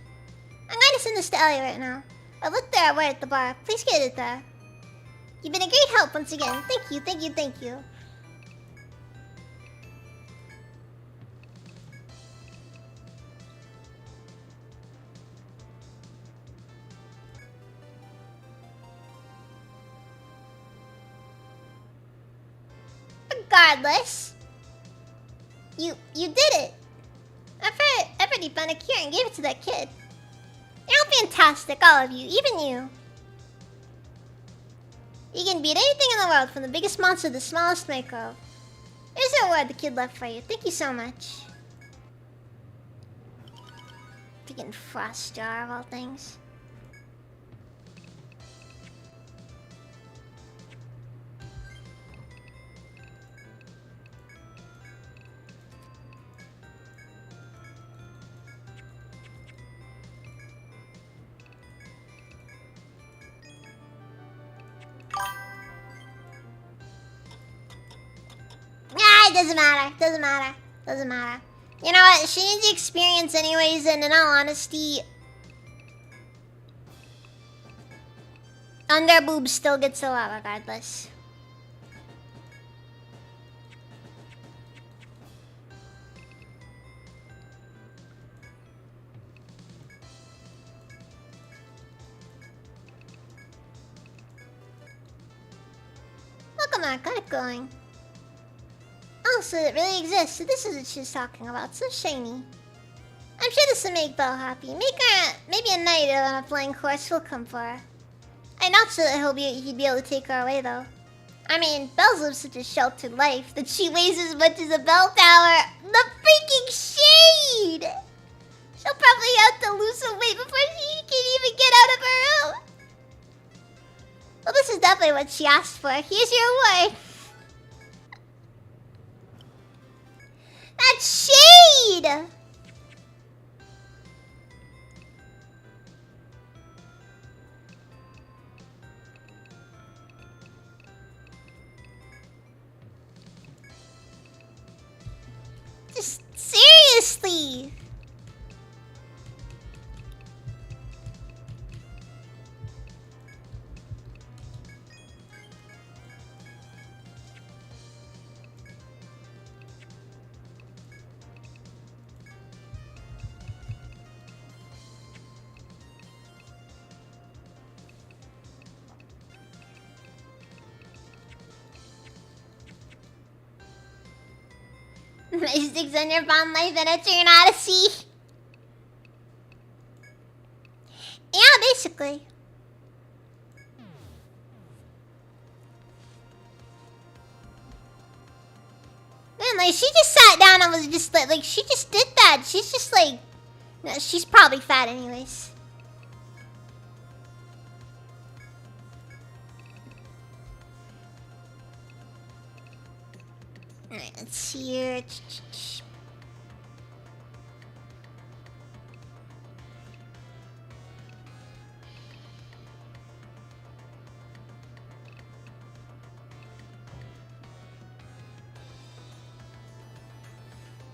I'm going to send this to Ellie right now. I looked there right at the bar. Please get it there. You've been a great help once again. Thank you, thank you, thank you. Regardless, you did it. I've already found a cure and gave it to that kid. You're all fantastic, all of you, even you. You can beat anything in the world, from the biggest monster to the smallest microbe. Here's a reward the kid left for you. Thank you so much. Freaking frost jar of all things. It doesn't matter. Doesn't matter. Doesn't matter. You know what? She needs the experience anyways, and in all honesty, under boobs still gets a lot regardless. Welcome on, got it going. Oh, so it really exists. So this is what she's talking about. So shiny. I'm sure this will make Belle happy. Maybe a night on a flying horse will come for her. I'm not sure that he'd be able to take her away though. I mean, Belle's lived such a sheltered life that she weighs as much as a bell tower. The freaking shade! She'll probably have to lose some weight before she can even get out of her room. Well, this is definitely what she asked for. Here's your reward. That's shade! Just seriously! Mystics on your bond life and a turn odyssey. Yeah, basically. Man, like, she just sat down and was just like she just did that. She's just like, no, she's probably fat anyways. Alright, let's see here.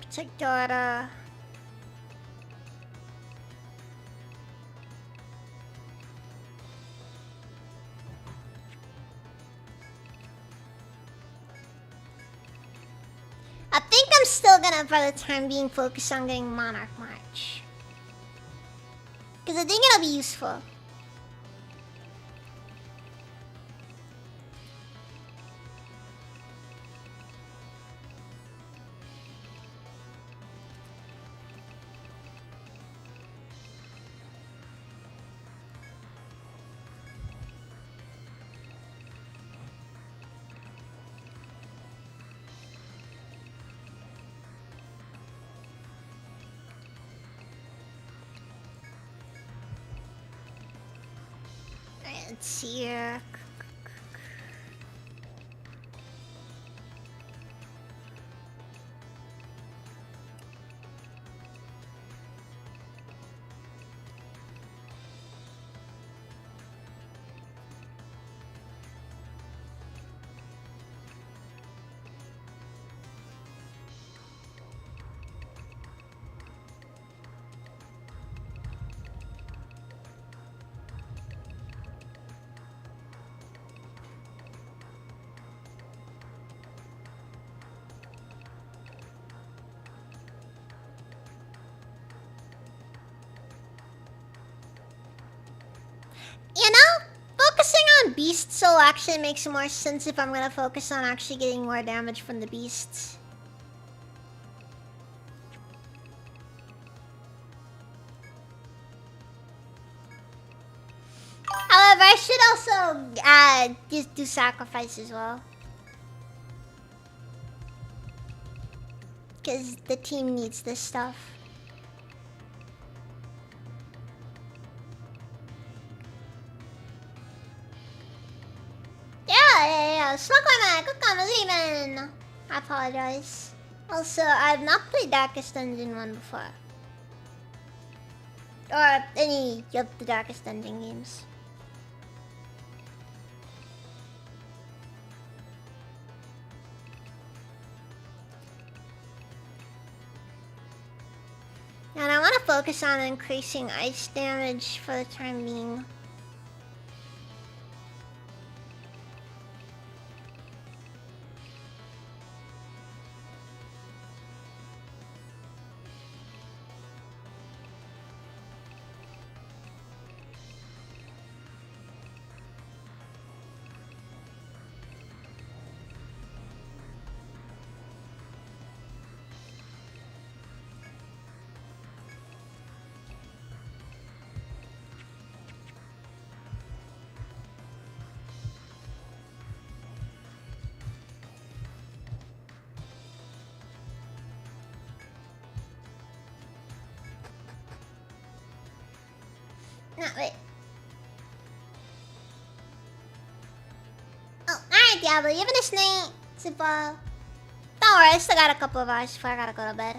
Protect daughter. I think I'm still gonna, for the time being, focus on getting Monarch March. Because I think it'll be useful. Let's see here. You know, focusing on beasts will actually makes more sense if I'm gonna focus on actually getting more damage from the beasts. However, I should also just do sacrifice as well. Because the team needs this stuff. Yeah. Slugman, good even. I apologize. Also, I've not played Darkest Dungeon 1 before. Or any of the Darkest Dungeon games. And I want to focus on increasing ice damage for the time being. No, wait. Oh, alright, Diablo. You have a snake. Simple. Don't worry, I still got a couple of hours before I gotta go to bed.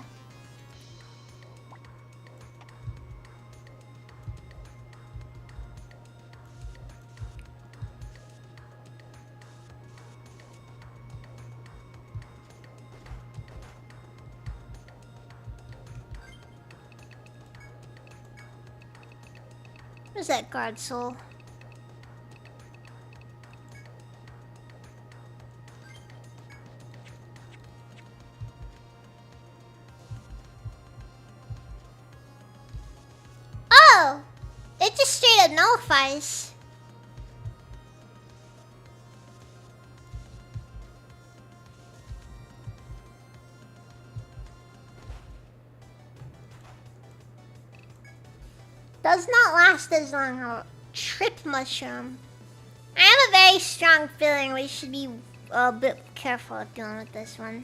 Where's that guard soul? Oh! It just straight up nullifies. Does not last as long. A trip mushroom. I have a very strong feeling we should be a bit careful dealing with this one.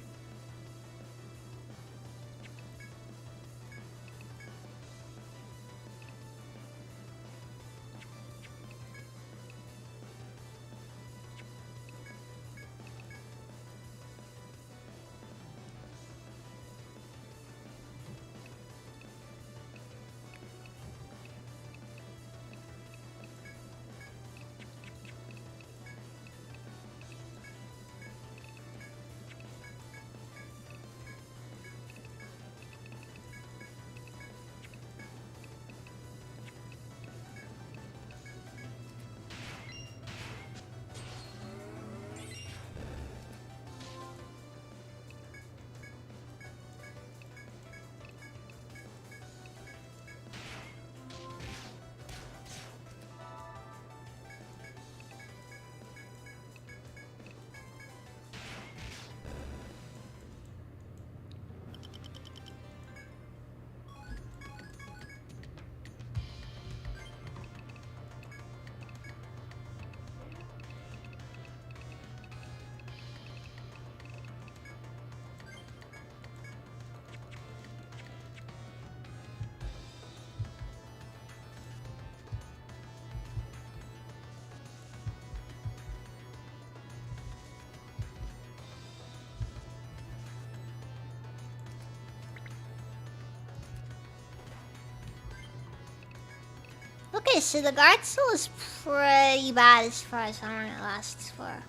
Okay, so the guard soul is pretty bad as far as how long it lasts for.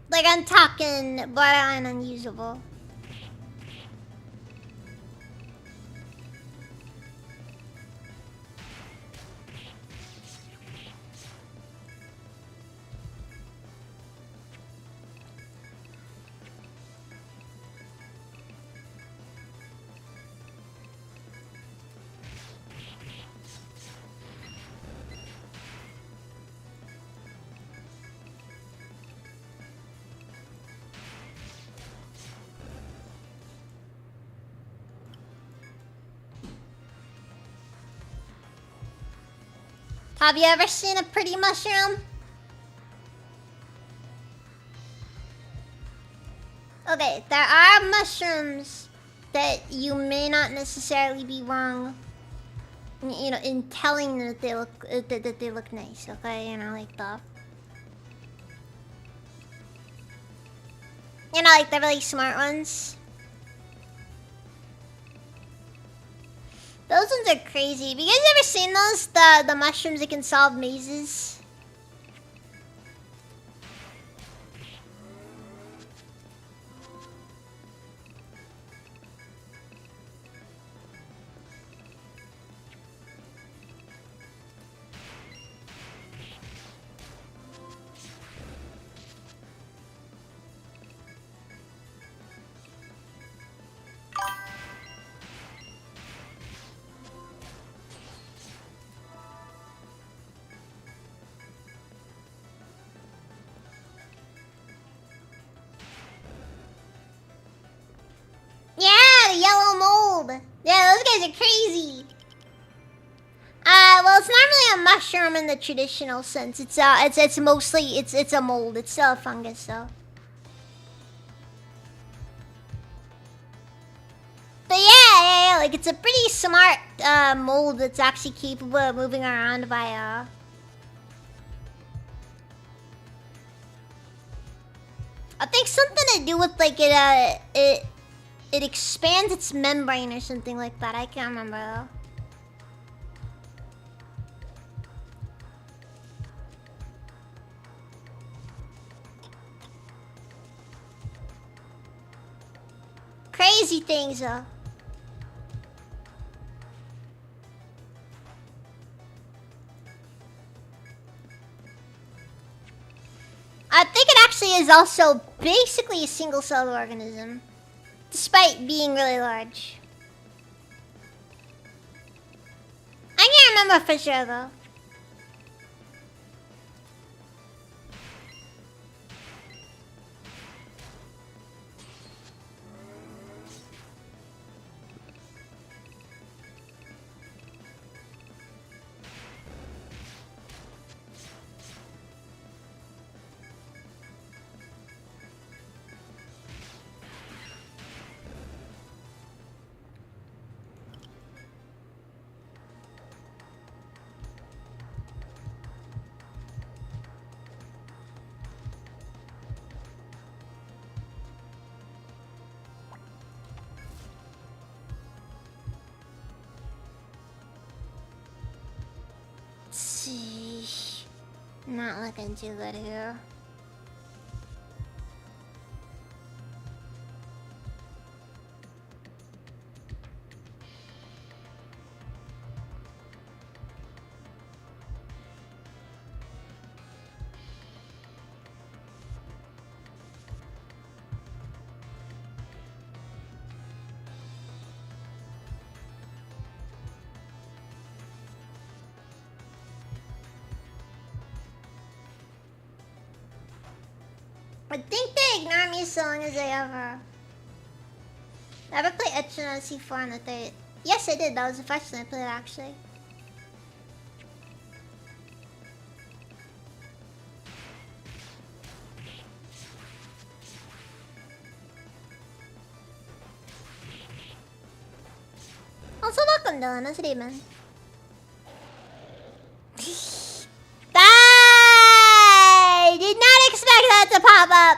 Like, I'm talking borderline unusable. Have you ever seen a pretty mushroom? Okay, there are mushrooms that you may not necessarily be wrong, you know, in telling that they look that they look nice. Okay, you know, like the really smart ones. Those ones are crazy. Have you guys ever seen those? The mushrooms that can solve mazes? Yeah, the yellow mold. Yeah, those guys are crazy. Well, it's not really a mushroom in the traditional sense. It's mostly it's a mold. It's still a fungus, though. But yeah, like it's a pretty smart mold that's actually capable of moving around via. I think something to do with like it expands its membrane or something like that. I can't remember though. Crazy things though. I think it actually is also basically a single-celled organism, despite being really large. I can't remember for sure though. Not looking too good here. I think they ignore me as long as they ever. Ever play Etchin on C4 on the third? Yes, I did. That was the first time I played it, actually. Also, welcome, Dylan. How's it even? I did not expect that to pop up.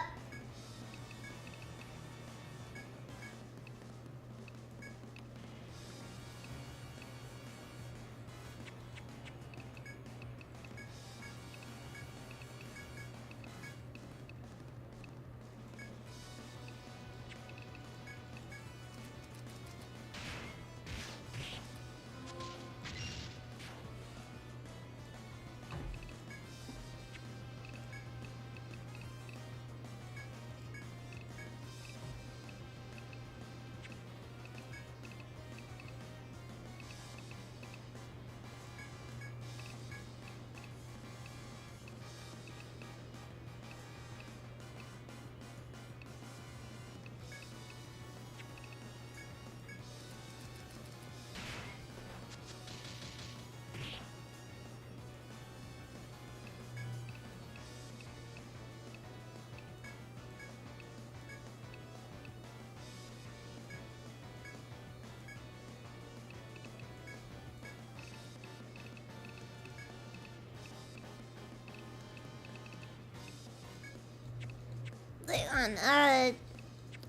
Wait on.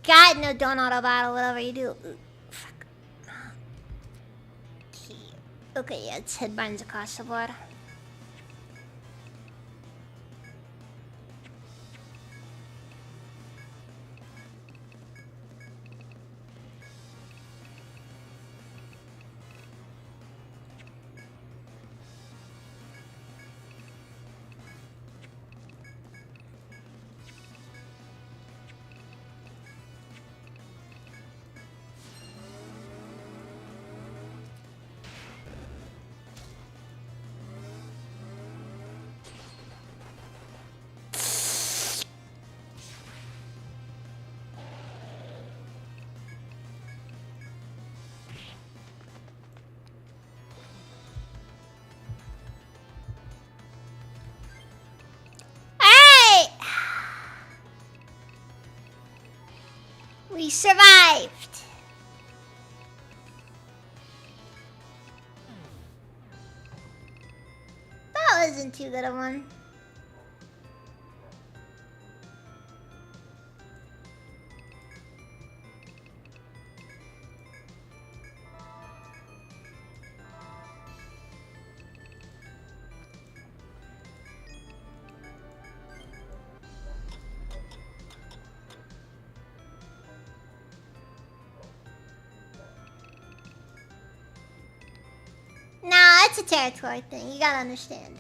God, no, don't auto battle. Whatever you do. Ooh, fuck. Okay, yeah, it's headbands across the board. We survived! That wasn't too good a one. Nah, it's a territory thing. You gotta understand.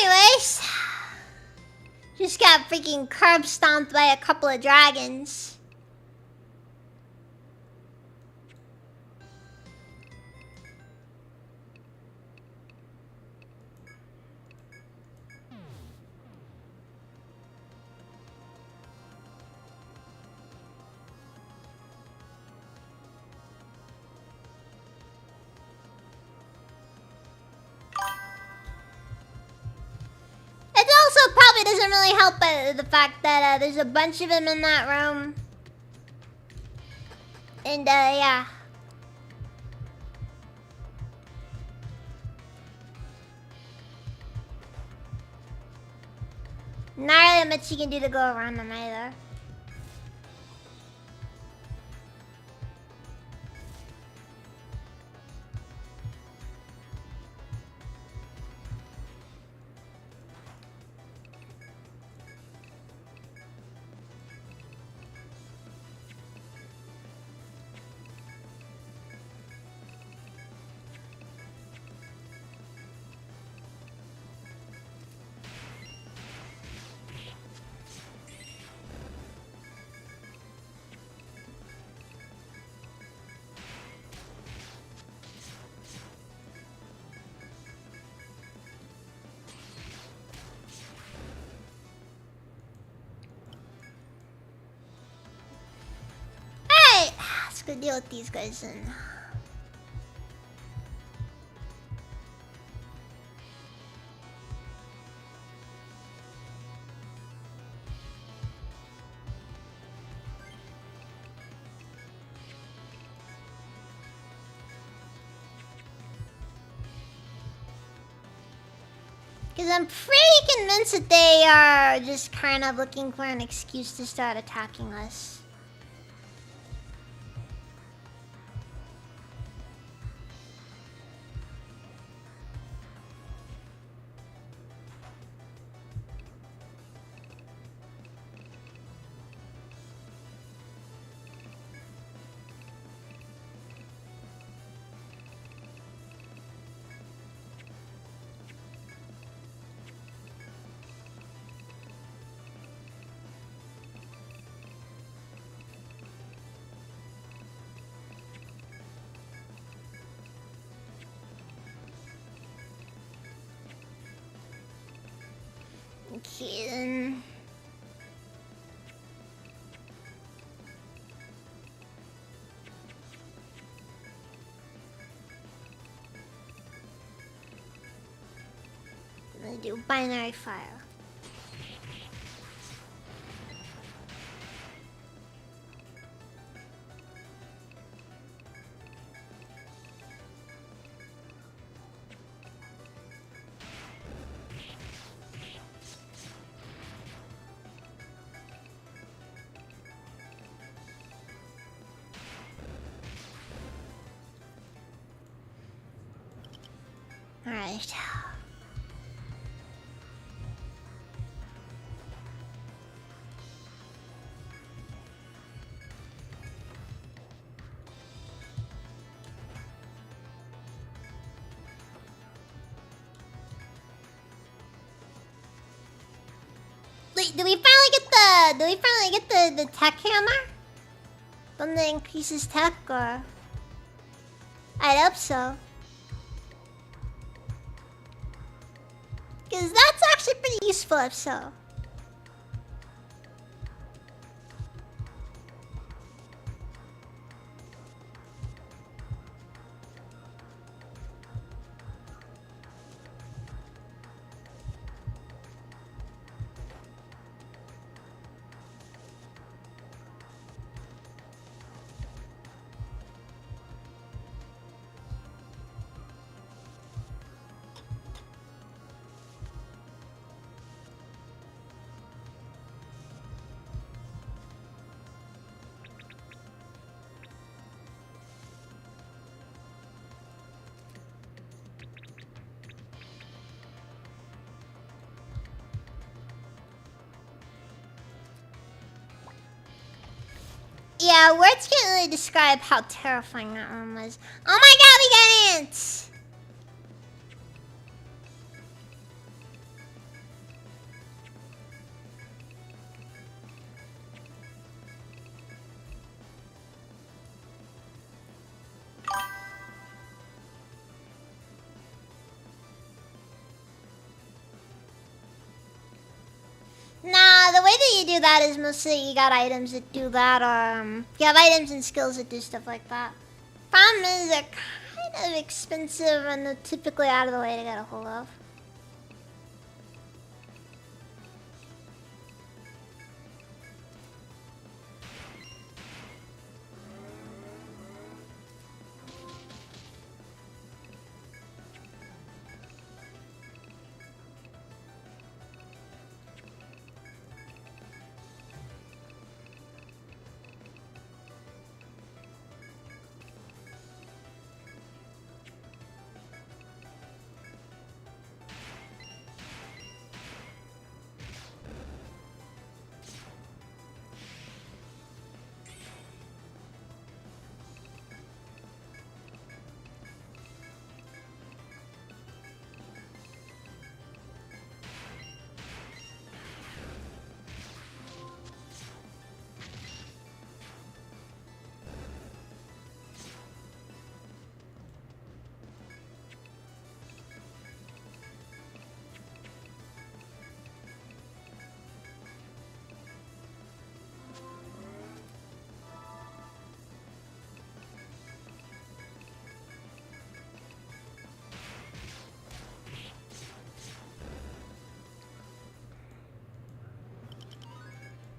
Anyways, just got freaking curb stomped by a couple of dragons. It also probably doesn't really help the fact that there's a bunch of them in that room. And yeah. Not really much you can do to go around them either. Let's go deal with these guys then. Because I'm pretty convinced that they are just kind of looking for an excuse to start attacking us. Okay, then. I'm gonna do binary fire. Alright. Wait, do we finally get the tech hammer? Don't that increases tech or? I'd hope so. Cause that's actually pretty useful if so. Yeah, words can't really describe how terrifying that room was. Oh my god, we got ants! Nah, the way that you do that is mostly you got items that do that, or you have items and skills that do stuff like that. Problem is they're kind of expensive and they're typically out of the way to get a hold of.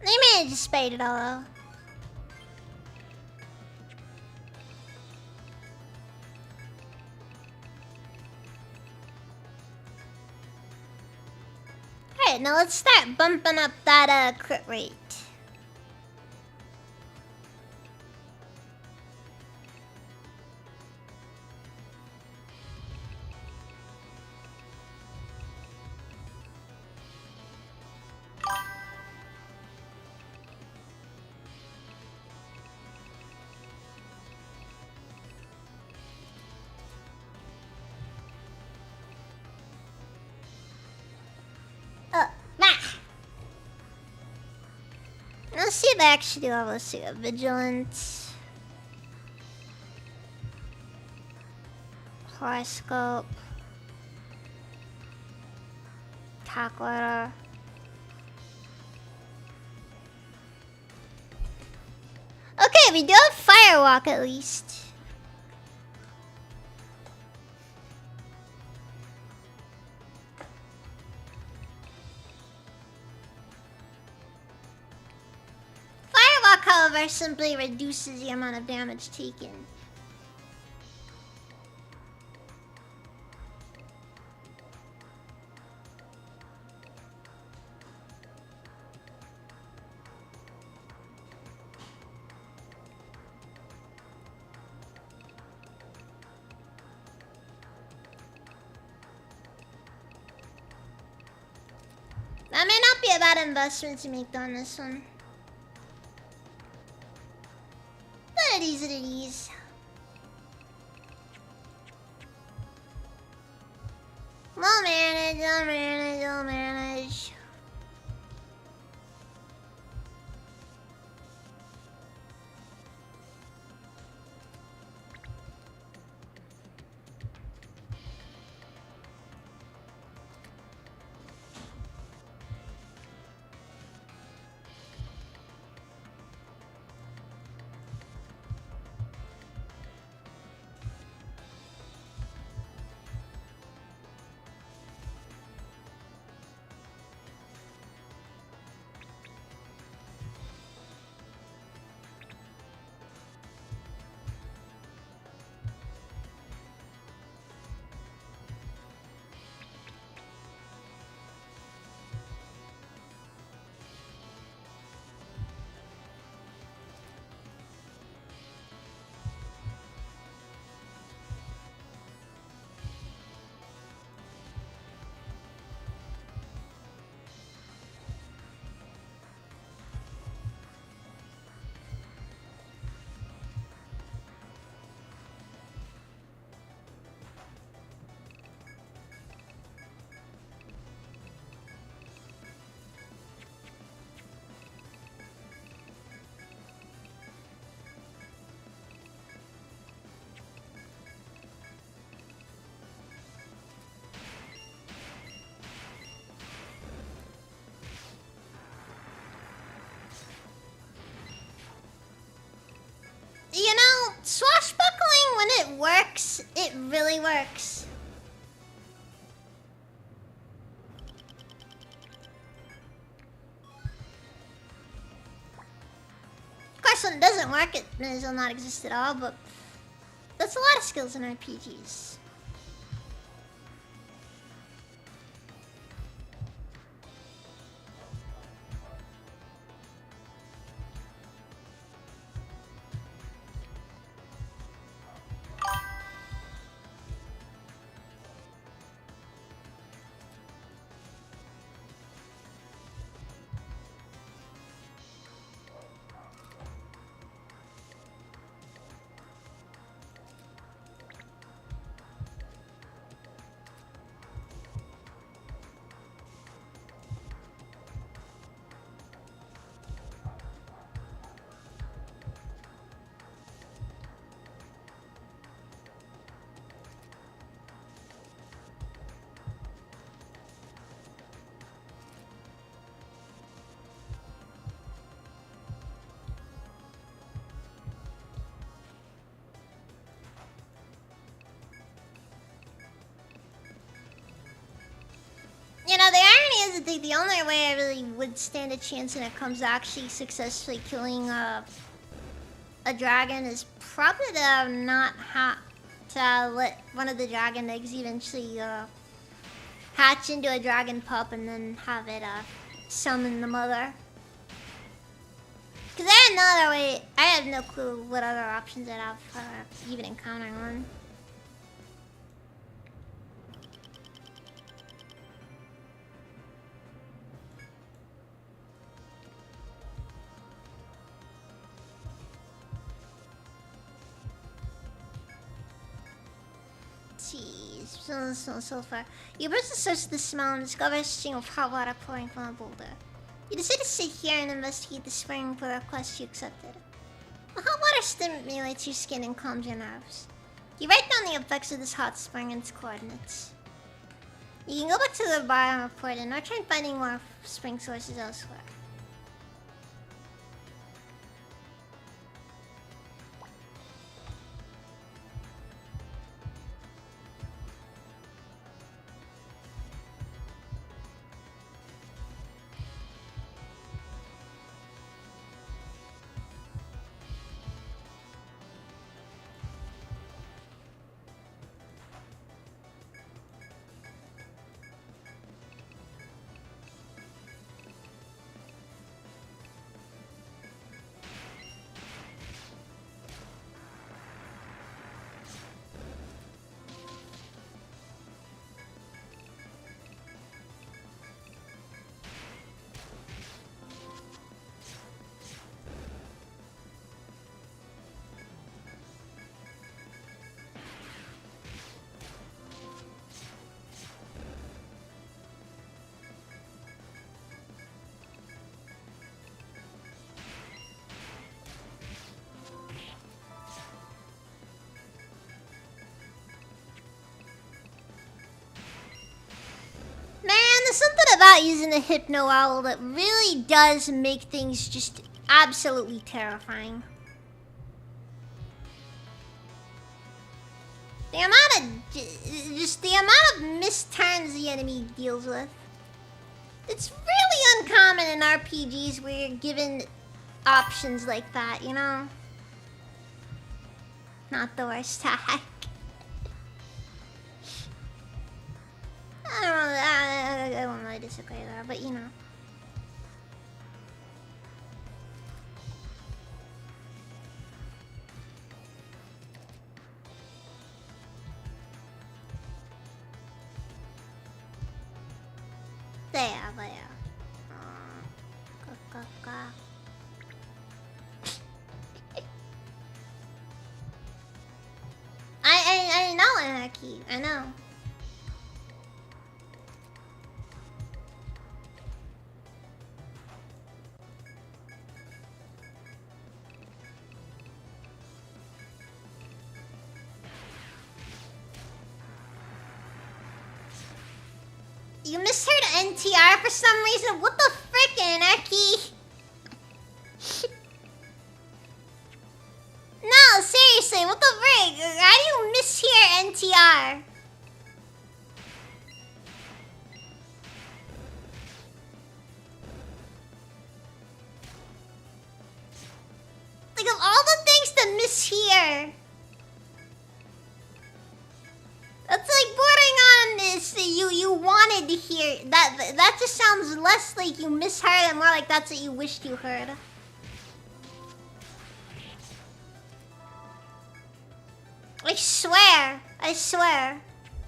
They managed to spade it all though. Alright, now let's start bumping up that crit rate. Let's see if I actually do have, let's see, a vigilance, horoscope, talk order. we do have Firewalk at least. Firewalk, however, simply reduces the amount of damage taken. That may not be a bad investment to make on this one. But it is. We'll manage. You know, swashbuckling, when it works, it really works. Of course, when it doesn't work, it may as well not exist at all, but that's a lot of skills in RPGs. You know, the irony is that the only way I really would stand a chance when it comes to actually successfully killing a dragon is probably to not to let one of the dragon eggs eventually hatch into a dragon pup and then have it summon the mother. Because there's no other way. I have no clue what other options I'd have for even encountering one. So far. You burst the source of the smell and discover a stream of hot water pouring from a boulder. You decide to sit here and investigate the spring for a request you accepted. The hot water stimulates your skin and calms your nerves. You write down the effects of this hot spring and its coordinates. You can go back to the bar and report it, or try finding more spring sources elsewhere. there's something about using a hypno owl that really does make things just absolutely terrifying. The amount of misturns the enemy deals with. It's really uncommon in RPGs where you're given options like that, you know? Not the worst hack. I don't really disagree there, but you know. There. I know, Anarchy. I know. You misheard NTR for some reason? What the frick, Anarchy? No, seriously, what the frick? How do you mishear NTR? Like, of all the things to mishear, that's like bordering on this. You wanted to hear that. That just sounds less like you misheard and more like that's what you wished you heard. I swear.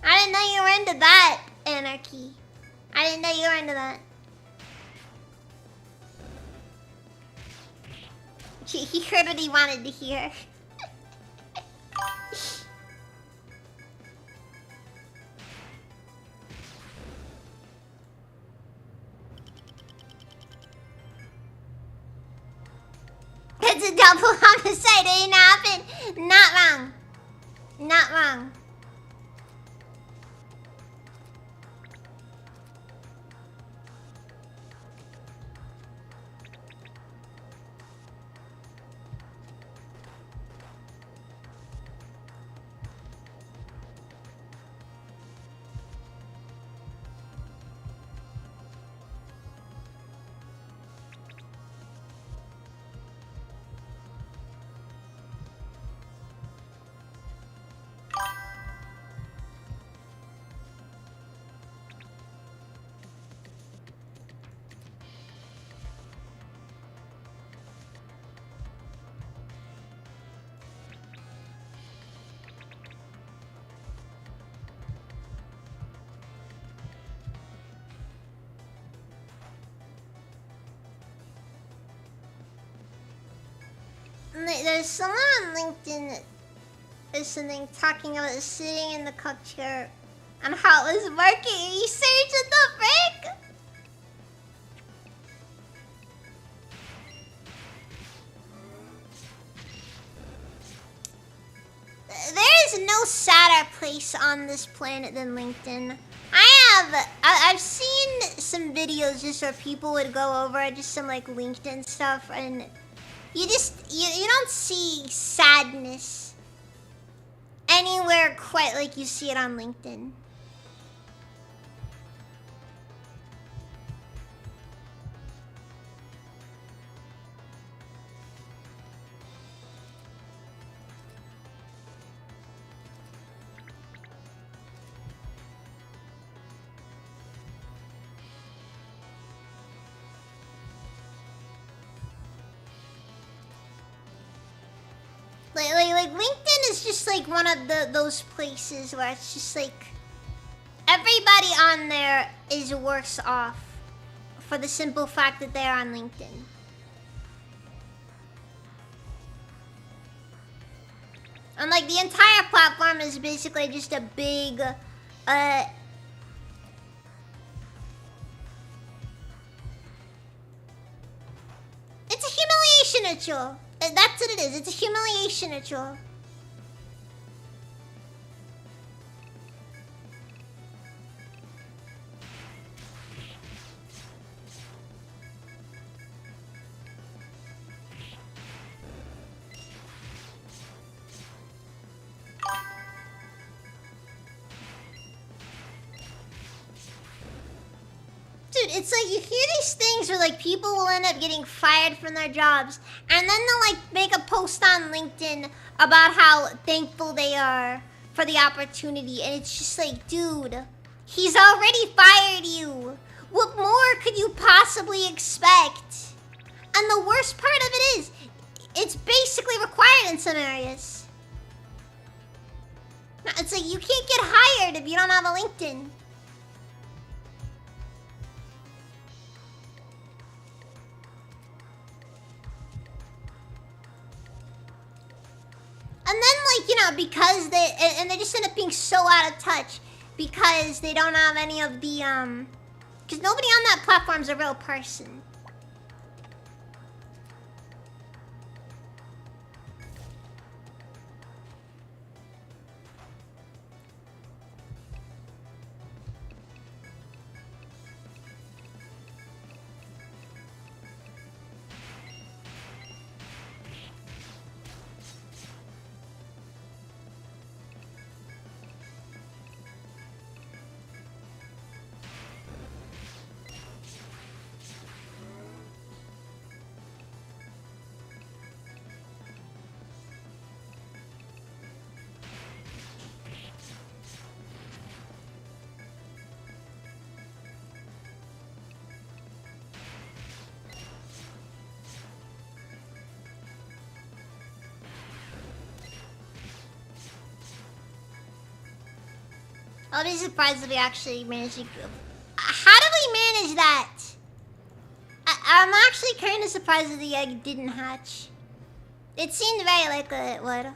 I didn't know you were into that, Anarchy. I didn't know you were into that. He heard what he wanted to hear. It's a double homicide, ain't happen. Not wrong. Not wrong. There's someone on LinkedIn that is something talking about sitting in the cup chair and how it was market research. What the frick? There is no sadder place on this planet than LinkedIn. I've seen some videos just where people would go over just some like LinkedIn stuff, and you don't see sadness anywhere quite like you see it on LinkedIn. Like LinkedIn is just like one of those places where it's just like everybody on there is worse off for the simple fact that they're on LinkedIn. And like the entire platform is basically just a big it's a humiliation ritual. That's what it is. It's a humiliation ritual. it's like you hear these things where like people will end up getting fired from their jobs, and then they'll like make a post on LinkedIn about how thankful they are for the opportunity, and it's just like, dude, he's already fired you. What more could you possibly expect? And the worst part of it is, it's basically required in some areas. It's like you can't get hired if you don't have a LinkedIn. And then, like, you know, because they just end up being so out of touch because they don't have any of the, because nobody on that platform's a real person. I'll be surprised if we actually manage to... How do we manage that? I'm actually kind of surprised that the egg didn't hatch. It seemed very likely it would.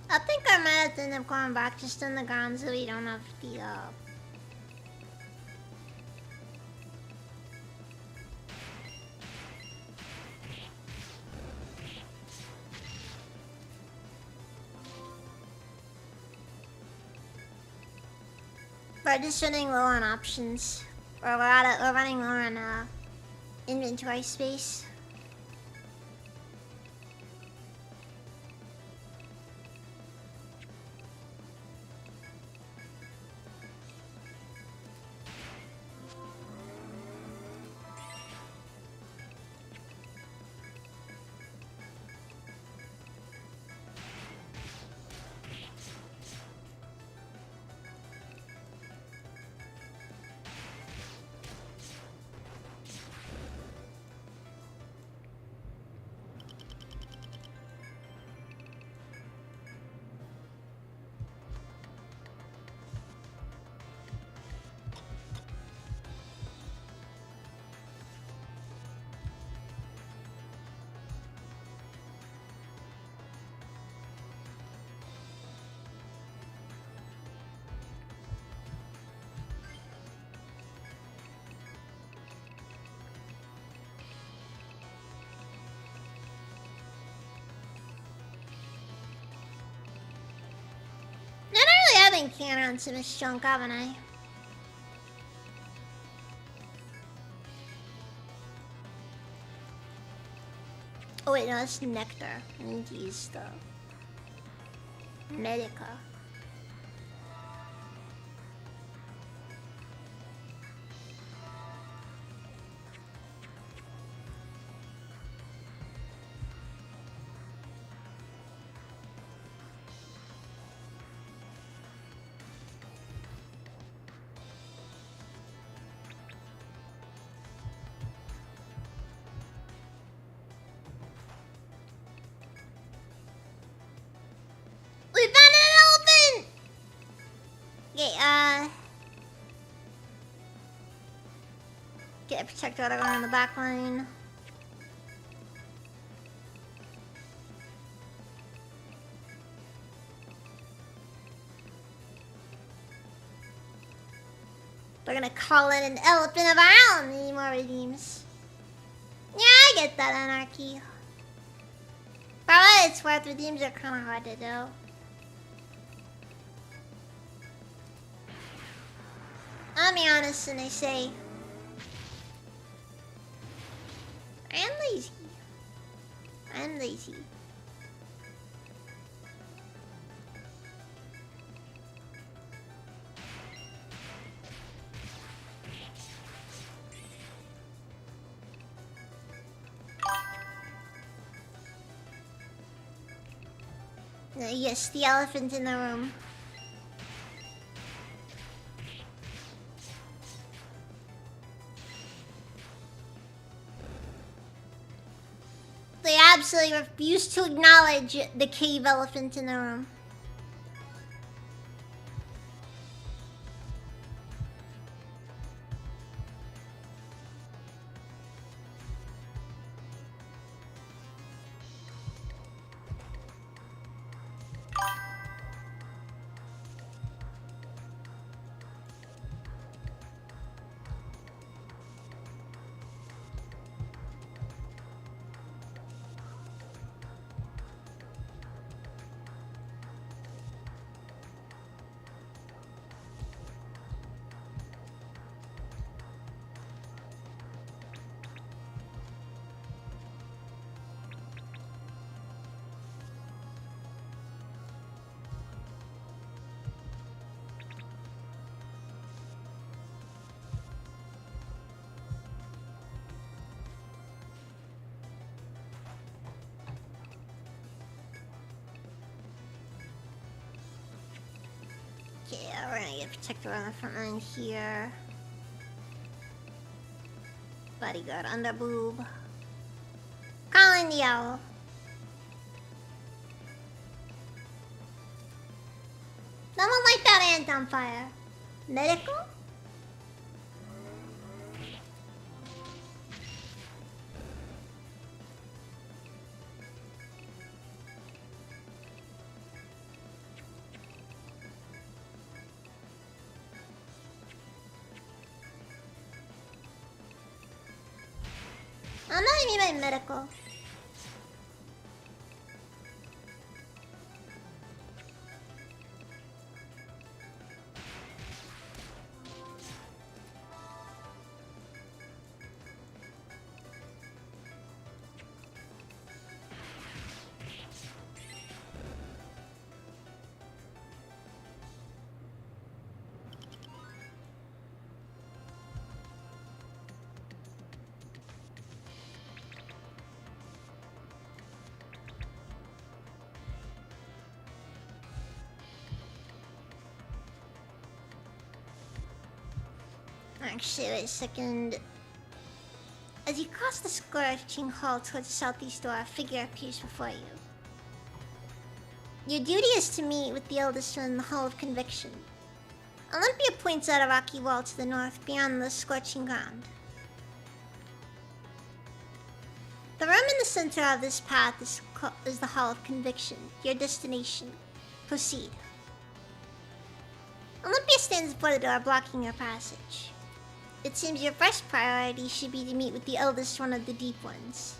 I think I might have to end up going back just on the ground so we don't have the, We're just running low on options. Or we're running low on, inventory space. encountered some of this junk, haven't I? Oh wait, no, that's nectar. I need to use the medica. We found an elephant! Okay, get a protector around the back line. We're gonna call in an elephant of our own. Need more redeems. Yeah, I get that, Anarchy. For what it's worth, redeems are kinda hard to do. I'll be honest and I say I'm lazy. I'm lazy. Yes, the elephant in the room. They absolutely refuse to acknowledge the cave elephant in the room. Yeah, we're gonna get protector on the front line here. Bodyguard under boob. Calling the owl. Someone light that ant on fire. Medical? I'm not even by medical. Actually, wait a second. As you cross the scorching hall towards the southeast door, a figure appears before you. Your duty is to meet with the eldest one in the Hall of Conviction. Olympia points out a rocky wall to the north beyond the scorching ground. The room in the center of this path is the Hall of Conviction, your destination. Proceed. Olympia stands before the door, blocking your passage. It seems your first priority should be to meet with the eldest one of the Deep Ones.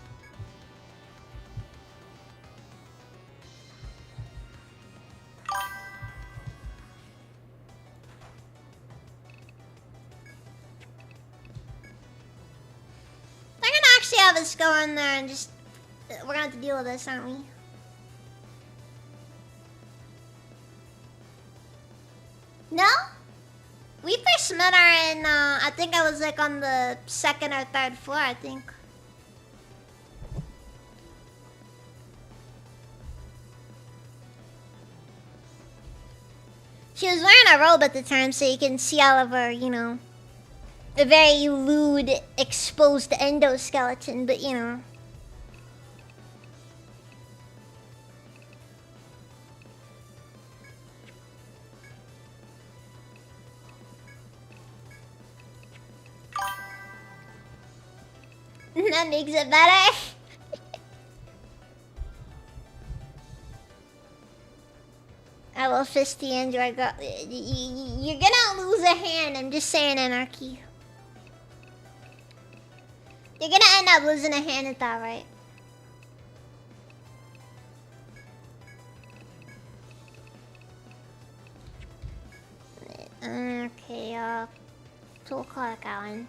have us go in there and just... We're gonna have to deal with this, aren't we? No? We first met her in, I think I was like on the 2nd or 3rd floor, I think. She was wearing a robe at the time, so you can see all of her, you know, a very lewd, exposed endoskeleton, but you know. That makes it better. I will fist the android girl. You're gonna lose a hand, I'm just saying, Anarchy. You're gonna end up losing a hand at that, right? Okay, tool clock Alan.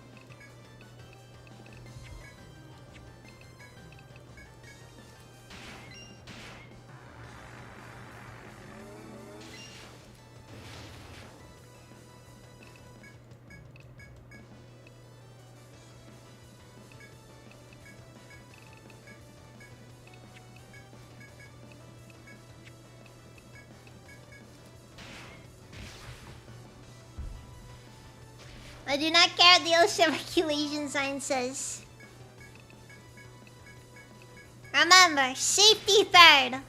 I do not care what the ocean circulation sign says. Remember, safety third.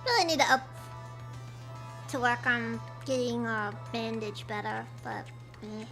Really need to work on getting a bandage better, but eh.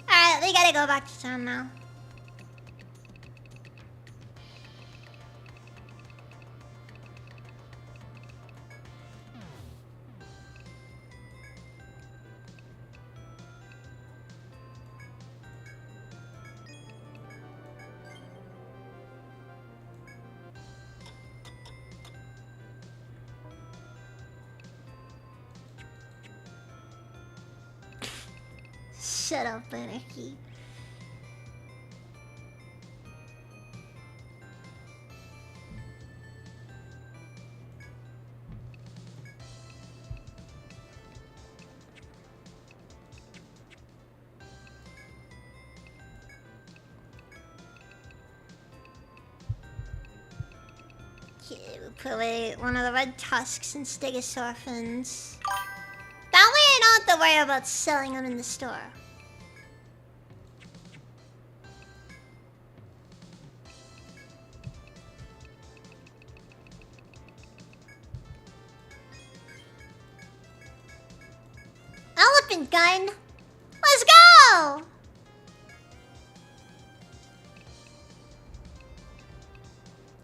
Alright, we gotta go back to town now. Shut up, Anarchy. Okay, we put away one of the red tusks and stegosaurphins. That way I don't have to worry about selling them in the store. Elephant gun! Let's go!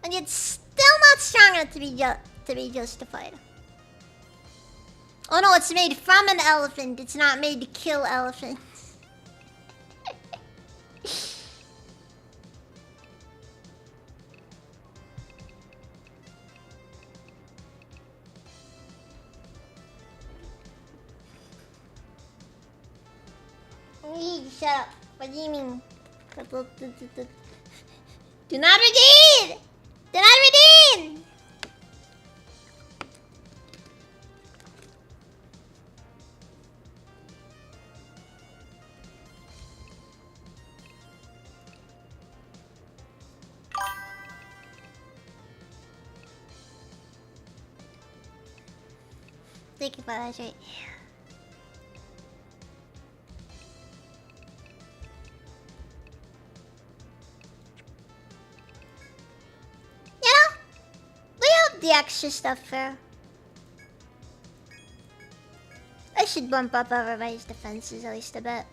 And it's still not strong enough to be justified. Oh no, it's made from an elephant. It's not made to kill elephants. Shut up. What do you mean? Do not redeem! Do not redeem! Thank you for that, right? You know, we have the extra stuff here. I should bump up everybody's defenses at least a bit.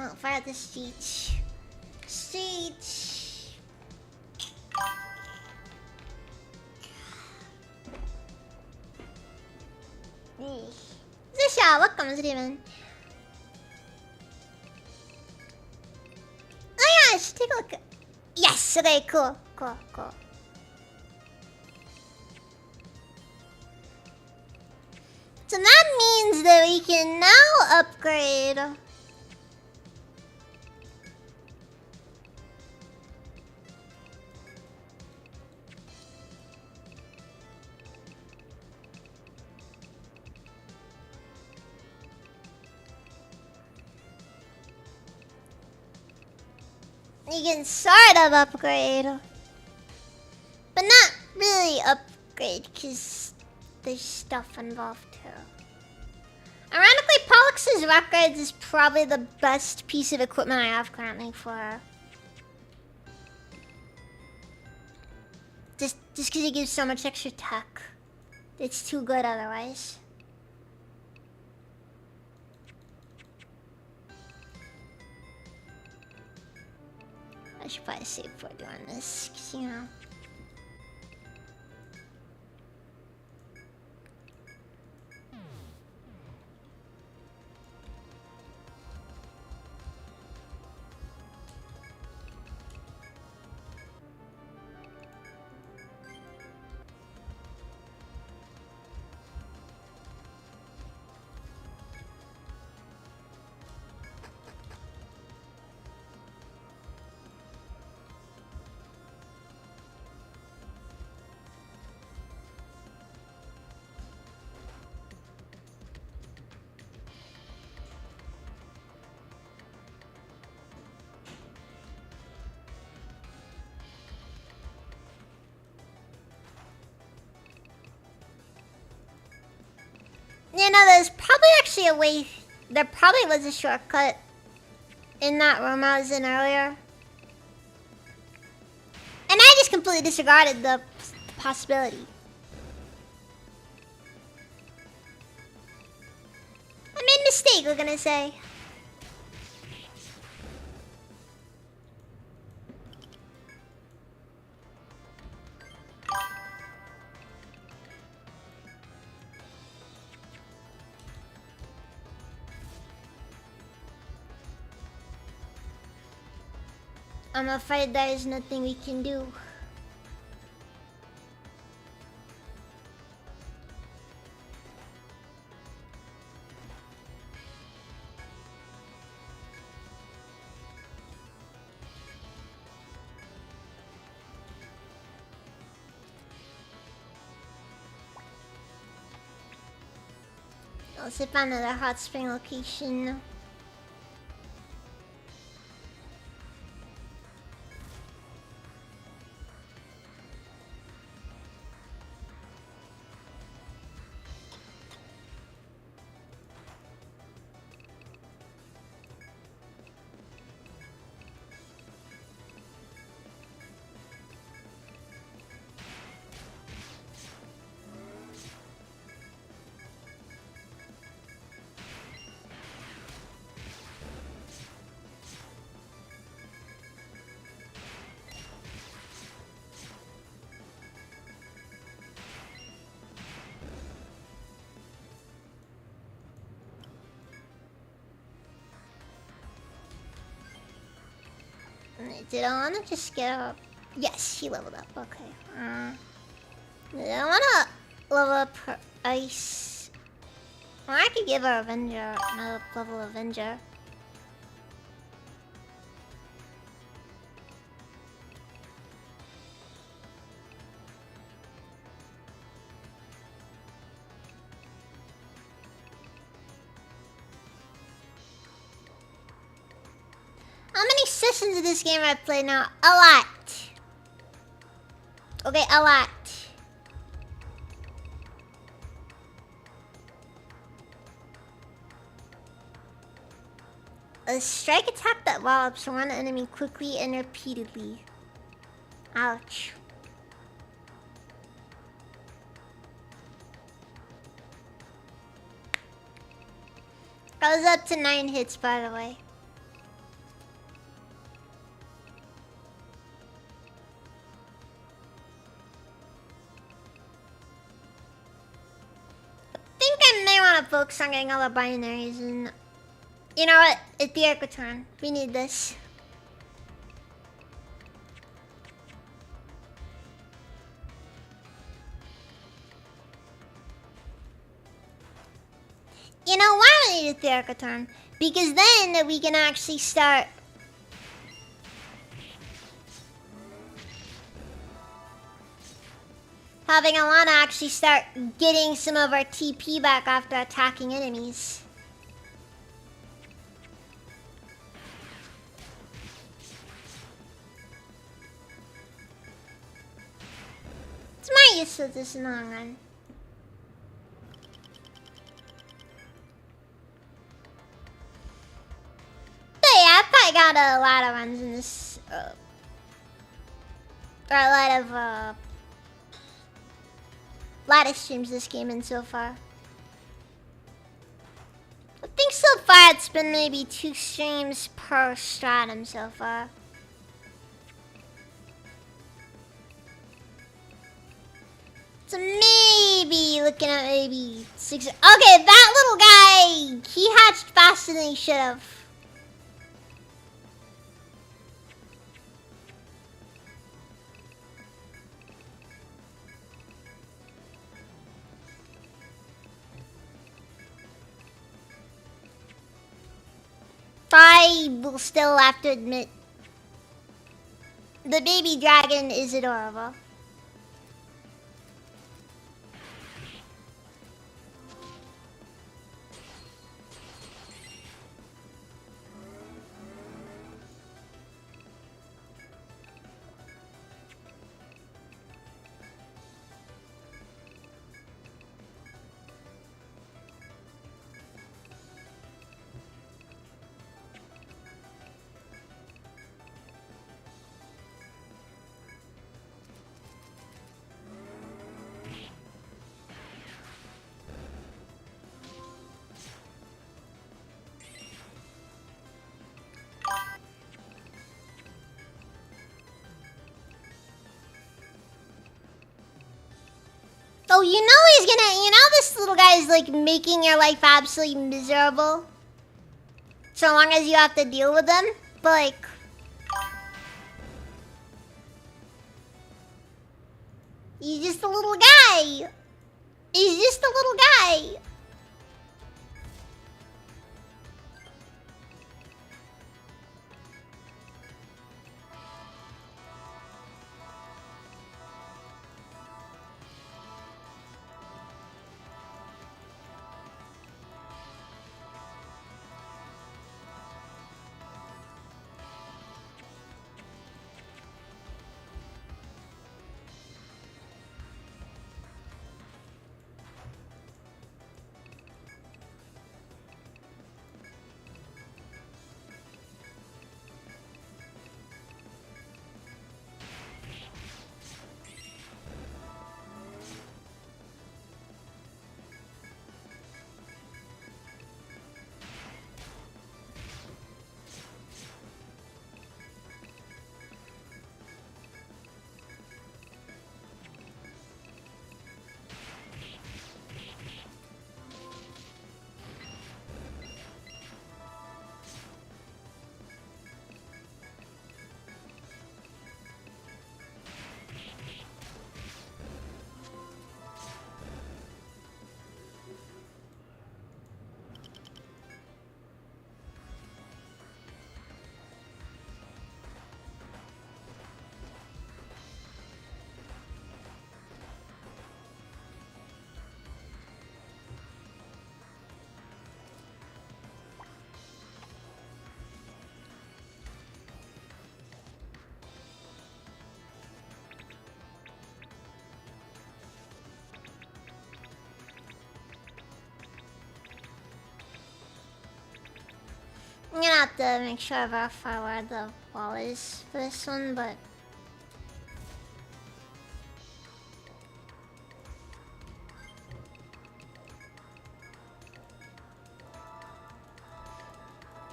Oh, fire the street. Street. Zusha, welcome, Steven. Oh yeah, I should take a look. Yes, okay, cool. Cool. So that means that we can now upgrade. You can sort of upgrade, but not really upgrade because there's stuff involved too. Ironically, Pollux's records is probably the best piece of equipment I have currently for her. Just because it gives so much extra tech. It's too good otherwise. I should probably save before doing this, because, you know. You know, there's probably actually a way. There probably was a shortcut in that room I was in earlier. And I just completely disregarded the possibility. I made mistake, we're gonna say. I'm afraid there is nothing we can do. Let's find another hot spring location. Did I want to just get up? Yes, she leveled up. Okay. Did I want to level up her ice? Or I could give her Avenger, another level Avenger. How many sessions of this game I've played now? A lot. Okay, a lot. A strike attack that wallops one enemy quickly and repeatedly. Ouch. Goes up to 9 hits, by the way. I may want to focus on getting all the binaries and... You know what? Etheric Return. We need this. You know why we need Etheric Return? Because then we can actually start... having Alana actually start getting some of our TP back after attacking enemies. It's my use of this in the long run. But yeah, I've probably got a lot of runs in this, or a lot of streams this game in so far. I think so far it's been maybe 2 streams per stratum so far. So maybe looking at maybe 6. Okay, that little guy, he hatched faster than he should have. I will still have to admit, the baby dragon is adorable. Oh, you know he's gonna... You know this little guy is, like, making your life absolutely miserable? So long as you have to deal with him? But, like... He's just a little guy. He's just a little guy. I'm gonna have to make sure I verify where the wall is for this one, but...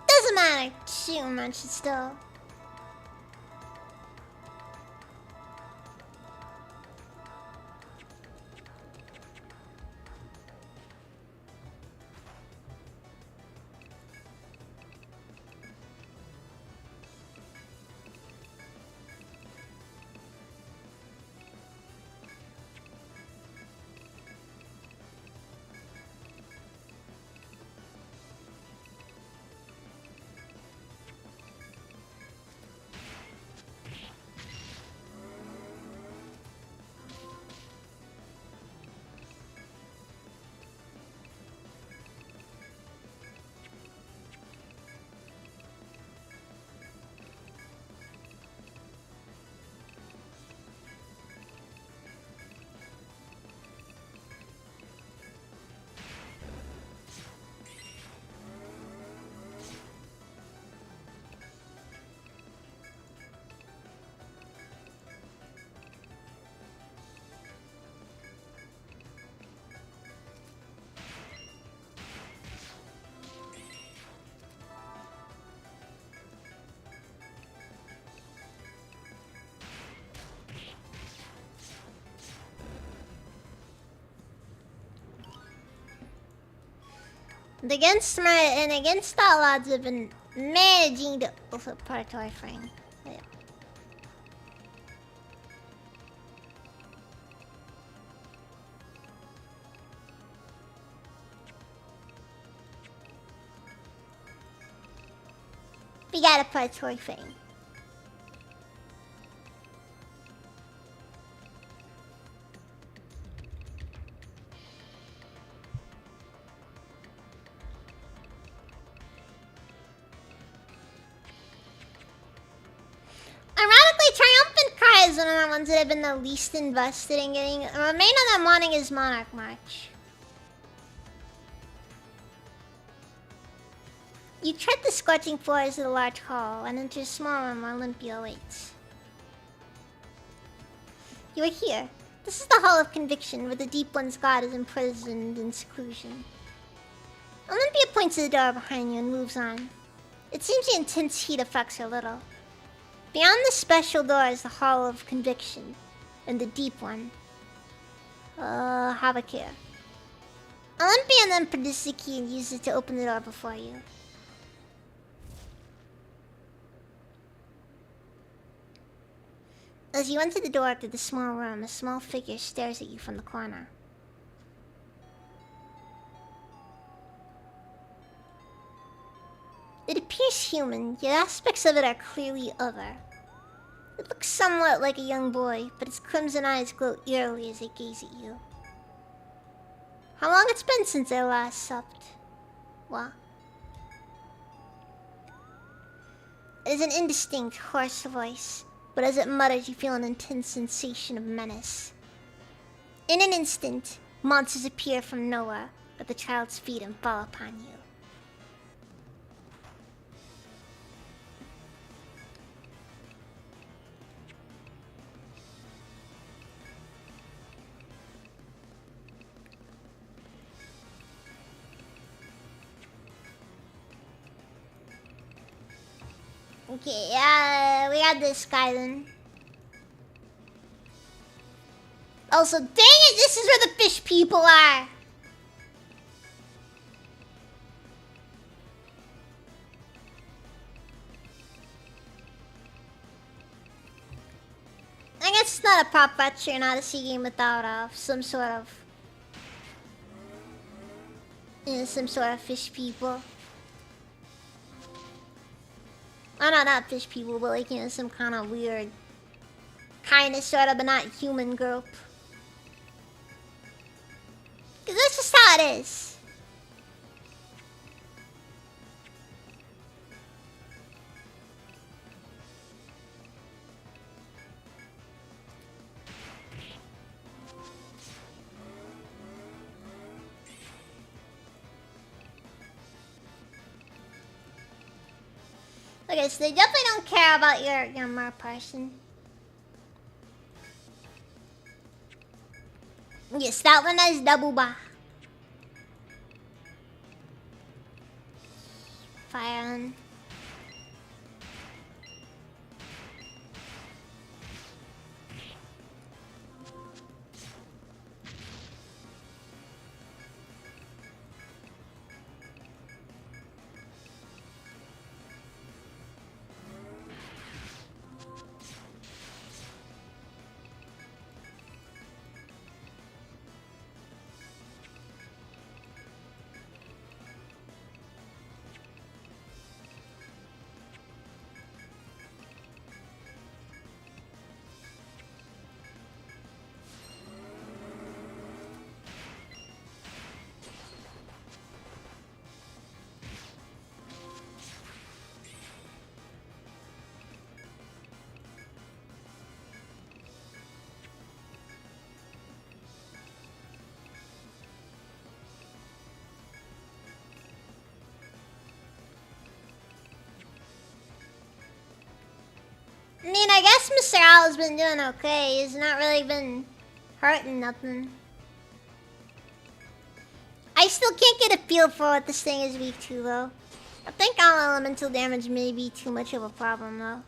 Doesn't matter too much still. Against all odds, I've been managing to preparatory frame. Yeah. We got a preparatory frame. One of the ones that I've been the least invested in getting. The main one I'm wanting is Monarch March. You tread the scorching floors of the large hall and enter a small room where Olympia awaits. You are here. This is the Hall of Conviction, where the Deep One's god is imprisoned in seclusion. Olympia points to the door behind you and moves on. It seems the intense heat affects her little. Beyond the special door is the Hall of Conviction, and the Deep One. Have a care. Olympian then produced the key and used it to open the door before you. As you enter the door to the small room, a small figure stares at you from the corner. It appears human, yet aspects of it are clearly other. It looks somewhat like a young boy, but its crimson eyes glow eerily as they gaze at you. How long it's been since I last supped? What? It is an indistinct, hoarse voice, but as it mutters, you feel an intense sensation of menace. In an instant, monsters appear from nowhere at the child's feet and fall upon you. Okay, we got this guy then. Also, dang it, this is where the fish people are! I guess it's not a prop fetcher and not a C game without some sort of... some sort of fish people. Oh, no, not fish people, but like, some kind of weird... kinda, sorta, but not human group. Cause that's just how it is. Okay, so they definitely don't care about your mer person. Yes, that one is double ba. Fire on. I mean, I guess Mr. Owl's been doing okay. He's not really been hurting nothing. I still can't get a feel for what this thing is weak to, though. I think all elemental damage may be too much of a problem, though.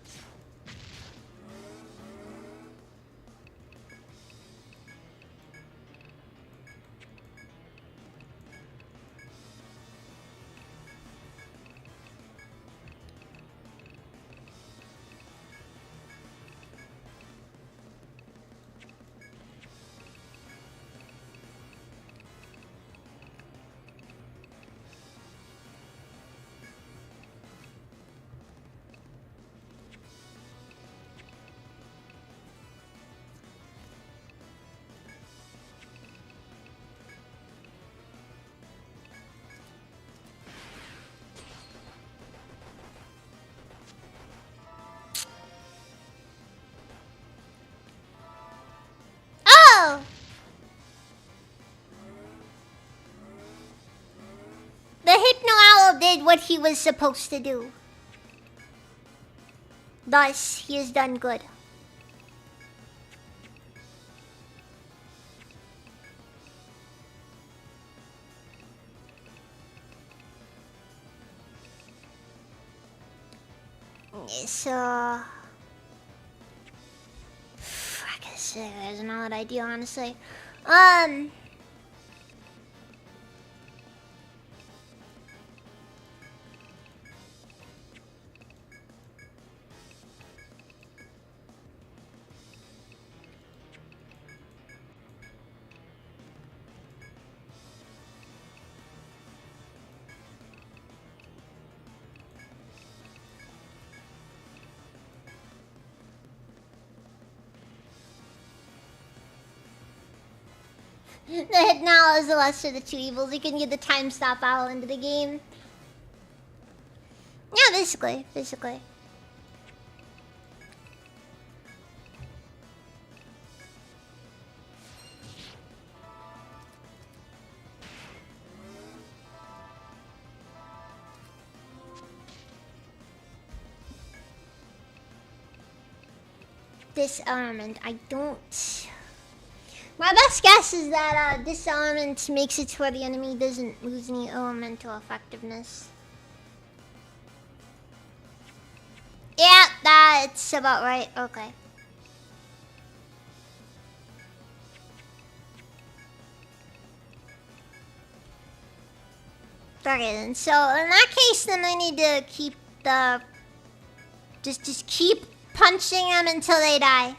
Oh! The Hypno Owl did what he was supposed to do. Thus, he has done good. So... I guess there's another idea, honestly. Um. The hit now is the lesser of the two evils. You can get the time stop owl into the game. Yeah, basically. This element, I don't... My best guess is that this element makes it to where the enemy doesn't lose any elemental effectiveness. Yeah, that's about right. Okay. Okay then, so in that case then I need to keep the... Just keep punching them until they die.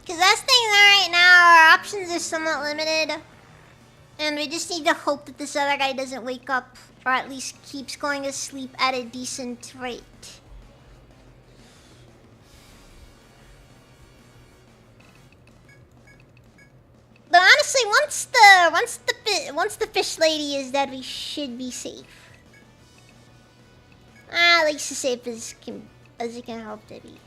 Because that's thing right now, our options are somewhat limited. And we just need to hope that this other guy doesn't wake up, or at least keeps going to sleep at a decent rate. But honestly, once the fish lady is dead, we should be safe. At least as safe as it can hope to be.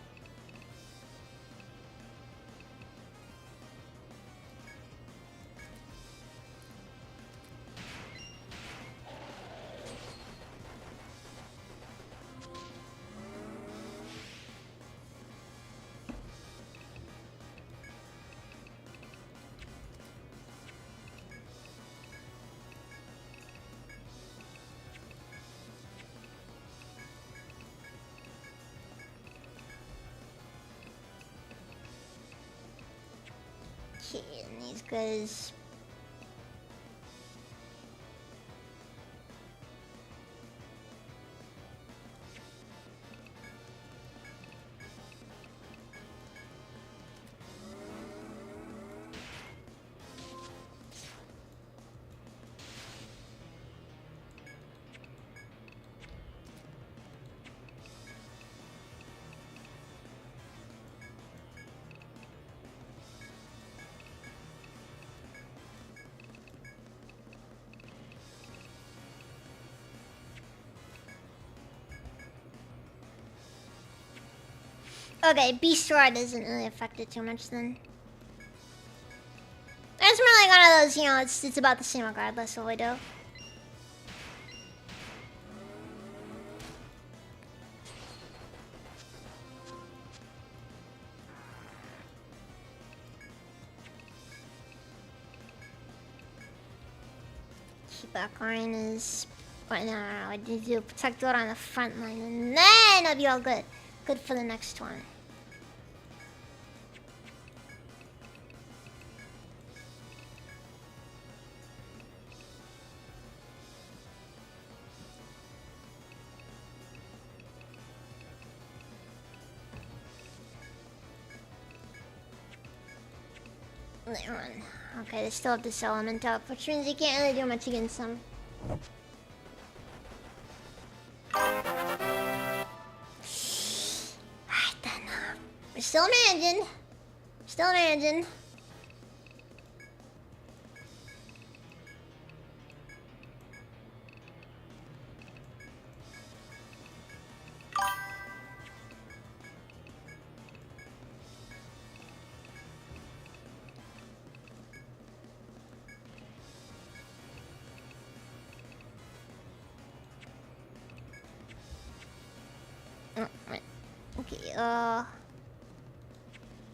Okay, and these guys... Okay, Beast Roar doesn't really affect it too much then. It's more like one of those, you know, it's about the same regardless of what we do. Keep back line is... But no, I need to do protect it on the front line and then it'll be all good. Good for the next one. Run. Okay, they still have this element up, which means you can't really do much against them. Alright then, we're still managing. Still managing. Okay,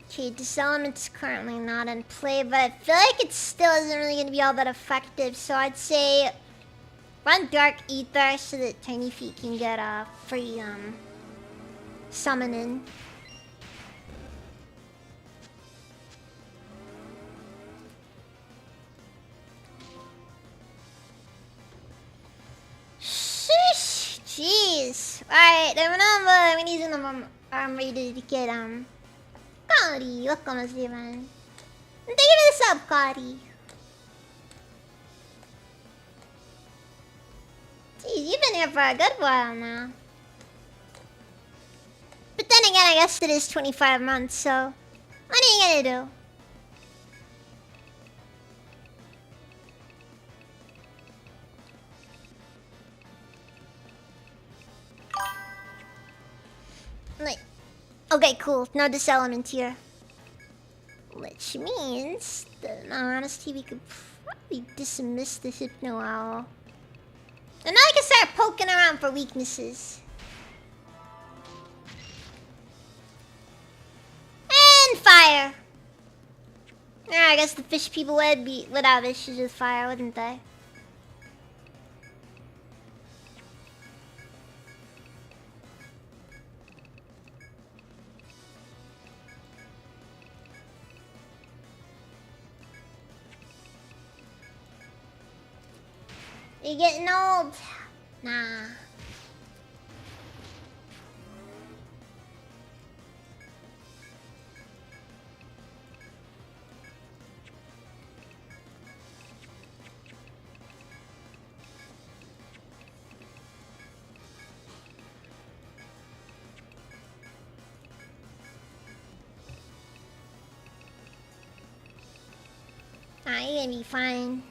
okay, this element's currently not in play, but I feel like it still isn't really gonna be all that effective, so I'd say run Dark Ether so that Tiny Feet can get a free, summoning. Sheesh! Jeez! Alright, remember, we need some ready to get, Cody, welcome, Steven. Thank you for the sub, Cody. Jeez, you've been here for a good while now. But then again, I guess it is 25 months, so... What are you gonna do? Like... Okay, cool. No diselement here. Which means that, in all honesty, we could probably dismiss the Hypno Owl. And now I can start poking around for weaknesses. And fire! Yeah, I guess the fish people would have issues with fire, wouldn't they? You getting old? Nah. Nah, you're gonna be fine.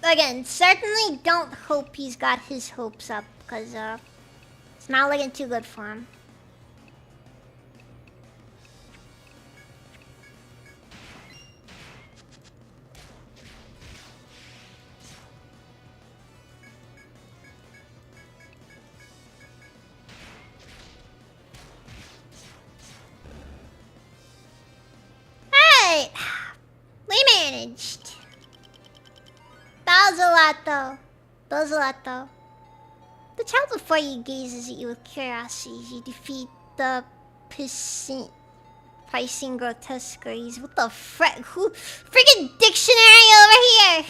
Again, certainly don't hope he's got his hopes up, because it's not looking too good for him. Alright! We managed. That was a lot, though. That was a lot, though. The child before you gazes at you with curiosity as you defeat the pissing grotesqueries. What the frick? Who? Freaking dictionary over here!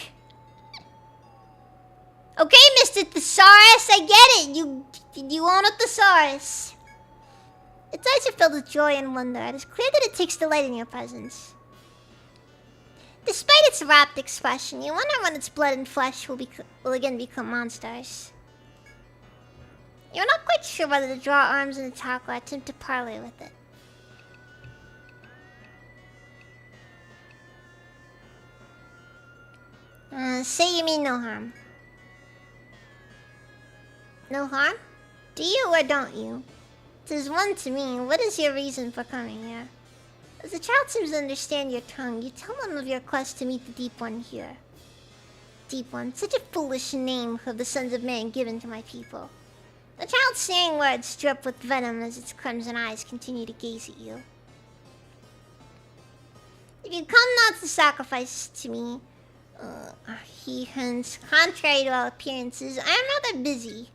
Okay, Mr. Thesaurus, I get it. You own a thesaurus. Its eyes are filled with joy and wonder. It is clear that it takes delight in your presence. Despite its rapt expression, you wonder when its blood and flesh will again become monsters. You're not quite sure whether to draw arms and attack or attempt to parley with it. Say you mean no harm. No harm? Do you or don't you? 'Tis one to me. What is your reason for coming here? As the child seems to understand your tongue, you tell him of your quest to meet the Deep One here. Deep One, such a foolish name of the sons of man given to my people. The child's saying words drip with venom as its crimson eyes continue to gaze at you. If you come not to sacrifice to me, he hence, contrary to all appearances, I am rather busy.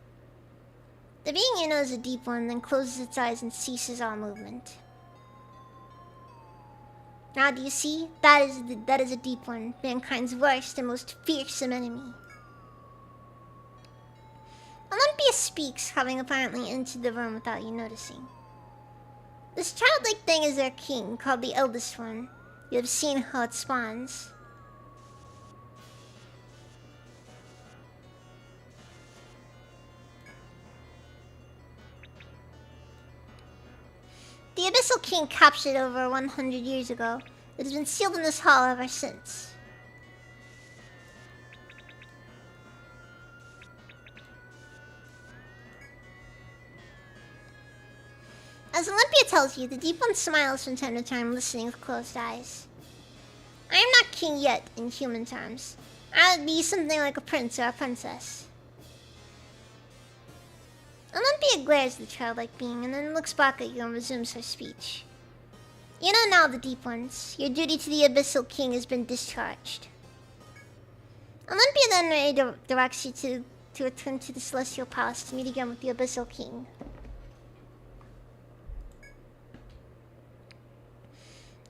The being you know is a Deep One, then closes its eyes and ceases all movement. Now do you see? That is a Deep One, mankind's worst and most fearsome enemy. Olympia speaks, having apparently entered the room without you noticing. This childlike thing is their king, called the Eldest One. You have seen how it spawns. The Abyssal King captured it over 100 years ago. It has been sealed in this hall ever since. As Olympia tells you, the Deep One smiles from time to time, listening with closed eyes. I am not king yet, in human terms. I would be something like a prince or a princess. Olympia glares at the childlike being and then looks back at you and resumes her speech. You know now, the Deep Ones. Your duty to the Abyssal King has been discharged. Olympia then directs you to return to the Celestial Palace to meet again with the Abyssal King.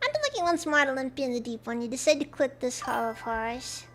After looking once more at Olympia and the Deep One, you decide to quit this Hall of Horrors.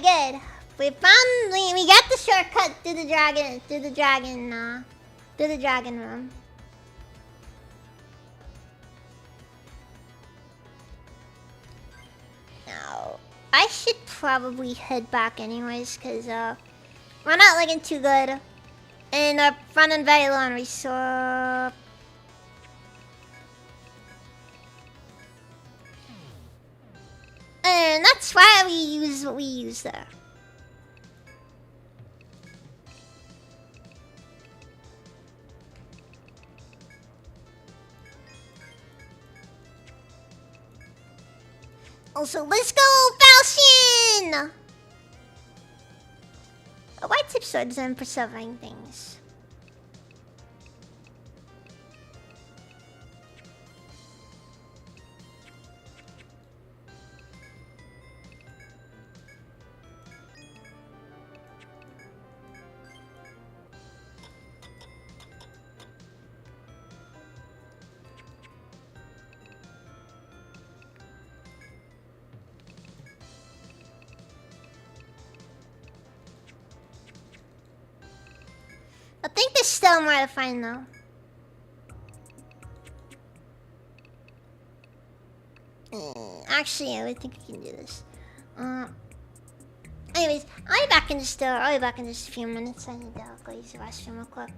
Good. We got the shortcut through the dragon room. Now, I should probably head back anyways, cause we're not looking too good, and we're running very low on resource. And that's why we use what we use there. Also, let's go, Falchion! A white tip sword is designed for severing things. I think there's still more to find though. Actually, I think we can do this. Anyways, I'll be back in just a few minutes. I need to go use the restroom real quick.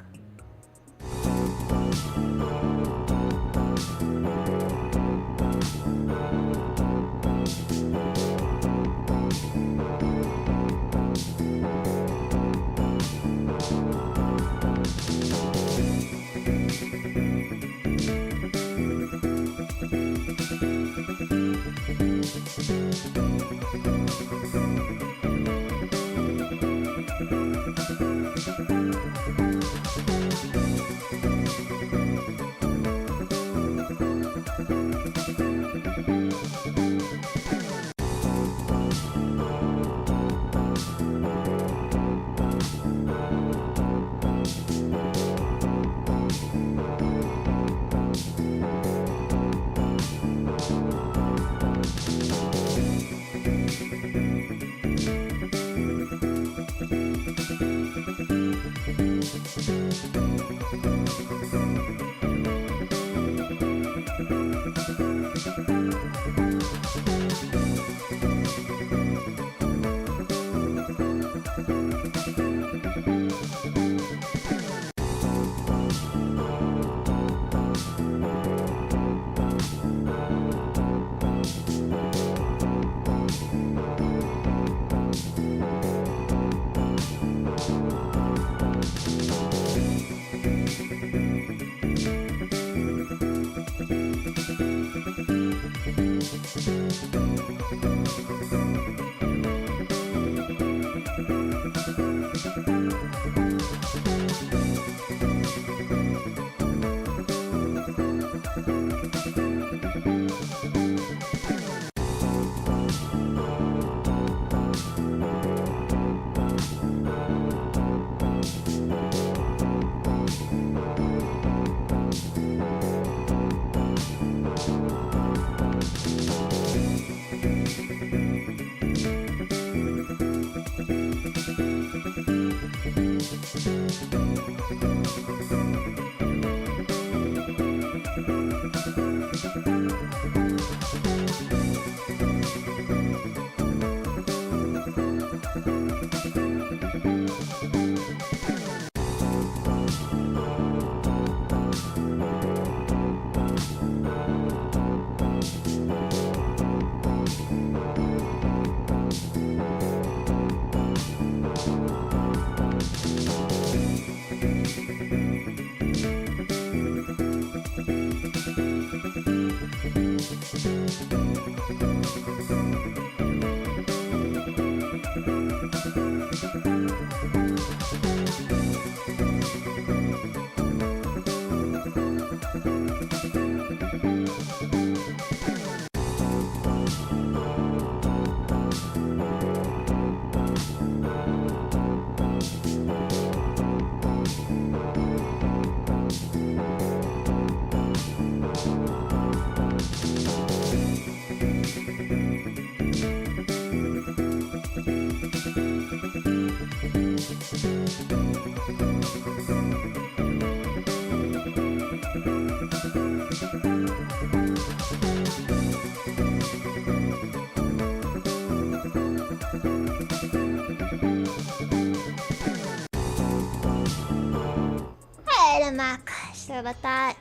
Mac. Sorry about that.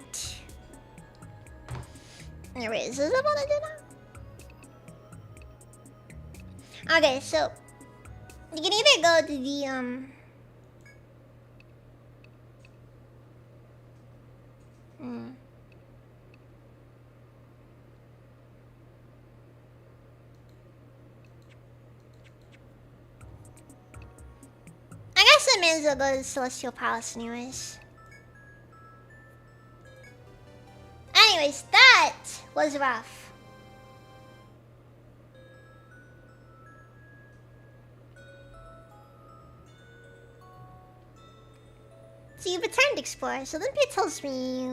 Anyways, is that what I did now? Okay, so you can either go to the I guess I may as well go to the Celestial Palace anyways. Anyways, that was rough. So you've returned, explorer. So Olympia tells me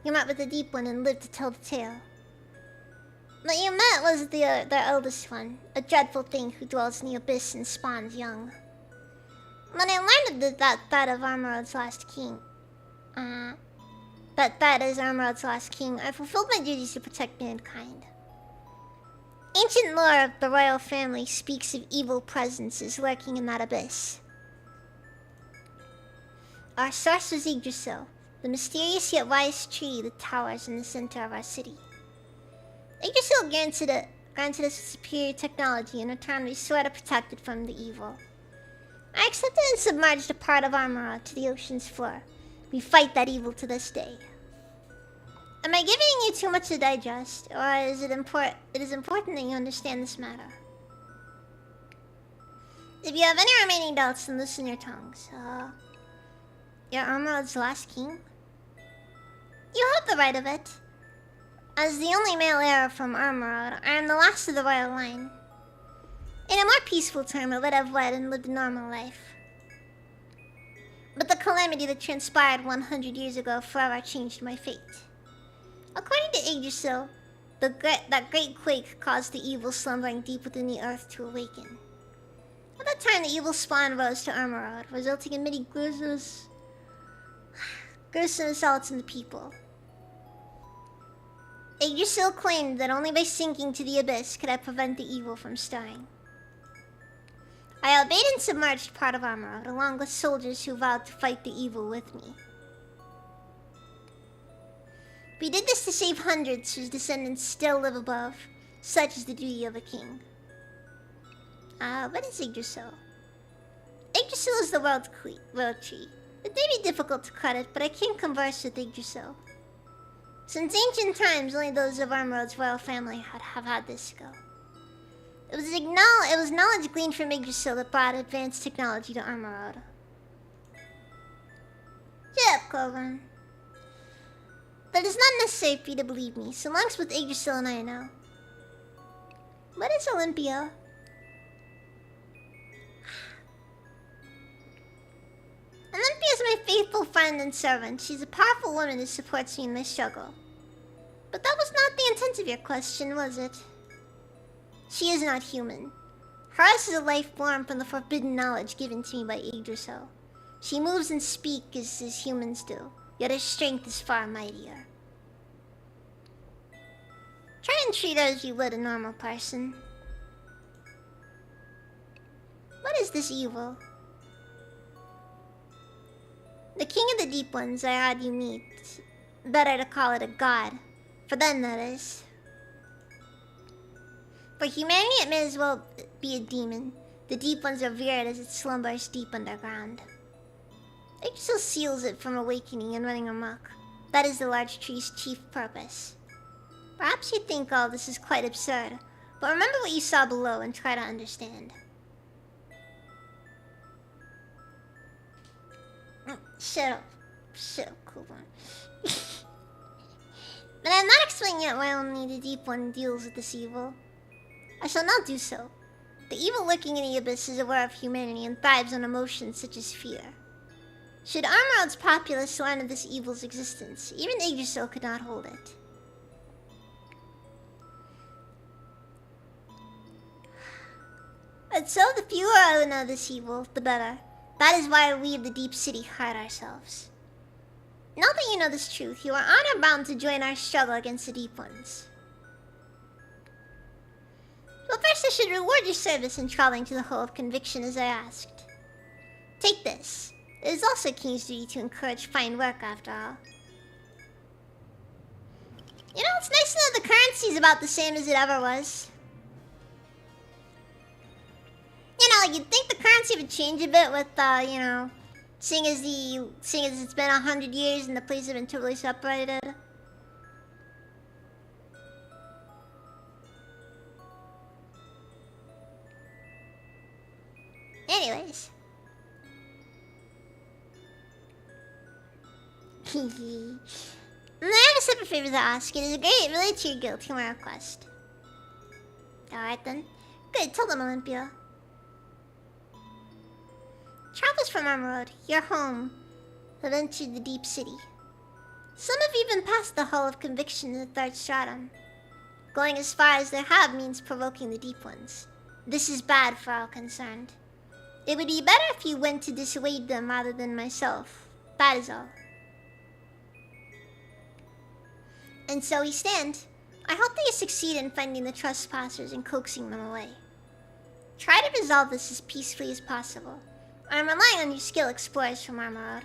you met with the Deep One and lived to tell the tale. What you met was their eldest one, a dreadful thing who dwells in the abyss and spawns young. When I learned that of Armorod's last king, that is Armorod's last king, I fulfilled my duties to protect mankind. Ancient lore of the royal family speaks of evil presences lurking in that abyss. Our source was Yggdrasil, the mysterious yet wise tree that towers in the center of our city. Yggdrasil granted us superior technology. In return, we swore to protect it from the evil. I accepted and submerged a part of Armorod to the ocean's floor. We fight that evil to this day. Am I giving you too much to digest, or is it important that you understand this matter? If you have any remaining doubts, then loosen your tongues. You're Armorod's last king? You have the right of it. As the only male heir from Armorod, I am the last of the royal line. In a more peaceful term, I would have wed and lived a normal life. But the calamity that transpired 100 years ago forever changed my fate. According to Yggdrasil, that great quake caused the evil slumbering deep within the earth to awaken. At that time, the evil spawn rose to Armorod, resulting in many gruesome assaults on the people. Yggdrasil claimed that only by sinking to the abyss could I prevent the evil from stirring. I obeyed and submerged part of Armorod, along with soldiers who vowed to fight the evil with me. We did this to save hundreds whose descendants still live above. Such is the duty of a king. What is Yggdrasil? Yggdrasil is the world tree. It may be difficult to credit, but I can converse with Yggdrasil. Since ancient times, only those of Armorod's royal family have had this skill. It was knowledge gleaned from Yggdrasil that brought advanced technology to Armorod. Shut up, Cloven. But it's not necessary for you to believe me, so long as with Yggdrasil and I know. What is Olympia? Olympia is my faithful friend and servant. She's a powerful woman who supports me in my struggle. But that was not the intent of your question, was it? She is not human. Hers is a life born from the forbidden knowledge given to me by Yggdrasil. She moves and speaks as humans do, yet her strength is far mightier. Try and treat her as you would a normal person. What is this evil? The king of the deep ones I had you meet. Better to call it a god. For them, that is. For humanity, it may as well be a demon. The deep ones are revered as it slumbers deep underground. Yggdrasil seals it from awakening and running amok. That is the large tree's chief purpose. Perhaps you think all this is quite absurd, but remember what you saw below and try to understand. Shut up. Shut up, cool one. But I have not explained yet why only the Deep One deals with this evil. I shall not do so. The evil lurking in the abyss is aware of humanity and thrives on emotions such as fear. Should Armorld's populace learn of this evil's existence, even Yggdrasil could not hold it. And so the fewer who know this evil, the better. That is why we of the Deep City hide ourselves. Now that you know this truth, you are honor bound to join our struggle against the Deep Ones. Well, first I should reward your service in traveling to the Hole of Conviction as I asked. Take this. It is also King's duty to encourage fine work after all. You know, it's nice to know the currency is about the same as it ever was. You know, like you'd think the currency would change a bit with, you know, seeing as it's been 100 years and the places have been totally separated. Anyways. I have a separate favor to ask. It is great related to your guild. Hear my request. Alright then. Good, tell them, Olympia. Travelers from Armorld, your home, have entered the Deep City. Some have even passed the Hall of Conviction in the third stratum. Going as far as they have means provoking the Deep Ones. This is bad for all concerned. It would be better if you went to dissuade them rather than myself. That is all. And so we stand. I hope that you succeed in finding the trespassers and coaxing them away. Try to resolve this as peacefully as possible. I'm relying on your skilled explorers from Armorld.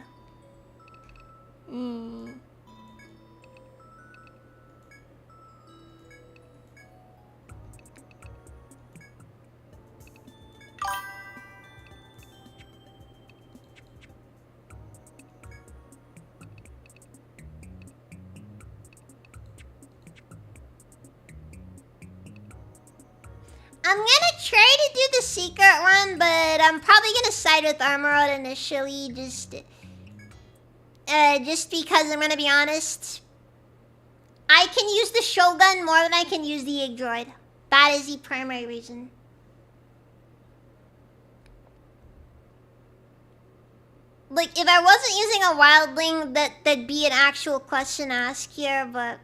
I'm gonna try to do the secret one, but I'm probably gonna side with Armorld initially, just because I'm gonna be honest. I can use the Shogun more than I can use the Yggdroid. That is the primary reason. Like, if I wasn't using a wildling, that'd be an actual question to ask here, but...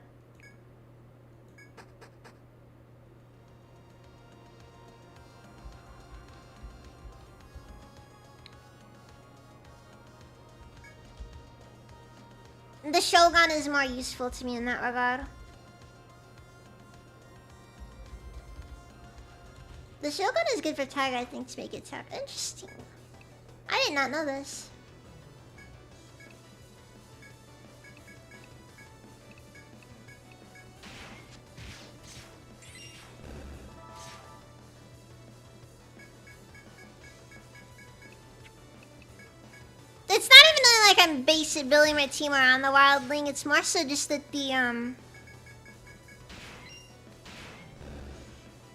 The Shogun is more useful to me in that regard. The Shogun is good for tag, I think, to make it tag. Interesting. I did not know this. It's not even like I'm building my team around the wildling. It's more so just that the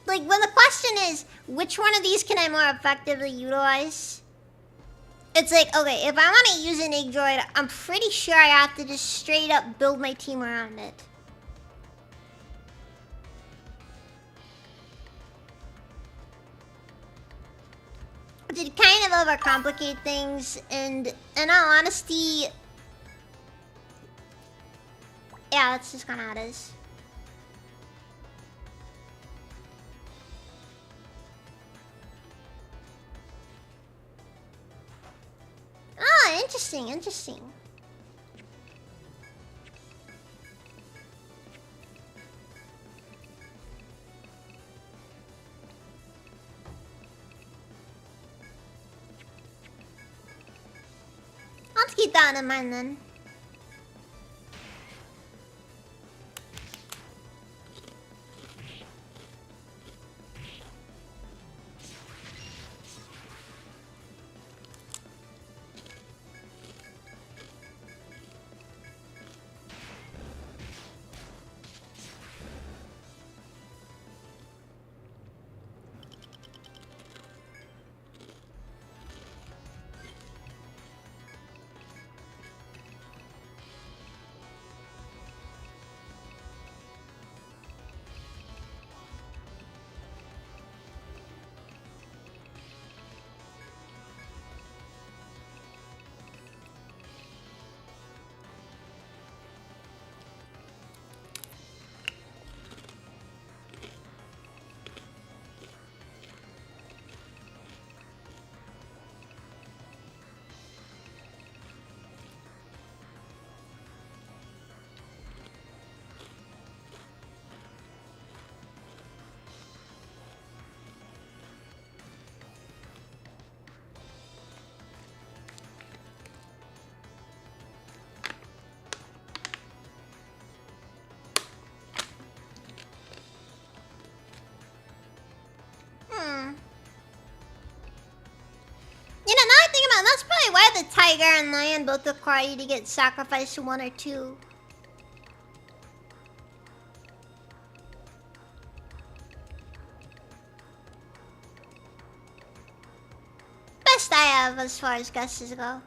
like when the question is which one of these can I more effectively utilize, it's like, okay, if I want to use an Yggdroid, I'm pretty sure I have to just straight up build my team around it. Did kind of overcomplicate things, and in all honesty, yeah, that's just kind of how it is. Oh, interesting, interesting. I'll have to keep that in mind then. Yeah, that's probably why the tiger and lion both require you to get sacrificed to one or two. Best I have as far as guesses go.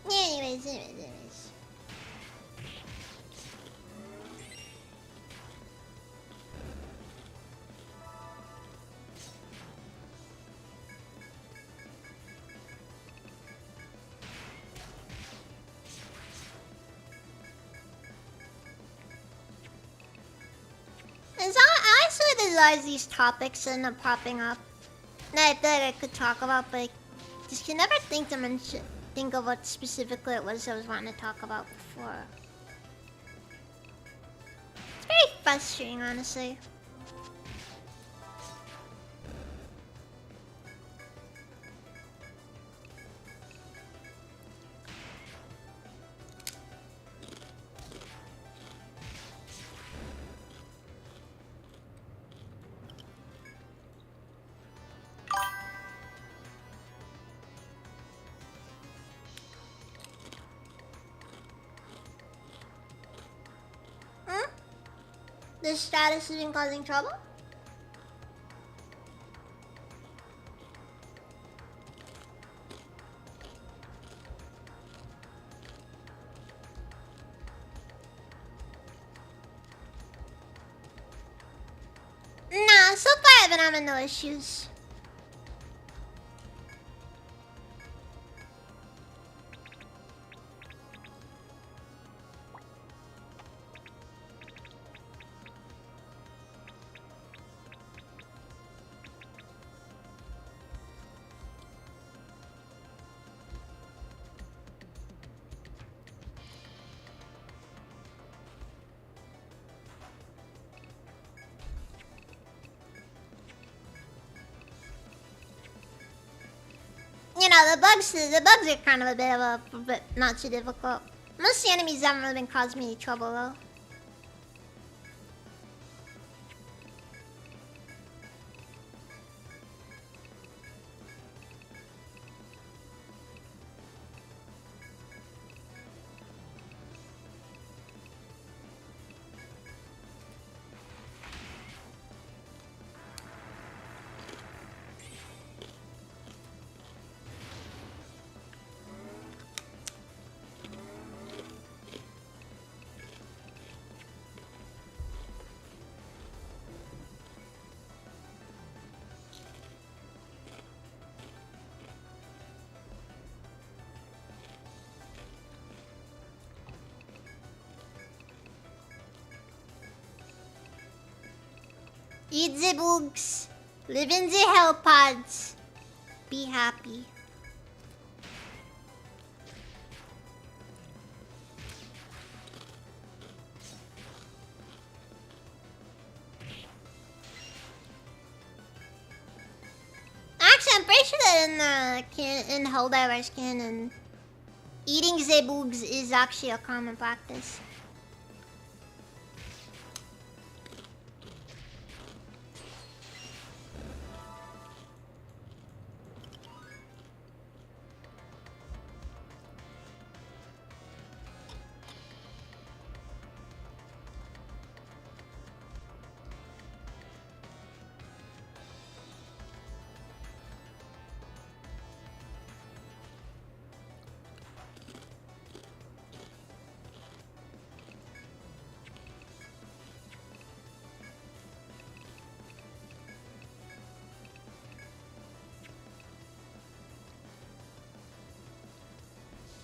Anyways. I swear there's always these topics that end up popping up that I feel like I could talk about, but I just can never think of what specifically it was I was wanting to talk about before. It's very frustrating, honestly. This status has been causing trouble? Nah, so far I've been having no issues. You know, the bugs are kind of a bit not too difficult. Most of the enemies haven't really been causing me any trouble though. Eat the bugs. Live in the hell pods. Be happy. Actually, I'm pretty sure that in Helldiver's canon, eating the bugs is actually a common practice.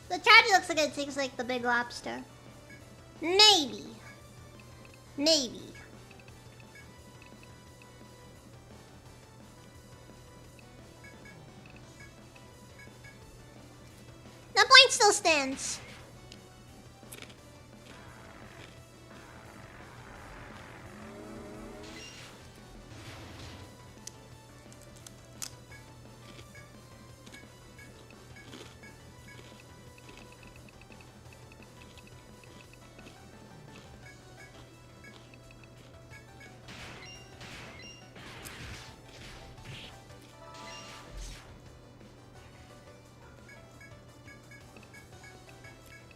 The charger looks like it takes like the big lobster. Maybe. Maybe. That point still stands.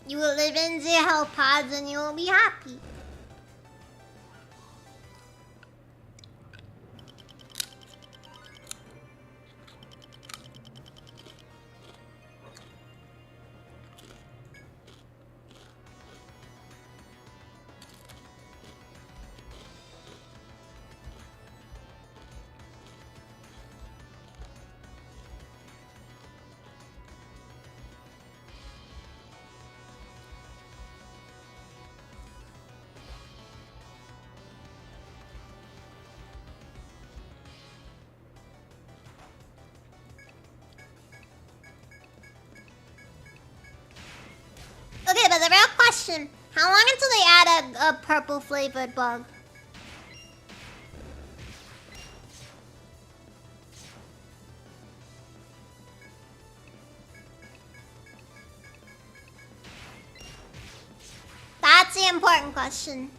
You will live in the hell pods and you will be happy. Okay, but the real question, how long until they add a purple flavored bug? That's the important question.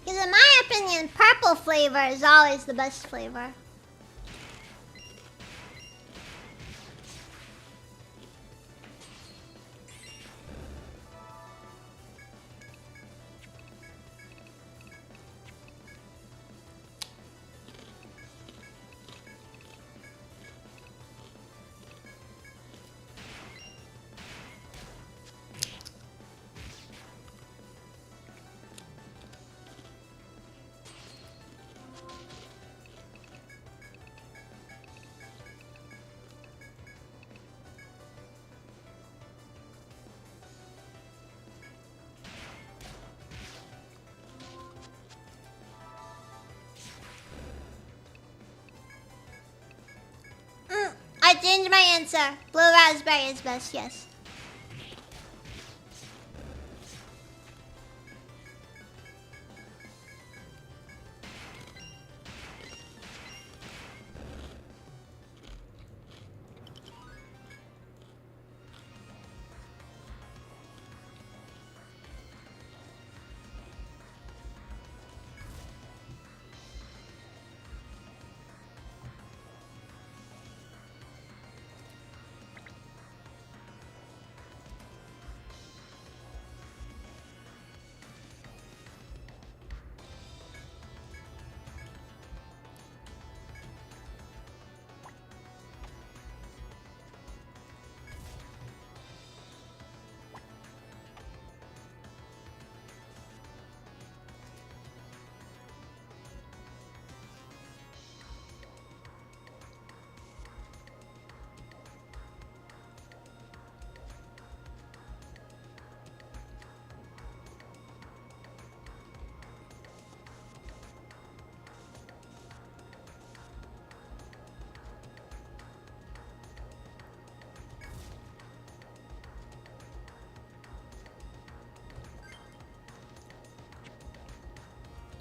Because in my opinion, purple flavor is always the best flavor. I changed my answer. Blue raspberry is best, yes.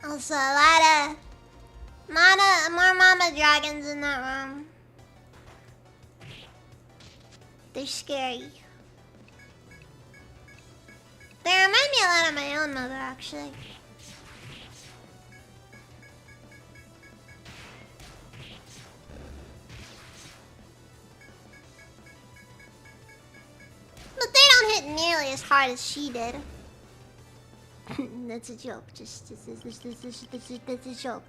Also, a lot of more mama dragons in that room. They're scary. They remind me a lot of my own mother, actually. But they don't hit nearly as hard as she did. That's a joke. That's a joke.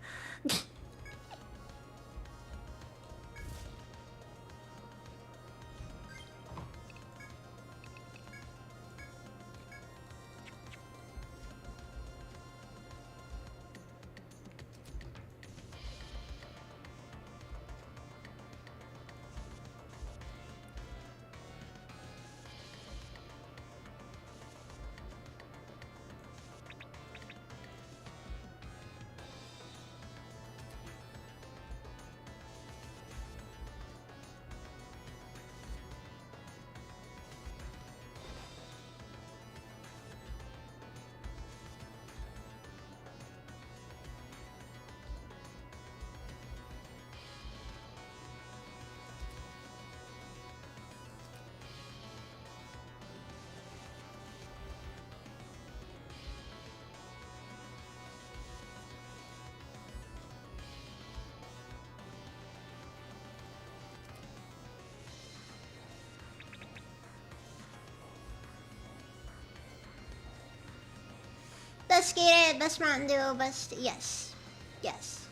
Best Gatorade, best Mountain Dew, best... Yes. Yes.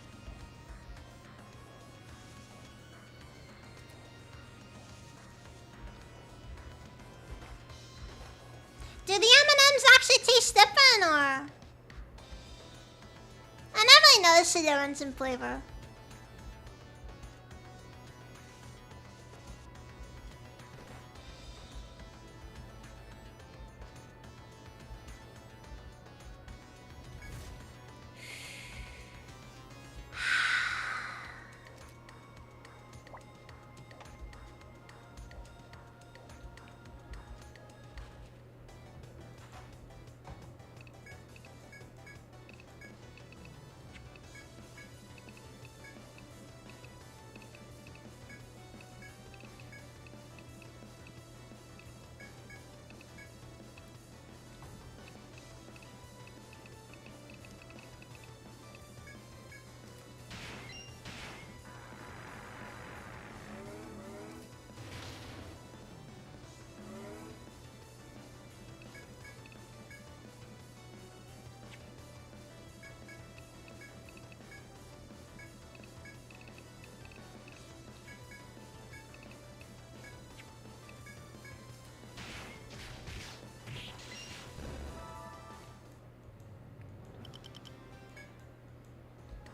Do the M&Ms actually taste different, or...? I never really noticed the difference in flavor.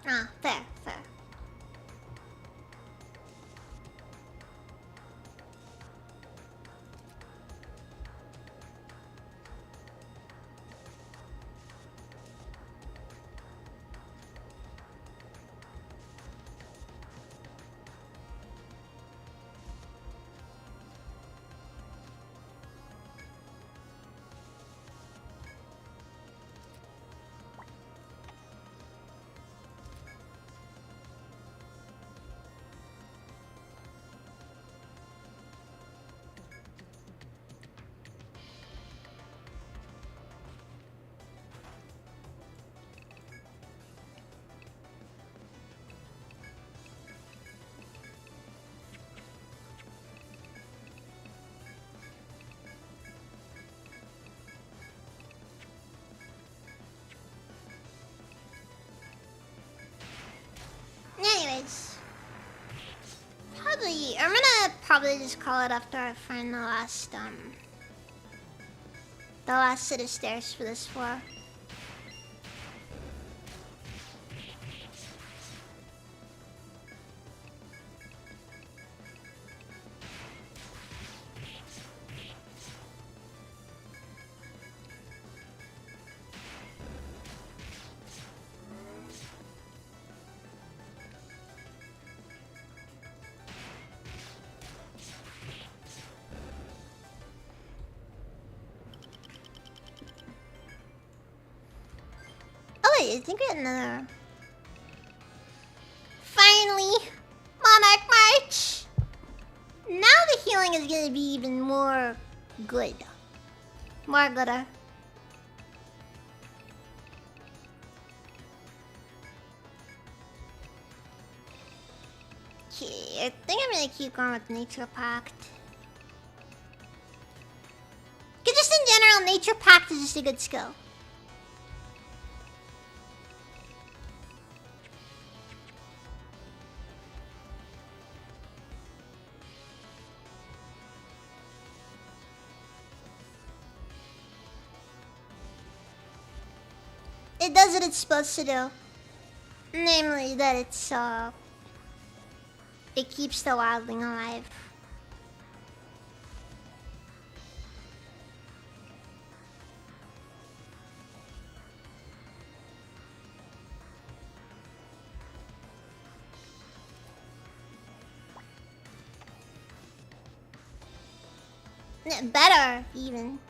Ah, fair, fair. Anyways, I'm gonna probably just call it after I find the last set of stairs for this floor. I think we had another. Finally! Monarch March! Now the healing is gonna be even more good. More gooder. Okay, I think I'm gonna keep going with Nature Pact. Cause just in general, Nature Pact is just a good skill. It does what it's supposed to do. Namely, that it keeps the wildling alive. Better, even.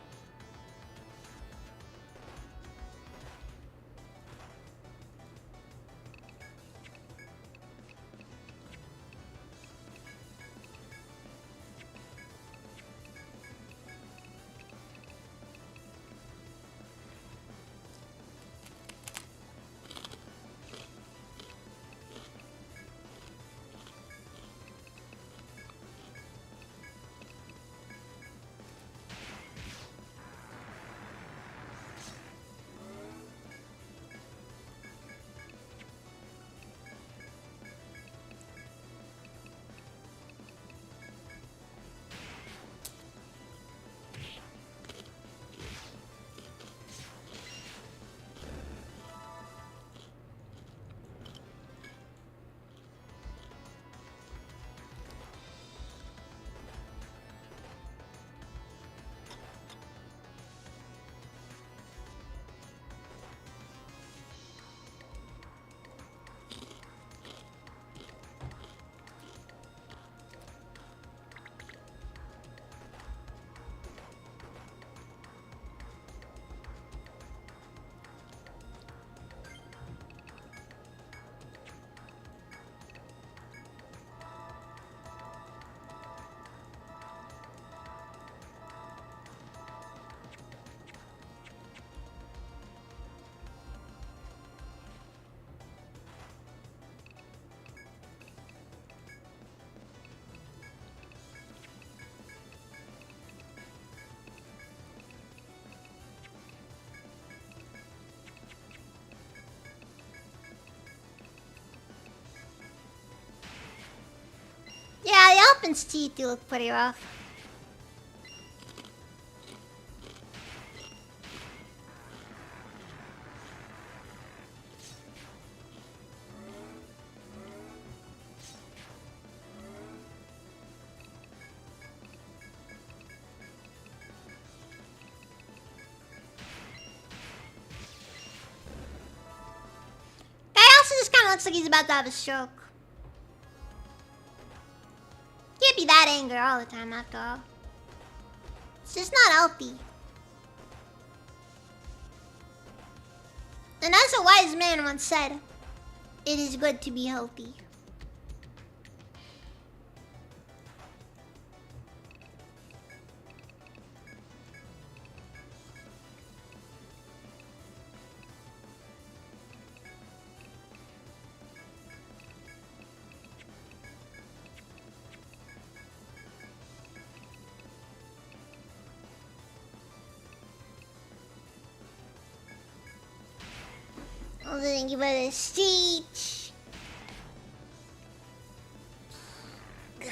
Yeah, the elephant's teeth do look pretty rough. Guy also just kind of looks like he's about to have a stroke. Can't be that angry all the time, after all. It's just not healthy. And as a wise man once said, it is good to be healthy. Oh, thank you for the speech. God.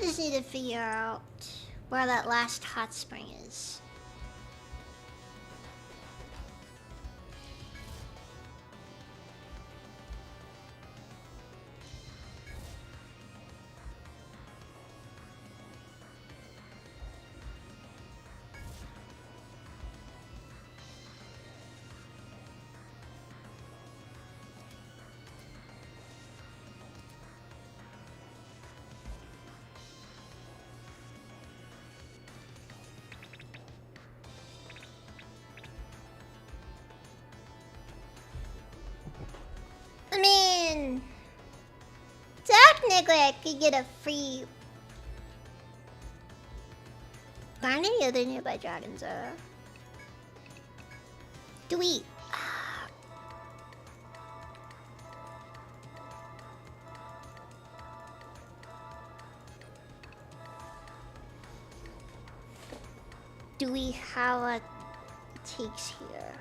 just need to figure out where that last hot spring is. I mean, technically I could get a free... Aren't any other nearby dragons are? Do we... Do we have what it takes here?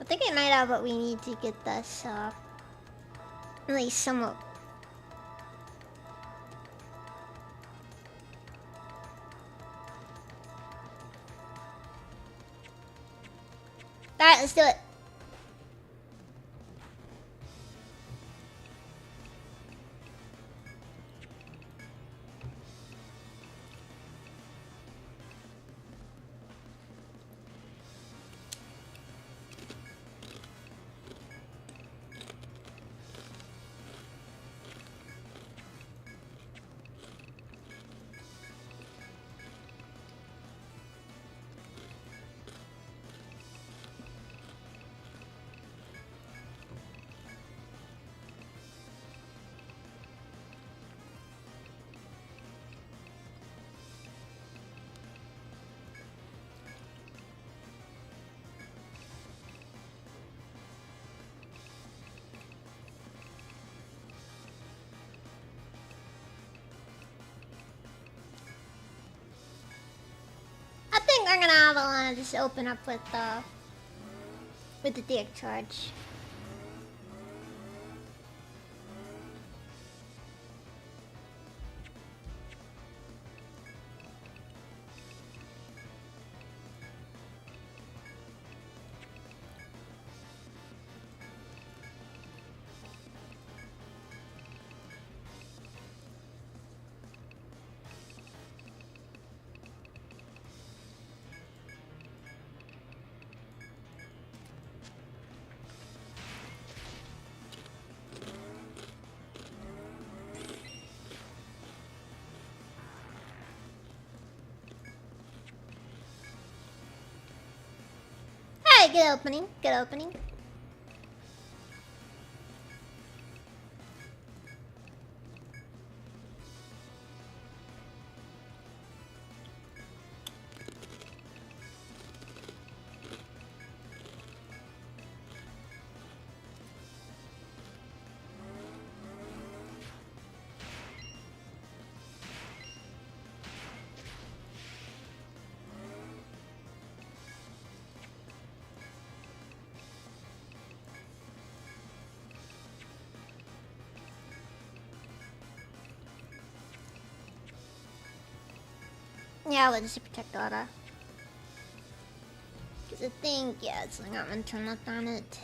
I think I might have what we need to get this, at least somewhat. Alright, let's do it. I think I'm gonna have Alana just open up with the dig charge. Alright, good opening, good opening. Yeah, we'll just protect Aura. Because I think, yeah, it's like I'm gonna turn left on it.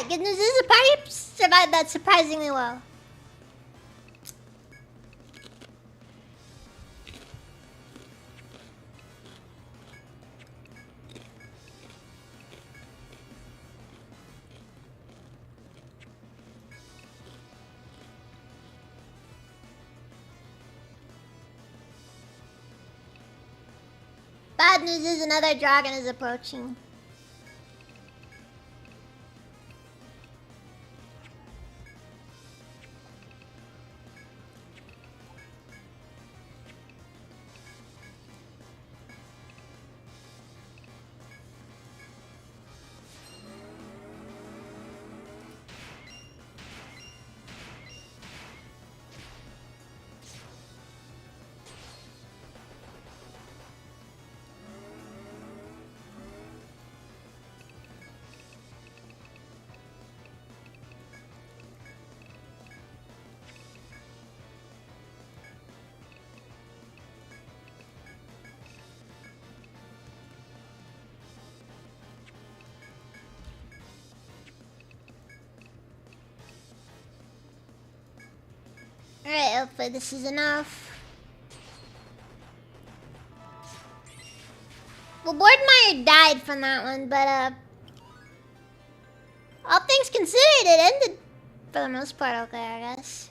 Good news is the party survived that surprisingly well. Bad news is another dragon is approaching. Alright, hopefully this is enough. Well, Boardmeyer died from that one, but all things considered, it ended for the most part okay, I guess.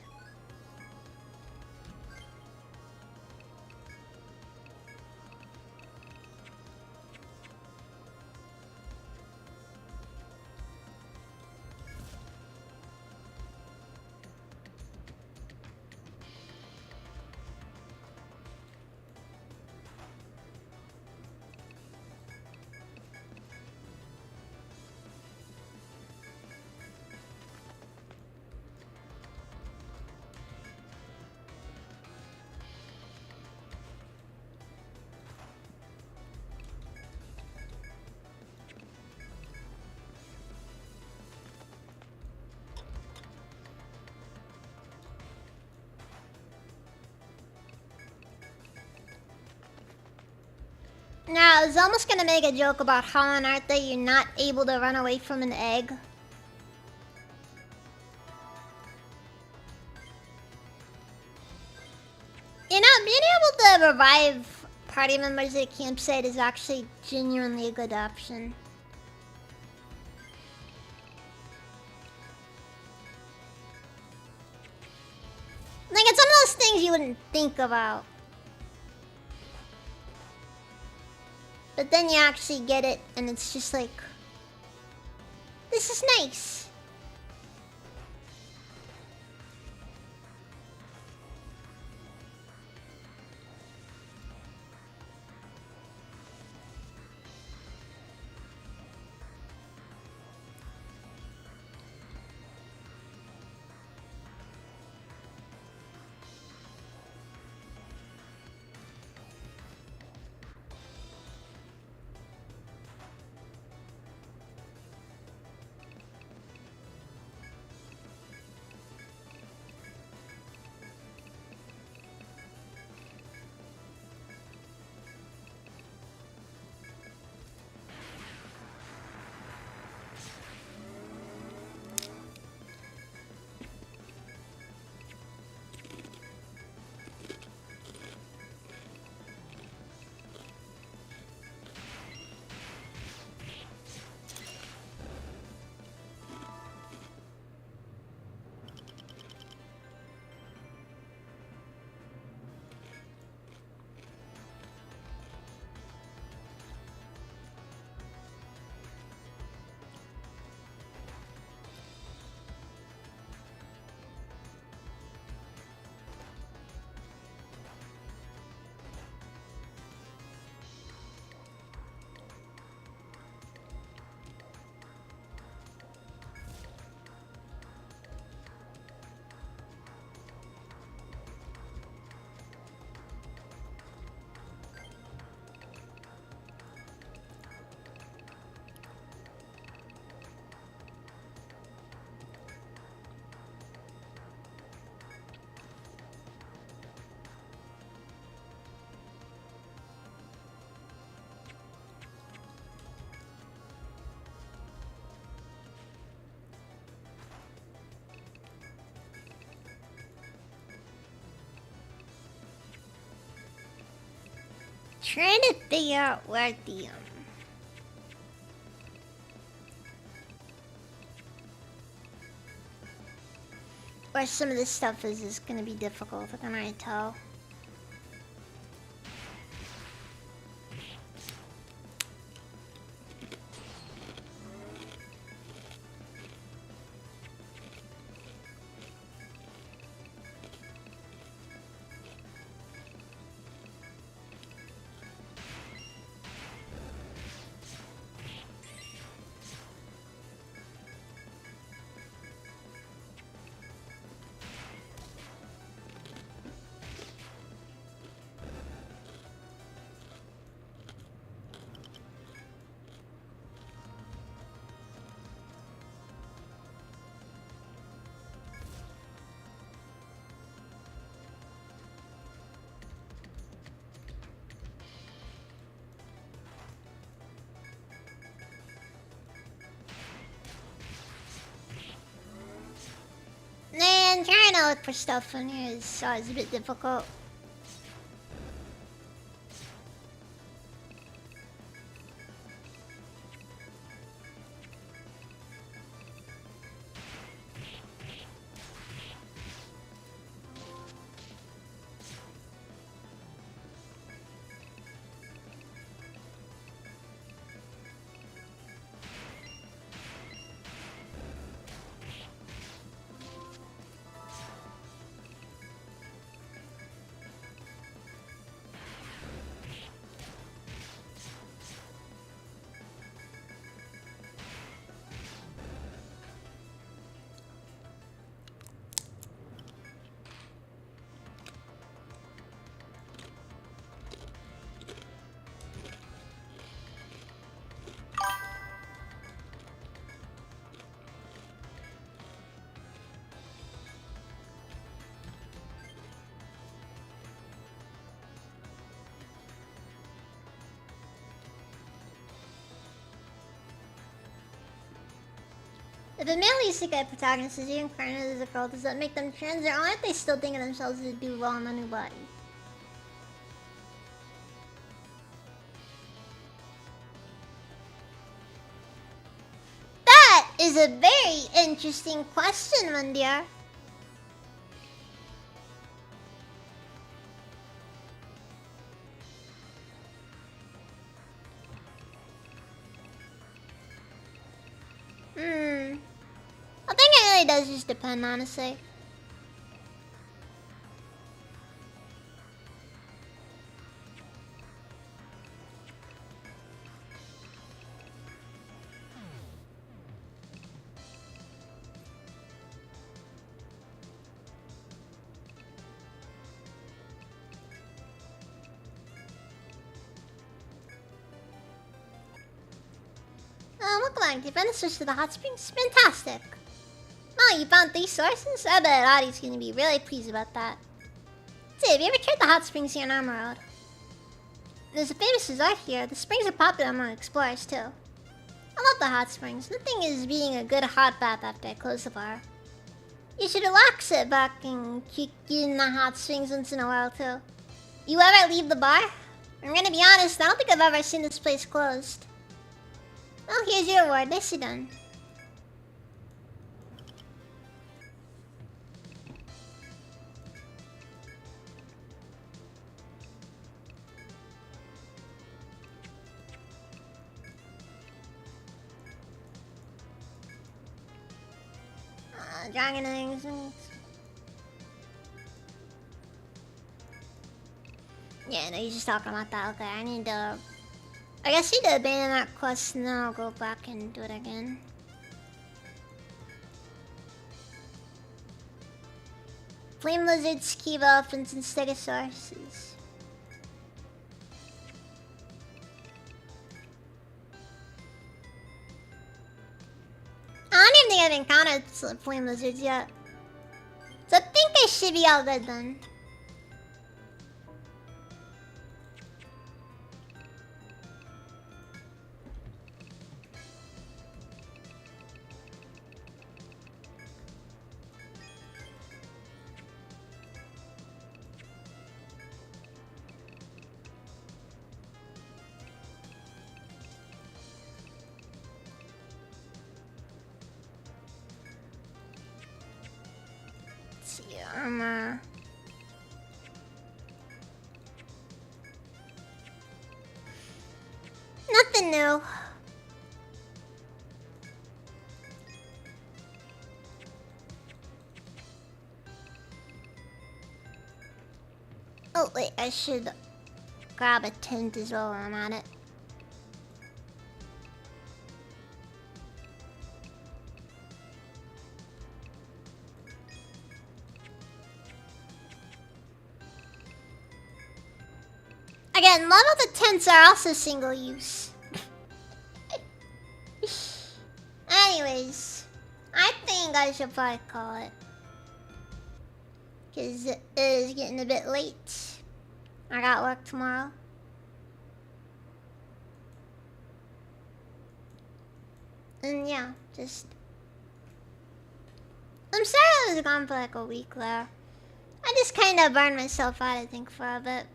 Now, I was almost gonna make a joke about how on Earth you're not able to run away from an egg. You know, being able to revive party members at a campsite is actually genuinely a good option. Like, it's some of those things you wouldn't think about. But then you actually get it, and it's just like, this is nice. Trying to figure out where the where some of this stuff is gonna be difficult. I can already tell. again, trying to look for stuff in here is always a bit difficult. If a male isekai protagonist is reincarnated as a girl, does that make them trans, or aren't they still thinking of themselves as a dude while in a new body? That is a very interesting question, my dear. I think it really does just depend, honestly. Welcome back. You found the switch to the hot springs? Fantastic. Oh, you found 3 sources? I bet Audie's gonna be really pleased about that. Say, have you ever tried the hot springs here in Armor Road? There's a famous resort here. The springs are popular among explorers, too. I love the hot springs. Nothing is being a good hot bath after I close the bar. You should relax, sit back, and kick in the hot springs once in a while, too. You ever leave the bar? I'm gonna be honest, I don't think I've ever seen this place closed. Oh, here's your reward. Nicely done. Dragon eggs. Yeah, no, you're just talking about that. Okay, I need to... I guess you did abandon that quest, and then I'll go back and do it again. Flame lizards, Kiva elephants, and stegosauruses. I don't even think I've encountered flame lizards yet. So I think I should be all good then. Nothing new. Oh wait, I should grab a tent as well while I'm at it. Again, a lot of the tents are also single use. Anyways, I think I should probably call it. Because it is getting a bit late. I got work tomorrow. And yeah, just... I'm sorry I was gone for like a week there. I just kind of burned myself out, I think, for a bit.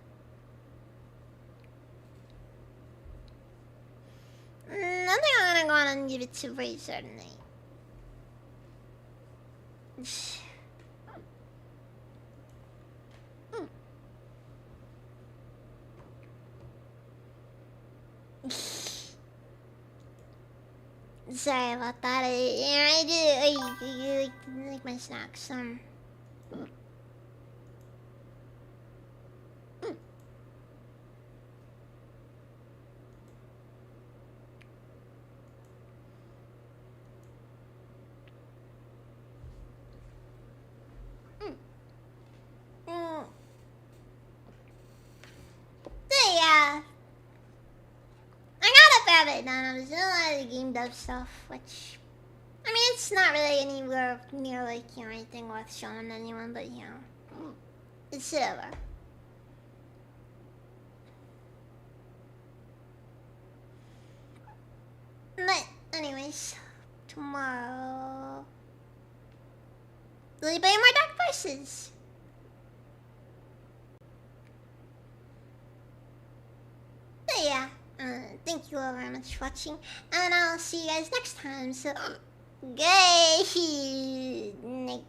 I think I'm gonna go on and give it to Razor tonight. Sorry about that. I like my snacks. So yeah, I got a fair bit done. I was doing a lot of the game dev stuff, which, I mean, it's not really anywhere near like, you know, anything worth showing anyone, but you know, it's whatever. But anyways, tomorrow we'll be playing more Dark Forces. So yeah, thank you all very much for watching, and I'll see you guys next time. So, good night.